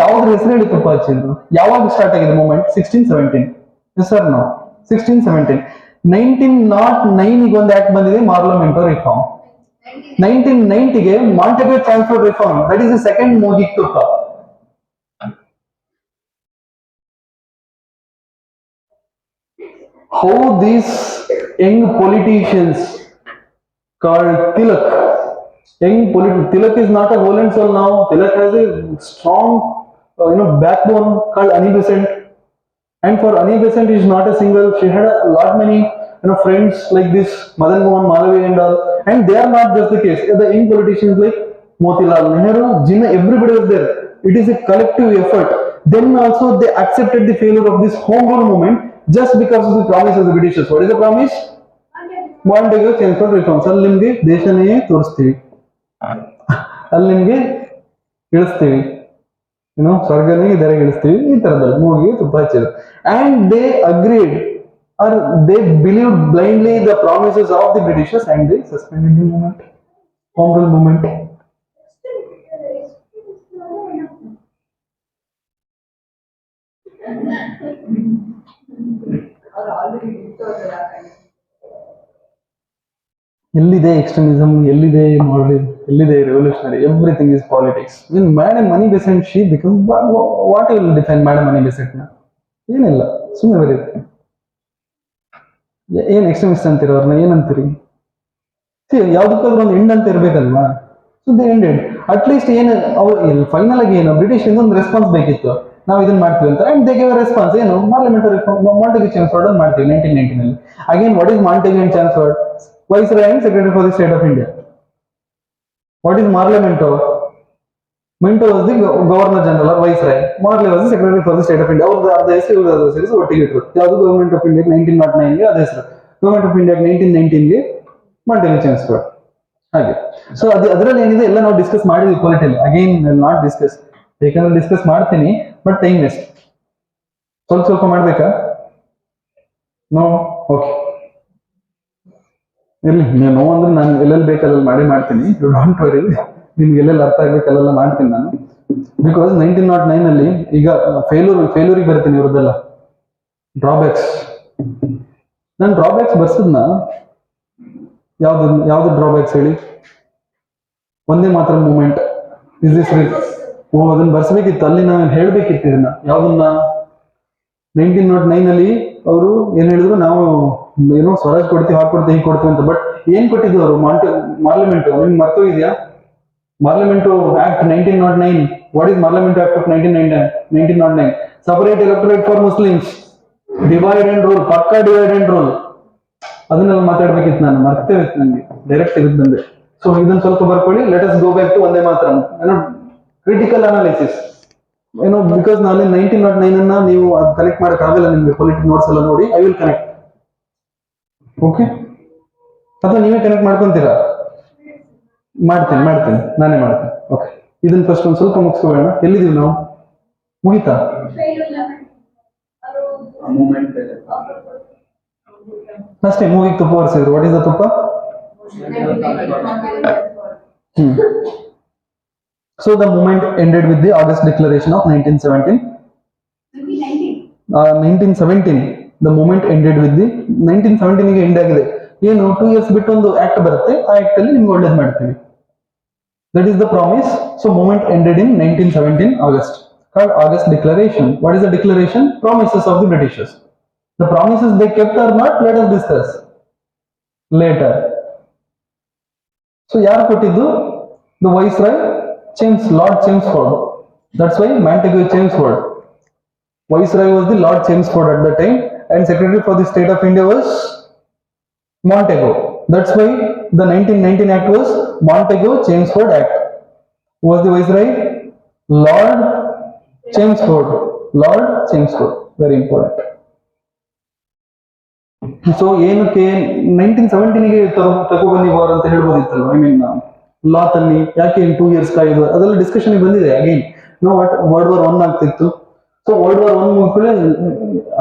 ಯಾವ್ದ್ರ ಹೆಸರು ಹೇಳಿ ತುಪ್ಪ ಹಚ್ಚಿದ್ರು? ಯಾವಾಗ ಸ್ಟಾರ್ಟ್ ಆಗಿದೆ ಮೂವ್ಮೆಂಟ್? 1617. Sir no 1617. 1909 ಒಂದು ಆಕ್ಟ್ ಬಂದಿದೆ, ಪಾರ್ಲಿಮೆಂಟರಿ ರಿಫಾರ್ಮ್. 1990ಗೆ Montagu transfer reform, that is the second ಮೂಗಿಗೆ ತುಪ್ಪ. How these young politicians called Tilak, Tilak is not a whole and soul now. Tilak has a strong, backbone called Annie Besant. And for Annie Besant is not a single. She had a lot many, friends like this, Madan Mohan Malaviya and all. And they are not just the case. The young politicians like Motilal Nehru, Jinnah, everybody was there. It is a collective effort. Then also they accepted the failure of this home rule movement just because of the promise of the Britishers. What is the promise? Montego Chelmsford reforms. ಅಲ್ಲಿ ನಿಮ್ಗೆ ದೇಶನೇ ತೋರಿಸ್ತೀವಿ. ಅಲ್ಲಿ ನಿಮ್ಗೆ ಇಳಿಸ್ತೀವಿ, ಏನೋ ಸ್ವರ್ಗನಿಗೆ ಇದರಾಗ ಇಳಿಸ್ತೀವಿ, ಈ ತರದಲ್ಲ ಮೂಗಿಗೆ ತುಪ್ಪ ಹಚ್ಚಿದ್ರು. And they agreed or they believe blindly the promises of the Britishers and they suspended the movement, home rule movement. ಎಲ್ಲಿದೆ ಎಕ್ಸ್ಟ್ರೀಮಿಸಮ್, ಎಲ್ಲಿದೆ ಮಾಡಲಿಸಮ್, ಎಲ್ಲಿದೆ revolutionary? Everything is politics. In madam Annie Besant she become what will define madam Annie Besant ನ? ಏನಿಲ್ಲ, ಸುಮ್ಮನೆ ಬರೀತಾರೆ. ಏನ್ extremist ಅಂತೀರ ಅವ್ರನ್ನ? ಏನಂತೀರಿ? ಯಾವ್ದಕ್ಕಾದ್ರೂ ಒಂದು ಎಂಡ್ ಅಂತ ಇರ್ಬೇಕಲ್ವಾ? So they ended. ಅಟ್ಲೀಸ್ಟ್ ಏನು ಅವ್ರು ಫೈನಲ್ ಆಗಿ ಏನು ಬ್ರಿಟಿಷ್ ಇಂದ ಒಂದು ರೆಸ್ಪಾನ್ಸ್ ಬೇಕಿತ್ತು, ನಾವು ಇದನ್ನ ಮಾಡ್ತೀವಿ ಅಂತ. ಅಂಡ್ ದೇ ಗಿವ್ ರೆಸ್ಪಾನ್ಸ್ ಏನು? ಪಾರ್ಲಿಮೆಂಟರಿ ಮಾಂಟೆಗ್ಯೂ ಚಾನ್ಸ್ಫರ್ಡ್ ಅಂತ ಮಾಡ್ತೀವಿ 1919 ಅಲ್ಲಿ. Again what is Montagu and Chelmsford? Viceroy and Secretary for the State of India. What is Marlemento? Minto was the Governor General or Viceroy. Marley was the Secretary for the State of India. ಅವ್ರದ್ದು ಅರ್ಧ ಹೆಸರು, ಇವ್ರದ್ದು ಅರ್ಧ ಹೆಸರು ಒಟ್ಟಿಗೆ ಇಟ್ಟರು. ಯಾವುದು government of India 1909ಗೆ ಅದೇ ಹೆಸರು, ಗವರ್ಮೆಂಟ್ ಆಫ್ ಇಂಡಿಯಾ 1919ಗೆ ಮಾಂಟೆಗ್ಯೂ ಚಾನ್ಸ್ಫರ್ಡ್. ಹಾಗೆ. ಸೊ ಅದರಲ್ಲಿ ಏನಿದೆ ಎಲ್ಲ ನಾವು ಡಿಸ್ಕಸ್ ಮಾಡಿದ್ವಿ ಪೊಲಿಟಿಕಲ್. ಅಗೇನ್ ನಾಟ್ ಡಿಸ್ಕಸ್, ಬೇಕಂದ್ರೆ ಡಿಸ್ಕಸ್ ಮಾಡ್ತೀನಿ, ಬಟ್ ಟೈಮ್ ವೇಸ್ಟ್. ಸ್ವಲ್ಪ ಮಾಡ್ಬೇಕಾ? ನೋ, ಓಕೆ ಇರ್ಲಿ. ನೋ ಅಂದ್ರೆ ನಾನು ಎಲ್ಲೆಲ್ಲಿ ಬೇಕಲ್ಲ ಮಾಡ್ತೀನಿ, ಡೋಂಟ್ ವರಿ. ನಿಮ್ಗೆ ಎಲ್ಲೆಲ್ಲಿ ಅರ್ಥ ಆಗ್ಬೇಕಲ್ಲೆಲ್ಲ ಮಾಡ್ತೀನಿ ನಾನು. ಬಿಕಾಸ್ 1909 ಅಲ್ಲಿ ಈಗ ಫೇಲ್ಯೂರಿಗೆ ಬರ್ತೀನಿ ಇವ್ರದ್ದೆಲ್ಲ ಡ್ರಾಬ್ಯಾಕ್ಸ್. ನಾನು ಡ್ರಾಬ್ಯಾಕ್ಸ್ ಬರ್ಸದ್ನ ಯಾವ್ದು ಡ್ರಾಬ್ಯಾಕ್ಸ್ ಹೇಳಿ? ಒಂದೇ ಮಾತ್ರ ಮೂಮೆಂಟ್ ಇಸ್ ದಿಸ್ ಅದನ್ನ ಬರ್ಸ್ಬೇಕಿತ್ತು, ಅಲ್ಲಿ ನಾನು ಹೇಳ್ಬೇಕಿತ್ತು ಇದನ್ನ. ಯಾವ್ದನ್ನ? 1909 ಅಲ್ಲಿ ಅವರು ಏನ್ ಹೇಳಿದ್ರು, ನಾವು ಏನೋ ಸ್ವರಾಜ್ ಕೊಡ್ತೀವಿ, ಹಾಕೊಡ್ತೀವಿ, ಹೀಗೆ ಕೊಡ್ತೀವಿ ಅಂತ. ಬಟ್ ಏನ್ ಕೊಟ್ಟಿದ್ರು ಅವರು? ಮಾರ್ಲಿಮೆಂಟು ನಿಮ್ಗೆ ಮರ್ತೋಗಿದ್ಯಾ? Morley Minto act 1909. What is Morley Minto act of 1909? Separate electorate for Muslims, divide and rule, pucca divide and rule. ಅದನ್ನೆಲ್ಲ ಮಾತಾಡ್ಬೇಕಿತ್ತು, ನಾನು ಮರ್ತೇ ಹೋಯ್ತು, ನನಗೆ ಡೈರೆಕ್ಟ್ ಇದಕ್ಕೆ ಬಂದೆ. ಸೊ ಇದನ್ನ ಸ್ವಲ್ಪ ಬರ್ಕೊಳ್ಳಿ. Let us go back to ಒಂದೇ ಮಾತ್ರ, ಏನೋ ಕ್ರಿಟಿಕಲ್ ಅನಾಲಿಸಿಸ್. ಏನೋ ಬಿಕಾಸ್ ನಾನು 1909 ಅನ್ನ ನೀವು ಅದು ಕನೆಕ್ಟ್ ಮಾಡಕ್ ಆಗಲ್ಲ ನಿಮ್ಗೆ ಪೊಲಿಟಿಕ್ ನೋಟ್ಸ್ ಎಲ್ಲ ನೋಡಿ. I will connect. ಓಕೆ, ಅಥವಾ ನೀವೇ ಕನೆಕ್ಟ್ ಮಾಡ್ಕೊಂತೀರಾ? ಮಾಡ್ತೀನಿ, ನಾನೇ ಮಾಡ್ತೀನಿ. ಓಕೆ, ಇದನ್ನ ಫಸ್ಟ್ ಒಂದು ಸ್ವಲ್ಪ ಮುಗಿಸ್ಕೊಳ್ಳೋಣ. ಎಲ್ಲಿದೀವಿ ನಾವು? ಮುಗಿತಾ? ಅಷ್ಟೇ, ಮೂಗಿಗೆ ತುಪ್ಪ ಒರೆಸಿದ್ರು. ವಾಟ್ ಇಸ್ ದ ತುಪ್ಪ? So the movement ended with the August Declaration of 1917. 1917. The movement ended with the 1917 ಗೆ ಎಂಡ್ ಆಗಿದೆ. ಏನು 2 years ಬಿಟ್ಟು ಒಂದು ಆಕ್ಟ್ ಬರುತ್ತೆ, ಆ ಆಕ್ಟ್ ಅಲ್ಲಿ ನಿಮ್ಗೆ ಒಳ್ಳೇದು ಮಾಡ್ತೀವಿ. That is the promise. So movement ended in 1917 August, called August Declaration. What is the declaration? Promises of the Britishers. The promises they kept or not, let us discuss later. So ಯಾರು ಕೊಟ್ಟಿದ್ದು? The Viceroy Lord Chelmsford. That's why Montagu Chelmsford. Viceroy was the Lord Chelmsford at that time, and Secretary for the State of India was Montagu. That's why the 1919 Act was Montagu Chelmsford Act. Who was the Viceroy? Lord Chelmsford. Lord Chelmsford. Very important. So ಏನಕ್ಕೆ 1917 ಗೆ ತಗೊಬನ್ನಿ war ಅಂತ ಹೇಳ್ಬೋದಿತ್ತಲ್ಲ? I mean ಲಾ ತನ್ನಿ, ಯಾಕೆ 2 years ಕಾಯ್ದು? ಅದೆಲ್ಲ discussion ಬಂದಿದೆ. Again know what world war 1 ಆಗ್ತಿತ್ತು. So world war 1 ಮುಗಿದ್ಮೇಲೆ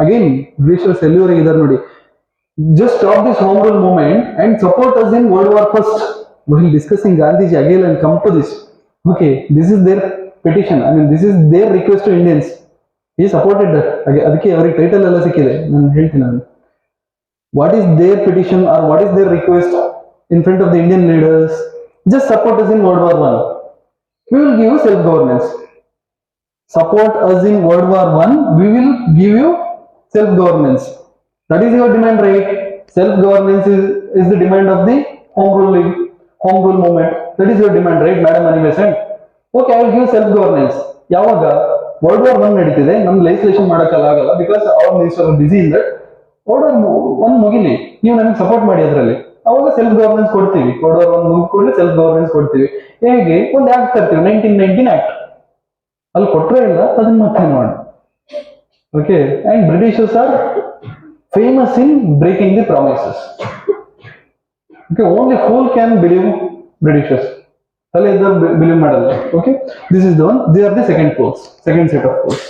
ಅಗೇನ್ ಬ್ರಿಟಿಷರ್ಸ್ ಎಲ್ಲಿವರೆಗೆ ಇದಾರೆ ನೋಡಿ. Just stop this home rule movement and support us in world war first. while discussing Gandhiji again and come to this, okay, this is their petition, I mean this is their request to Indians. He supported that. ಅದಕ್ಕೆ ಅವರಿಗೆ title ಎಲ್ಲ ಸಿಕ್ಕಿದೆ, ನಾನು ಹೇಳ್ತೀನಿ ನಾನು. What is their petition or what is their request in front of the Indian leaders? Just support us in World War 1. We will give you self-governance. Support us in World War 1. We will give you self-governance. That is your demand, right? Self-governance is the demand of the home rule movement. That is your demand, right, Madam Annie Besant? Okay, I will give self-governance. ಯಾವಾಗ? World War 1 ನಡೀತಿದೆ, ನಮ್ಗೆ legislation ಮಾಡೋಕ್ಕಾಗಲ್ಲ because our minister busy in that. World war 1 ಮುಗಿಲಿ, ನೀವು ನಮಗೆ support ಮಾಡಿ ಅದರಲ್ಲಿ, ಅವಾಗ ಸೆಲ್ಫ್ ಗವರ್ನೆನ್ಸ್ ಕೊಡ್ತೀವಿ. ವರ್ಲ್ಡ್ ವಾರ್ 1 ಮುಗಿದ್ಕೊಳ್ಳಿ ಸೆಲ್ಫ್ ಗವರ್ನೆನ್ಸ್ ಕೊಡ್ತೀವಿ. ಹೇಗೆ? ಒಂದು ಆಕ್ಟ್ ತರ್ತೀವಿ, 1919 ಆಕ್ಟ್. ಅಲ್ಲಿ ಕೊಟ್ಟರೆ ಇಲ್ಲ, ಅದನ್ನ ಮತ್ತೆ ನೋಡಿ. Okay, and Britishers are famous in breaking the promises. Okay, only fool can believe Britishers. ತಲೆ ಇದ್ದವ್ರು ಬಿಲೀವ್ ಮಾಡಲ್ಲ. Okay, this is the one. They are the second poles, second set of poles.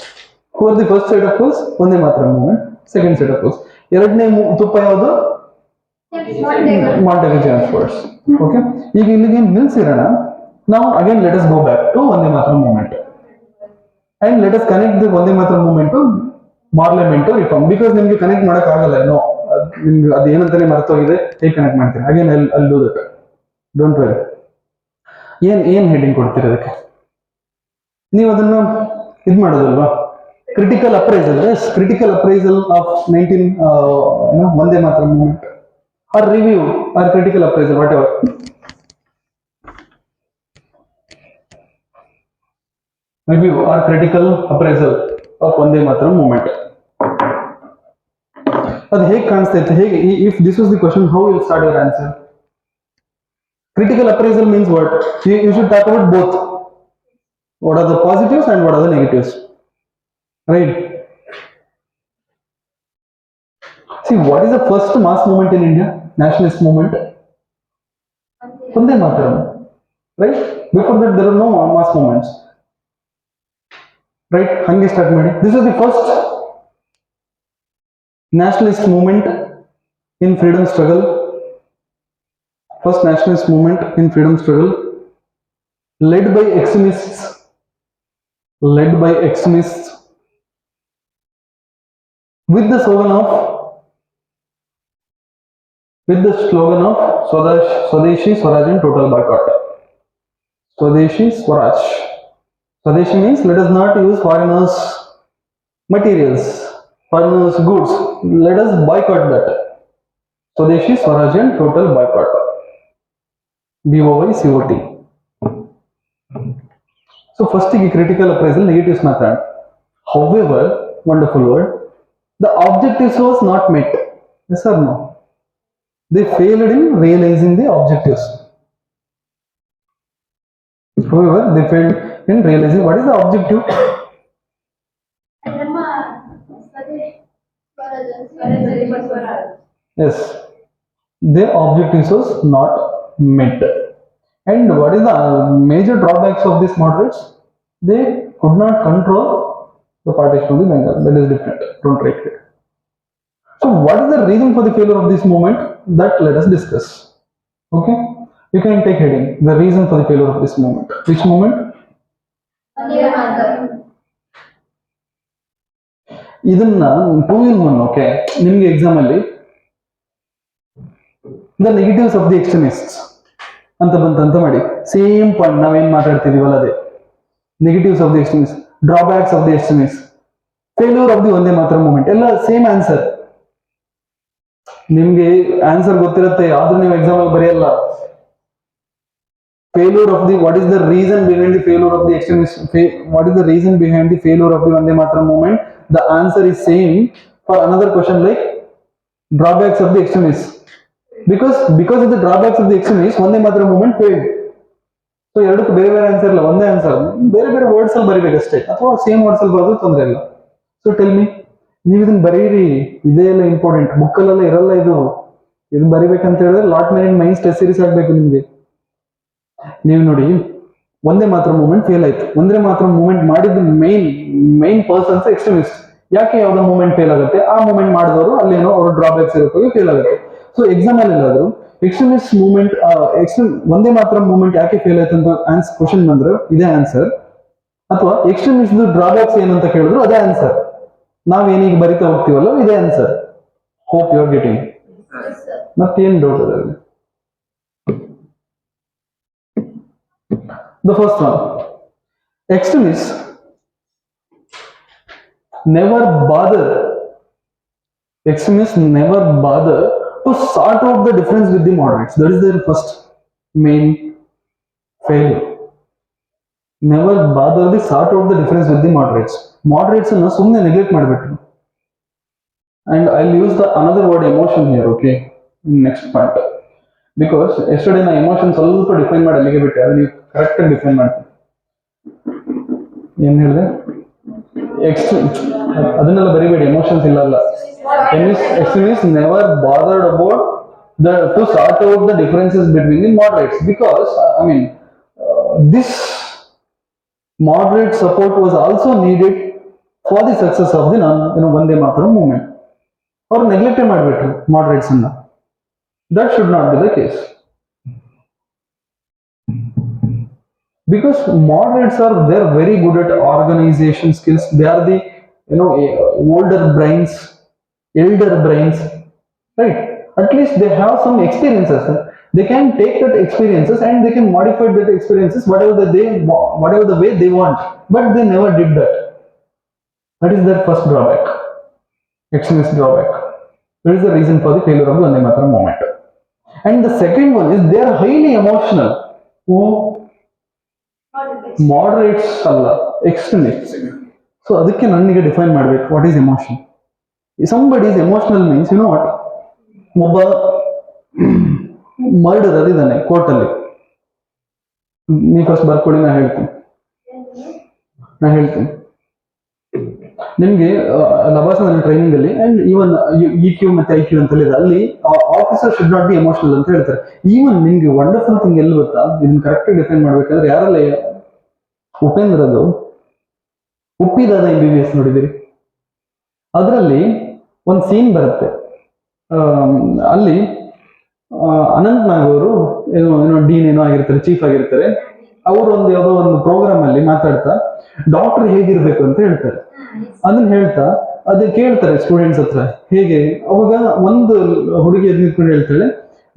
Who are the first set of poles? ಒಂದೇ ಮಾತ್ರ movement, second set of poles. ಎರಡನೇ ತುಪ್ಪ ಯಾವುದು? Montagu Jones force. Okay, ಈಗ ಇಲ್ಲಿಗೆ ನಿಲ್ಸಿರೋಣ. Now again let us go back to ಒಂದೇ ಮಾತ್ರ movement and let us connect the ಒಂದೇ ಮಾತ್ರ movement to Parliament reform, because ನಿಮ್ಗೆ ಕನೆಕ್ಟ್ ಮಾಡಕ್ ಆಗಲ್ಲ. ನೋ, ನಿಮ್ಗೆ ಅದು ಏನಂತಾನೆ ಮರ್ತೋಗಿದೆ. ಹೇಗೆ ಕನೆಕ್ಟ್ ಮಾಡ್ತೀನಿ? Again I'll do that, don't worry. ಏನ್ ಹೆಡಿಂಗ್ ಕೊಡ್ತೀರ ಅದಕ್ಕೆ? ನೀವು ಅದನ್ನ ಇದು ಮಾಡೋದಲ್ವಾ? Critical appraisal. Yes, critical appraisal of 19 ಒಂದೇ ಮಾತ್ರ movement, or review or critical appraisal, whatever. Review or critical appraisal of Vande Mataram movement. ಅದು ಹೇಗೆ ಕಾಣಿಸ್ತೈತೆ? ಹೇಗೆ, if this was the question, how will start your answer? Critical appraisal means what? You should talk about both. What are the positives and what are the negatives? Right? See, what is the first mass movement in India? Nationalist movement? Vande Mataram. Right? Before that, there are no mass movements. Right? Hange start ಮಾಡಿ. This is the first nationalist movement in freedom struggle. First nationalist movement in freedom struggle, led by extremists. Led by extremists with the slogan of Swadeshi Swaraj and total boycott. Swadeshi Swaraj. Swadeshi means let us not use foreigners' materials, foreigners' goods. Let us boycott that. Swadeshi Swaraj and total boycott. BOYCOT. So first critical appraisal, negatives method. However, wonderful word, the objectives was not met. Yes or no? They failed in realizing the objectives. However, they failed in realizing what is the objective. Yes, their objectives was not met. And what is the major drawbacks of these moderates? They could not control the partition of the Bengal. That is different. Don't write it. So what is the reason for the failure of this movement? That let us discuss. Okay, you can take heading, the reason for the failure of this movement. Which movement? ಇದನ್ನ 2-in-1. Okay, ನಿಮ್ಗೆ exam ಅಲ್ಲಿ the negatives of the extremists ಅಂತ ಬಂತಂತ ಮಾಡಿ, same point ನಾವೇನ್ ಮಾತಾಡ್ತಿದೀವಲ್ಲ ಅದೇ negatives of the extremist, drawbacks of the extremist, failure of the ಒಂದೇ ಮಾತ್ರ movement, ಎಲ್ಲ ಸೇಮ್ ಆನ್ಸರ್. ನಿಮ್ಗೆ ಆನ್ಸರ್ ಗೊತ್ತಿರುತ್ತೆ, ಆದ್ರೂ ನೀವು ಎಕ್ಸಾಮ್ ಅಲ್ಲಿ ಬರೆಯಲ್ಲ. Failure of the, what is the reason behind the failure of the extremist, what is the reason behind the failure of the Vande Mataram movement? The answer is same for another question like drawbacks of the extremists. Because of the drawbacks of the extremists, Vande Mataram movement failed. So ಎರಡಕ್ಕೂ ಬೇರೆ ಬೇರೆ answer ಇಲ್ಲ, ಒಂದೇ answer. ಬೇರೆ ಬೇರೆ words ಅಲ್ಲಿ ಬರೀಬೇಕಷ್ಟೇ, ಅಥವಾ same words ಅಲ್ಲಿ ಬರೋದು ತೊಂದರೆ ಇಲ್ಲ. ಸೊ ಟೆಲ್ ಮಿ, ನೀವು ಇದನ್ನ ಬರೀರಿ, ಇದೇ ಎಲ್ಲ ಇಂಪಾರ್ಟೆಂಟ್, ಬುಕ್ಕಲ್ಲೆಲ್ಲ ಇರಲ್ಲ ಇದು. ಇದನ್ನ ಬರಿಬೇಕಂತ ಹೇಳಿದ್ರೆ ಲಾಟ್ ಮೈಂಡ್ ಸ್ಟ್ರೆಸ್ ಸೀರೀಸ್ ಆಗ್ಬೇಕು ನಿಮ್ಗೆ. ನೀವು ನೋಡಿ, ಒಂದೇ ಮಾತ್ರ ಮೂವ್ಮೆಂಟ್ ಫೇಲ್ ಆಯ್ತು. ಒಂದೇ ಮಾತ್ರ ಮೂವ್ಮೆಂಟ್ ಮಾಡಿದ ಮೈನ್ ಪರ್ಸನ್ಸ್ ಎಕ್ಸ್ಟ್ರೀಮಿಸ್ಟ್. ಯಾಕೆ ಯಾವ್ದೋ ಮೂವ್ಮೆಂಟ್ ಫೇಲ್ ಆಗುತ್ತೆ? ಆ ಮೂವ್ಮೆಂಟ್ ಮಾಡಿದವರು ಅಲ್ಲೇನೋ ಅವ್ರ ಡ್ರಾಬ್ಯಾಕ್ಸ್ ಇರುತ್ತೆ, ಫೇಲ್ ಆಗುತ್ತೆ. ಸೊ ಎಕ್ಸಾಮ್ ಅಲ್ಲಿ ಎಲ್ಲಾದ್ರು ಎಕ್ಸ್ಟ್ರೀಮಿಸ್ಟ್ ಮೂವ್ಮೆಂಟ್, ಒಂದೇ ಮಾತ್ರ ಮೂವ್ಮೆಂಟ್ ಯಾಕೆ ಫೇಲ್ ಆಯ್ತು ಅಂತ ಕ್ವಶನ್ ಬಂದ್ರೆ ಇದೇ ಆನ್ಸರ್, ಅಥವಾ ಎಕ್ಸ್ಟ್ರೀಮಿಸ್ಟ್ ಡ್ರಾಬ್ಯಾಕ್ಸ್ ಏನಂತ ಕೇಳಿದ್ರು ಅದೇ ಆನ್ಸರ್. ನಾವೇನೀಗ ಬರಿತಾ ಹೋಗ್ತೀವಲ್ಲ ಇದೇ answer. Hope you are getting. ಮತ್ತೇನ್ ಡೌಟ್ ಅದ್ರಲ್ಲಿ? The first one, extremists never bother to sort out the difference with the moderates. That is their first main failure. Never bother to sort out the difference with the moderates. Moderates ಅನ್ನು ಸುಮ್ಮನೆ neglect ಮಾಡಿಬಿಟ್ರು. And I'll use the another word, emotion here, okay, next part. Because yesterday ನಾ emotion ಸ್ವಲ್ಪ define ಮಾಡಿ ಅಲ್ಲಿಗೆ ಬಿಟ್ಟೆ, ಅದು ನೀವು ಕರೆಕ್ಟ್ ಆಗಿ ಡಿಫೈನ್ ಮಾಡ್ತೀನಿ. ಏನ್ ಹೇಳಿದೆ? ಅದನ್ನೆಲ್ಲ ಬರಿಬೇಡಿ, ಎಮೋಷನ್ಸ್ ಇಲ್ಲ. Extremists never bothered about to sort out the differences between the moderates, because this moderate support was also needed for the success of the Vande Mataram movement. Or neglect ಮಾಡಬಿಟ್ರು moderates ಅನ್ನ. That should not be the case. Because moderates are, they're very good at organization skills. They are the older brains, elder brains, right? At least they have some experiences. They can take that experiences and they can modify that experiences whatever the way they want. But they never did that. That is their first drawback, extremist drawback. That is the reason for the failure of the Vande Mataram movement. And the second one is they are highly emotional. Moderates ಅಲ್ಲ, extremists. So ಅದಕ್ಕೆ ನನಗೆ define ಮಾಡ್ಬೇಕು, what is emotion. Somebody is emotional means, you know what, ಒಬ್ಬ murderer ಇದ್ದಾನೆ ಕೋರ್ಟಲ್ಲಿ. ನೀವು first ಬರ್ಕೊಳ್ಳಿ, ನಾ ಹೇಳ್ತೀನಿ. ನಿಮ್ಗೆ ಲಬಾಸನಲ್ಲಿ ಟ್ರೈನಿಂಗ್ ಅಲ್ಲಿ ಅಂಡ್ ಈವನ್ EQ ಮತ್ತೆ IQ ಅಂತ ಇದೆ, ಅಲ್ಲಿ officer should not be emotional ಅಂತ ಹೇಳ್ತಾರೆ. ಈವನ್ ನಿಮ್ಗೆ ವಂಡರ್ಫುಲ್ ಥಿಂಗ್ ಎಲ್ಲಿ ಗೊತ್ತಾ, ಇದನ್ನ ಕರೆಕ್ಟ್ ಡಿಫೈನ್ ಮಾಡ್ಬೇಕಾದ್ರೆ ಯಾರಲ್ಲ ಉಪೇಂದ್ರದು ಉಪ್ಪಿದಾದ MBBS ನೋಡಿದಿರಿ, ಅದರಲ್ಲಿ ಒಂದು ಸೀನ್ ಬರುತ್ತೆ. ಅಲ್ಲಿ ಅನಂತ್ ನಾಗ್ ಅವರು ಏನೋ ಡೀನ್ ಏನೋ ಆಗಿರ್ತಾರೆ, ಚೀಫ್ ಆಗಿರ್ತಾರೆ. ಅವರು ಯಾವುದೋ ಒಂದು ಪ್ರೋಗ್ರಾಮ್ ಅಲ್ಲಿ ಮಾತಾಡ್ತಾ ಡಾಕ್ಟರ್ ಹೇಗಿರ್ಬೇಕು ಅಂತ ಹೇಳ್ತಾರೆ. ಅದನ್ನ ಹೇಳ್ತಾ ಅದು ಕೇಳ್ತಾರೆ ಸ್ಟೂಡೆಂಟ್ಸ್ ಹತ್ರ, ಹೇಗೆ. ಅವಾಗ ಒಂದು ಹುಡುಗಿ ನಿಂತ್ಕೊಂಡು ಹೇಳ್ತಾಳೆ,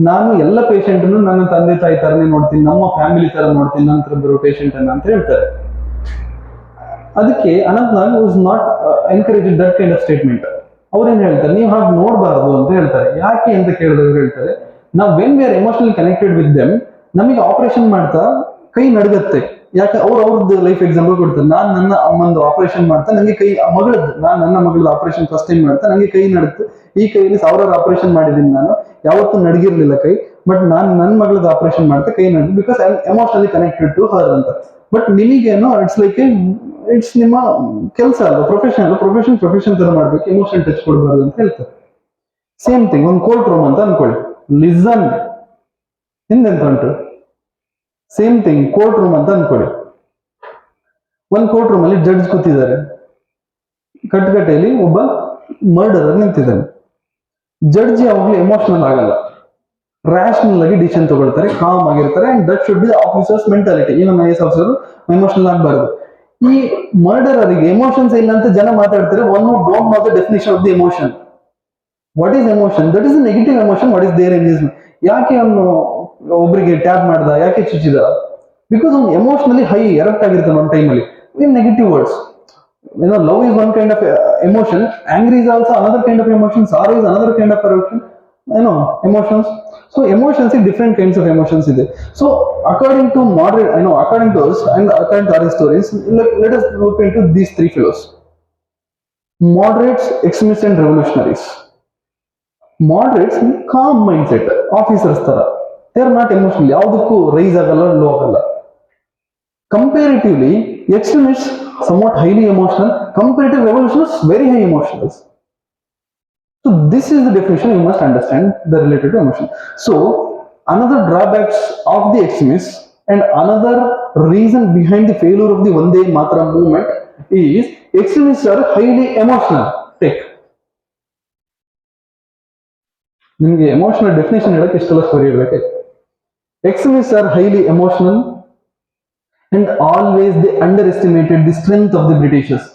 ನಾನು ಎಲ್ಲ ಪೇಷಂಟ್ ನನ್ನ ತಂದೆ ತಾಯಿ ತರನೇ ನೋಡ್ತೀನಿ, ನಮ್ಮ ಫ್ಯಾಮಿಲಿ ತರ ನೋಡ್ತೀನಿ, ನಂತರ ಬರೋ ಪೇಷಂಟ್ ಅನ್ನ ಅಂತ ಹೇಳ್ತಾರೆ. ಅದಕ್ಕೆ Anant Nag was not encourage that kind of statement. ಅವ್ರೇನ್ ಹೇಳ್ತಾರೆ, ನೀವು ಹಾಗೆ ನೋಡ್ಬಾರ್ದು ಅಂತ ಹೇಳ್ತಾರೆ. ಯಾಕೆ ಅಂತ ಕೇಳಿದವ್ರು ಹೇಳ್ತಾರೆ, ನಾವು when we are emotionally connected with them, ನಮಗೆ ಆಪರೇಷನ್ ಮಾಡ್ತಾ ಕೈ ನಡಗತ್ತೆ. ಯಾಕೆ ಅವ್ರದ್ದು ಲೈಫ್ ಎಕ್ಸಾಂಪಲ್ ಕೊಡ್ತಾರೆ. ನಾನು ನನ್ನ ಅಮ್ಮಂದು ಆಪರೇಷನ್ ಮಾಡ್ತಾ ನನಗೆ ಕೈ, ನಾನು ನನ್ನ ಮಗಳದ್ದು ಆಪರೇಷನ್ ಫಸ್ಟ್ ಟೈಮ್ ಮಾಡ್ತಾ ನನಗೆ ಕೈ ನಡುತ್ತೆ. ಈ ಕೈಯಲ್ಲಿ ಸಾವಿರಾರು ಆಪರೇಷನ್ ಮಾಡಿದ್ದೀನಿ, ನಾನು ಯಾವತ್ತೂ ನಡಗಿರ್ಲಿಲ್ಲ ಕೈ, ಬಟ್ ನಾನು ನನ್ನ ಮಗಳದ್ದು ಆಪರೇಷನ್ ಮಾಡ್ತಾ ಕೈ ನಡುತ್ತೆ, because I am emotionally connected to her ಅಂತ. ಬಟ್ ನಿಮಗೇನು ಇಟ್ಸ್ ಲೈಕ್ ಇಟ್ಸ್ ನಿಮ್ಮ ಕೆಲಸ ಅಲ್ಲ, ಪ್ರೊಫೆಷನ್ ತರ ಮಾಡ್ಬೇಕು, ಎಮೋಷನ್ ಟಚ್ ಕೊಡಬಾರ್ದು ಅಂತ ಹೇಳ್ತಾರೆ. ಸೇಮ್ ಥಿಂಗ್ ಒಂದು ಕೋರ್ಟ್ ರೂಮ್ ಅಂತ ಅನ್ಕೊಳ್ಳಿ, ಲಿಸನ್ ಹಿಂದೆಂತ ಉಂಟು. ಸೇಮ್ ಥಿಂಗ್ ಕೋರ್ಟ್ ರೂಮ್ ಅಂತ ಅನ್ಕೊಳ್ಳಿ. ಒಂದು ಕೋರ್ಟ್ ರೂಮ್ ಅಲ್ಲಿ ಜಡ್ಜ್ ಕೂತಿದ್ದಾರೆ, ಕಟ್ಕಟೆಯಲ್ಲಿ ಒಬ್ಬ ಮರ್ಡರರ್ ನಿಂತಿದ್ದಾನೆ. ಜಡ್ಜ್ ಯಾವಾಗಲೂ ಎಮೋಷನಲ್ ಆಗಲ್ಲ, ರ್ಯಾಷನಲ್ ಆಗಿ ಡಿಸಿಷನ್ ತಗೊಳ್ತಾರೆ, ಕಾಮ್ ಆಗಿರ್ತಾರೆ. And that should be officers mentality. Even IAS officer emotional ಆಗಬಾರ್ದು. ಈ ಮರ್ಡರರಿಗೆ ಎಮೋಷನ್ಸ್ ಇಲ್ಲ ಅಂತ ಜನ ಮಾತಾಡ್ತಾರೆ. One who don't know the definition of the emotion. What is emotion? That is negative emotion. What is their engagement? ಯಾಕೆ ಅವನು ಒಬ್ಬರಿಗೆ ಟ್ಯಾಪ್ ಮಾಡ್ದ, ಯಾಕೆ ಚುಚ್ಚಿದ? ಬಿಕಾಸ್ ಅವ್ನು ಎಮೋಷನಲಿ ಹೈ ಎರಕ್ಟ್ ಆಗಿರ್ತಾನೆ ಒಂದು ಟೈಮಲ್ಲಿ. In negative words, love is one kind of emotion, anger is also another kind of emotion, sorrow is another kind of emotions. So emotions is different kinds of emotions ಇದೆ. So according to according to us and according to our historians, let us look into these three fellows: moderates, extremists and revolutionaries. Moderates calm mindset, officers ತರ, they are not emotional, ಯಾವುದಕ್ಕೂ rice ಆಗಲ್ಲ, low ಆಗಲ್ಲ. Comparatively, extremists somewhat highly emotional, comparative revolutionists very high emotionals. So this is the definition you must understand, the related to emotion. So another drawbacks of the extremists and another reason behind the failure of the Vande Mataram movement is extremists are highly emotional. Take ನಿಮಗೆ emotional definition ಹೇಳಕ್ಕೆ ಇಷ್ಟೆಲ್ಲ story ಇರಬೇಕು. Extremists are highly emotional and always they underestimated the strength of the Britishers.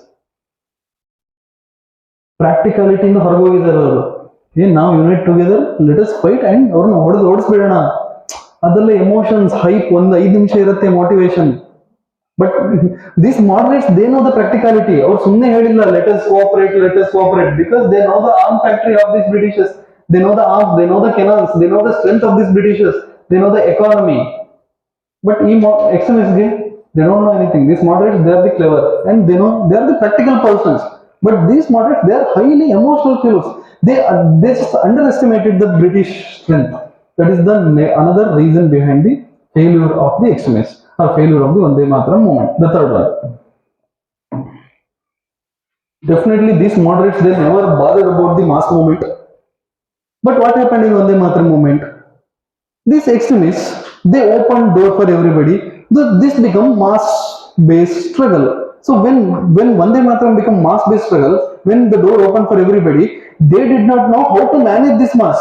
Practicality ಇಂದ ಹೊರಗೋಗಿದ್ದಾರೆ ಅವರು. ನಾವು unite together, let us fight and ಅವ್ರನ್ನ ಓಡಿಸ್ಬಿಡೋಣ. ಅದೆಲ್ಲ emotions, hype, ಒಂದು 5 ನಿಮಿಷ ಇರುತ್ತೆ motivation. But this moderates they know the practicality. ಅವ್ರು ಸುಮ್ಮನೆ ಹೇಳಿಲ್ಲ let us cooperate, because they know the arm factory of this Britishers. They know the arms, they know the cannons, they know the strength of these Britishers, they know the economy. But extremists, they don't know anything. These moderates, they are the clever and they know they are the practical persons. But these moderates, they are highly emotional fellows. They just underestimated the British strength. That is the another reason behind the failure of the extremists or failure of the Vande Mataram movement. The third one. Definitely, these moderates, they never bothered about the mass movement. But what happened in Vande Mataram movement? These extremists, they opened door for everybody. this become mass based struggle. So when Vande Mataram become mass based struggle, when the door opened for everybody, they did not know how to manage this mass.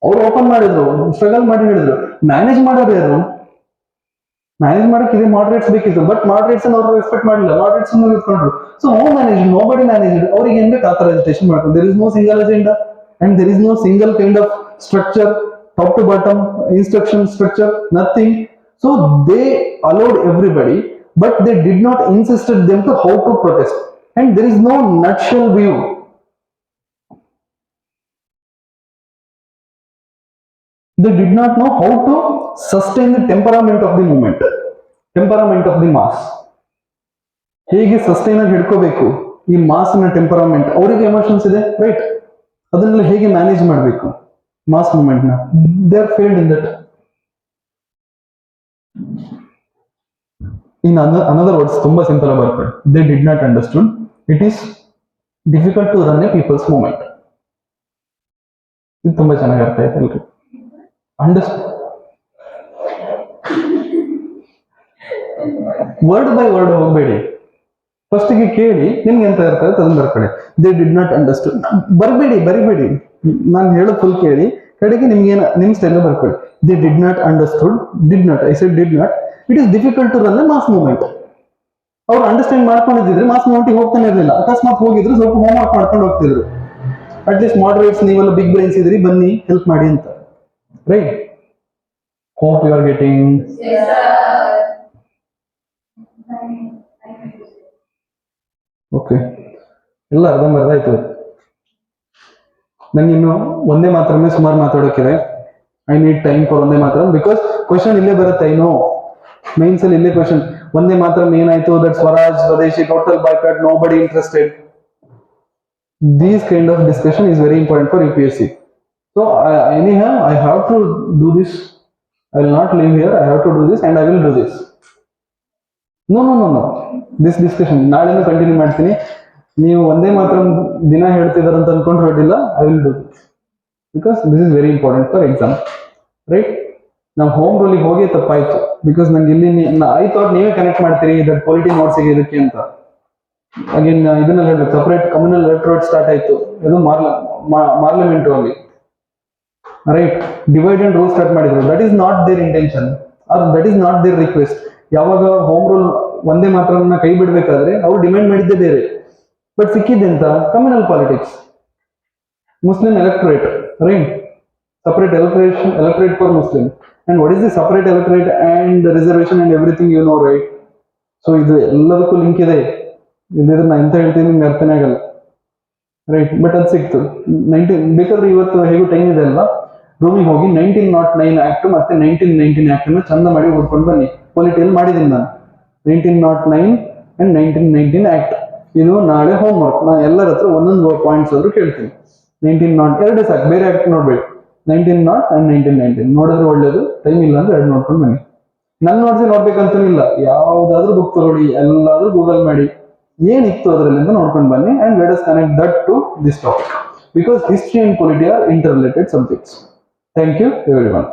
ಅವ್ರು open ಮಾಡಿದ್ರು, struggle ಮಾಡಿ ಹೇಳಿದ್ರು, manage ಮಾಡೋರು ಯಾರು? Manage ಮಾಡಕ್ಕೆ ಇದೇ moderates ಬೇಕಿತ್ತು, but moderates ಅವ್ರು ರೆಸ್ಪೆಕ್ಟ್ ಮಾಡಲಿಲ್ಲ, ಮಾಡರೇಟ್ಸ್ ಇಟ್ಕೊಂಡ್ರು. So who manage, nobody manage. ಅವ್ರಿಗೆ ಏನ್ ಬೇಕು ಆ ತರ ಎಜುಕೇಶನ್ ಮಾಡ್ಕೊಂಡು, there is no single agenda and there is no single kind of structure, top to bottom instruction structure, nothing. So they allowed everybody, but they did not insisted them to how to protest, and there is no nutshell view. They did not know how to sustain the temperament of the movement, temperament of the mass. ಹೇಗೆ sustain ಆಗಿ ಹಿಡ್ಕೋಬೇಕು ಈ ಮಾಸ್ನ temperament. ಅವರಿಗೆ emotions ಇದೆ, right? ಅದನ್ನೆಲ್ಲ ಹೇಗೆ manage ಮಾಡಬೇಕು ಮಾಸ್ ಮೂವ್ಮೆಂಟ್ ನ? They are failed in that. In another words, ತುಂಬಾ ಸಿಂಪಲ್ ಆಗಿ ಬರ್ಕೊಳ್ಳಿ, they did not understand it is difficult to run a people's movement. ಇದು ತುಂಬಾ ಚೆನ್ನಾಗಿ ಅರ್ಥ ಆಯ್ತು ಎಲ್ರಿ? ವರ್ಡ್ ಬೈ ವರ್ಡ್ ಹೋಗ್ಬೇಡಿ, ಫಸ್ಟಿಗೆ ಕೇಳಿ ನಿಮ್ಗೆ ಎಂತ ಇರ್ತದೆ ಅದನ್ನ ಬರ್ಕೊಳ್ಳಿ. ದೇ ಡಿಡ್ ನಾಟ್ ಅಂಡರ್ಸ್ಟುಂಡ್ ಬರಿಬೇಡಿ, ನಾನು ಹೇಳೋದು ಫುಲ್ ಕೇಳಿ, ಕಡೆಗೆ ನಿಮ್ಗೆ ನಿಮ್ ಸ್ಟೈಲ್ ಬರ್ಕೊಳ್ಳಿ. They did not understood, did not, I said did not, it is difficult to run a mass movement. ಅವ್ರು ಅಂಡರ್ಸ್ಟ್ಯಾಂಡ್ ಮಾಡ್ಕೊಂಡಿದ್ರೆ ಮಾಸ್ ಮೂವ್ಮೆಂಟ್ ಹೋಗ್ತಾನೆ ಇರಲಿಲ್ಲ. ಅಕಸ್ಮಾತ್ ಹೋಗಿದ್ರು ಸ್ವಲ್ಪ ಹೋಮ್ ವರ್ಕ್ ಮಾಡ್ಕೊಂಡು ಹೋಗ್ತಿದ್ರು. ಅಟ್ಲೀಸ್ಟ್ ಮಾಡರೇಟ್ಸ್ ನೀವೆಲ್ಲ ಬಿಗ್ ಬ್ರೈನ್ಸ್ ಇದ್ರಿ, ಬನ್ನಿ ಹೆಲ್ಪ್ ಮಾಡಿ ಅಂತ, right? Hope you are getting. Okay, ಎಲ್ಲ ಅರ್ಧಂಬರ್ಧ ಆಯ್ತು. ನನಗಿನ್ನು ಒಂದೇ ಮಾತ್ರನೇ ಸುಮಾರು ಮಾತಾಡೋಕ್ಕಿದೆ. ಐ ನೀಡ್ ಟೈಮ್ ಫಾರ್ ಒಂದೇ ಮಾತ್ರ, ಬಿಕಾಸ್ ಕ್ವಶನ್ ಇಲ್ಲೇ ಬರುತ್ತೆ. ಐ ನೋ ಮೈನ್ಸ್ ಅಲ್ಲಿ ಇಲ್ಲೇ ಕ್ವಶನ್, ಒಂದೇ ಮಾತ್ರ ಏನಾಯ್ತು, ದಟ್ ಸ್ವರಾಜ್, ಸ್ವದೇಶಿ, ಟೋಟಲ್ ಬಾಯ್ಕಾಟ್, ನೋ ಬಡಿ interested. These kind of discussion is very important for UPSC. So anyhow, I have to do this. I will not leave here. I have to do this and I will do this. No. This discussion ನಾಳೆನೂ continue ಮಾಡ್ತೀನಿ. ನೀವು ಒಂದೇ ಮಾತ್ರ ದಿನ ಹೇಳ್ತಿದಾರೆ ಅಂತ ಅನ್ಕೊಂಡು ಹೊರಟಿಲ್ಲ. I will do this because this is very important for exam, right? ನಾವು ಹೋಮ್ ರೂಲಿಗೆ ಹೋಗಿ ತಪ್ಪಾಯ್ತು, ಬಿಕಾಸ್ ನಂಗೆ ಇಲ್ಲಿ ಐ ಥಾಟ್ ನೀವೇ ಕನೆಕ್ಟ್ ಮಾಡ್ತೀರಿ ದಟ್ ಪೊಲಿಟಿ ನೋಟ್ಸಿಗೆ ಇದಕ್ಕೆ ಅಂತ. ಅಗೇನ್ ಇದನ್ನ ಹೇಳ್ಬೇಕು, ಸಪರೇಟ್ ಕಮ್ಯುನಲ್ ಎಲೆಕ್ಟ್ರೋಡ್ ಸ್ಟಾರ್ಟ್ ಆಯ್ತು, ಇದು ಪಾರ್ಲಿಮೆಂಟ್ ಅಲ್ಲಿ, right? Divide and rule start ಮಾಡಿದ್ರು. That is not their intention or that is not their request. ಯಾವಾಗ ಹೋಮ್ ರೂಲ್ ಒಂದೇ ಮಾತ್ರನ ಕೈ ಬಿಡ್ಬೇಕಾದ್ರೆ ಅವ್ರು ಡಿಮ್ಯಾಂಡ್ ಮಾಡಿದ್ದೇ ಬೇರೆ, ಬಟ್ ಸಿಕ್ಕಿದ್ದೆಂತ communal politics, Muslim electorate, right? Separate electorate for Muslim. And what is the separate electorate and reservation and everything you know, right? So ಇದು ಎಲ್ಲದಕ್ಕೂ ಲಿಂಕ್ ಇದೆ. ಇಲ್ಲಿದ್ರೆ ನಾ ಎಂತ ಹೇಳ್ತೀನಿ ನಿಮ್ಗೆ ಅರ್ಥನೇ ಆಗಲ್ಲ, ರೈಟ್? ಬಟ್ ಅದು ಸಿಕ್ತು. ಬೇಕಾದ್ರೆ ಇವತ್ತು ಹೇಗೂ ಟೈಮ್ ಇದೆ ಅಲ್ವಾ, ರೂಮಿಗೆ ಹೋಗಿ 1909 ಆಕ್ಟ್ ಮತ್ತೆ 1919 ಆಕ್ಟ್ ಅನ್ನು ಚಂದ ಮಾಡಿ ಓದ್ಕೊಂಡು ಬನ್ನಿ. ಪೊಲಿಟಿಯಲ್ಲಿ ಮಾಡಿದ್ದೀನಿ ನಾನು 1909 ಅಂಡ್ 1919 ಆಕ್ಟ್. ಇದು ನಾಳೆ ಹೋಮ್ ವರ್ಕ್. ನಾನು ಎಲ್ಲರ ಹತ್ರ ಒಂದೊಂದು ಪಾಯಿಂಟ್ಸ್ ಆದ್ರೂ ಕೇಳ್ತೀನಿ. 1902 ಎರಡೇ ಸಾಕು, ಬೇರೆ ಆಕ್ಟ್ ನೋಡ್ಬೇಡಿ. 1900 ಅಂಡ್ 1919 ನೋಡಿದ್ರೆ ಒಳ್ಳೇದು, ಟೈಮ್ ಇಲ್ಲ ಅಂದ್ರೆ ಎರಡು ನೋಡ್ಕೊಂಡು ಬನ್ನಿ. ನನ್ನ ನೋಡ್ಬೇಕಂತೂ ಇಲ್ಲ, ಯಾವ್ದಾದ್ರು ಬುಕ್ ತಗೊಳ್ಳಿ, ಎಲ್ಲಾದ್ರೂ ಗೂಗಲ್ ಮಾಡಿ ಏನಿತ್ತು ಅದರಲ್ಲಿ ಅಂತ ನೋಡ್ಕೊಂಡು ಬನ್ನಿ. And let us connect that to this topic, because history and polity are interrelated subjects. Thank you everyone.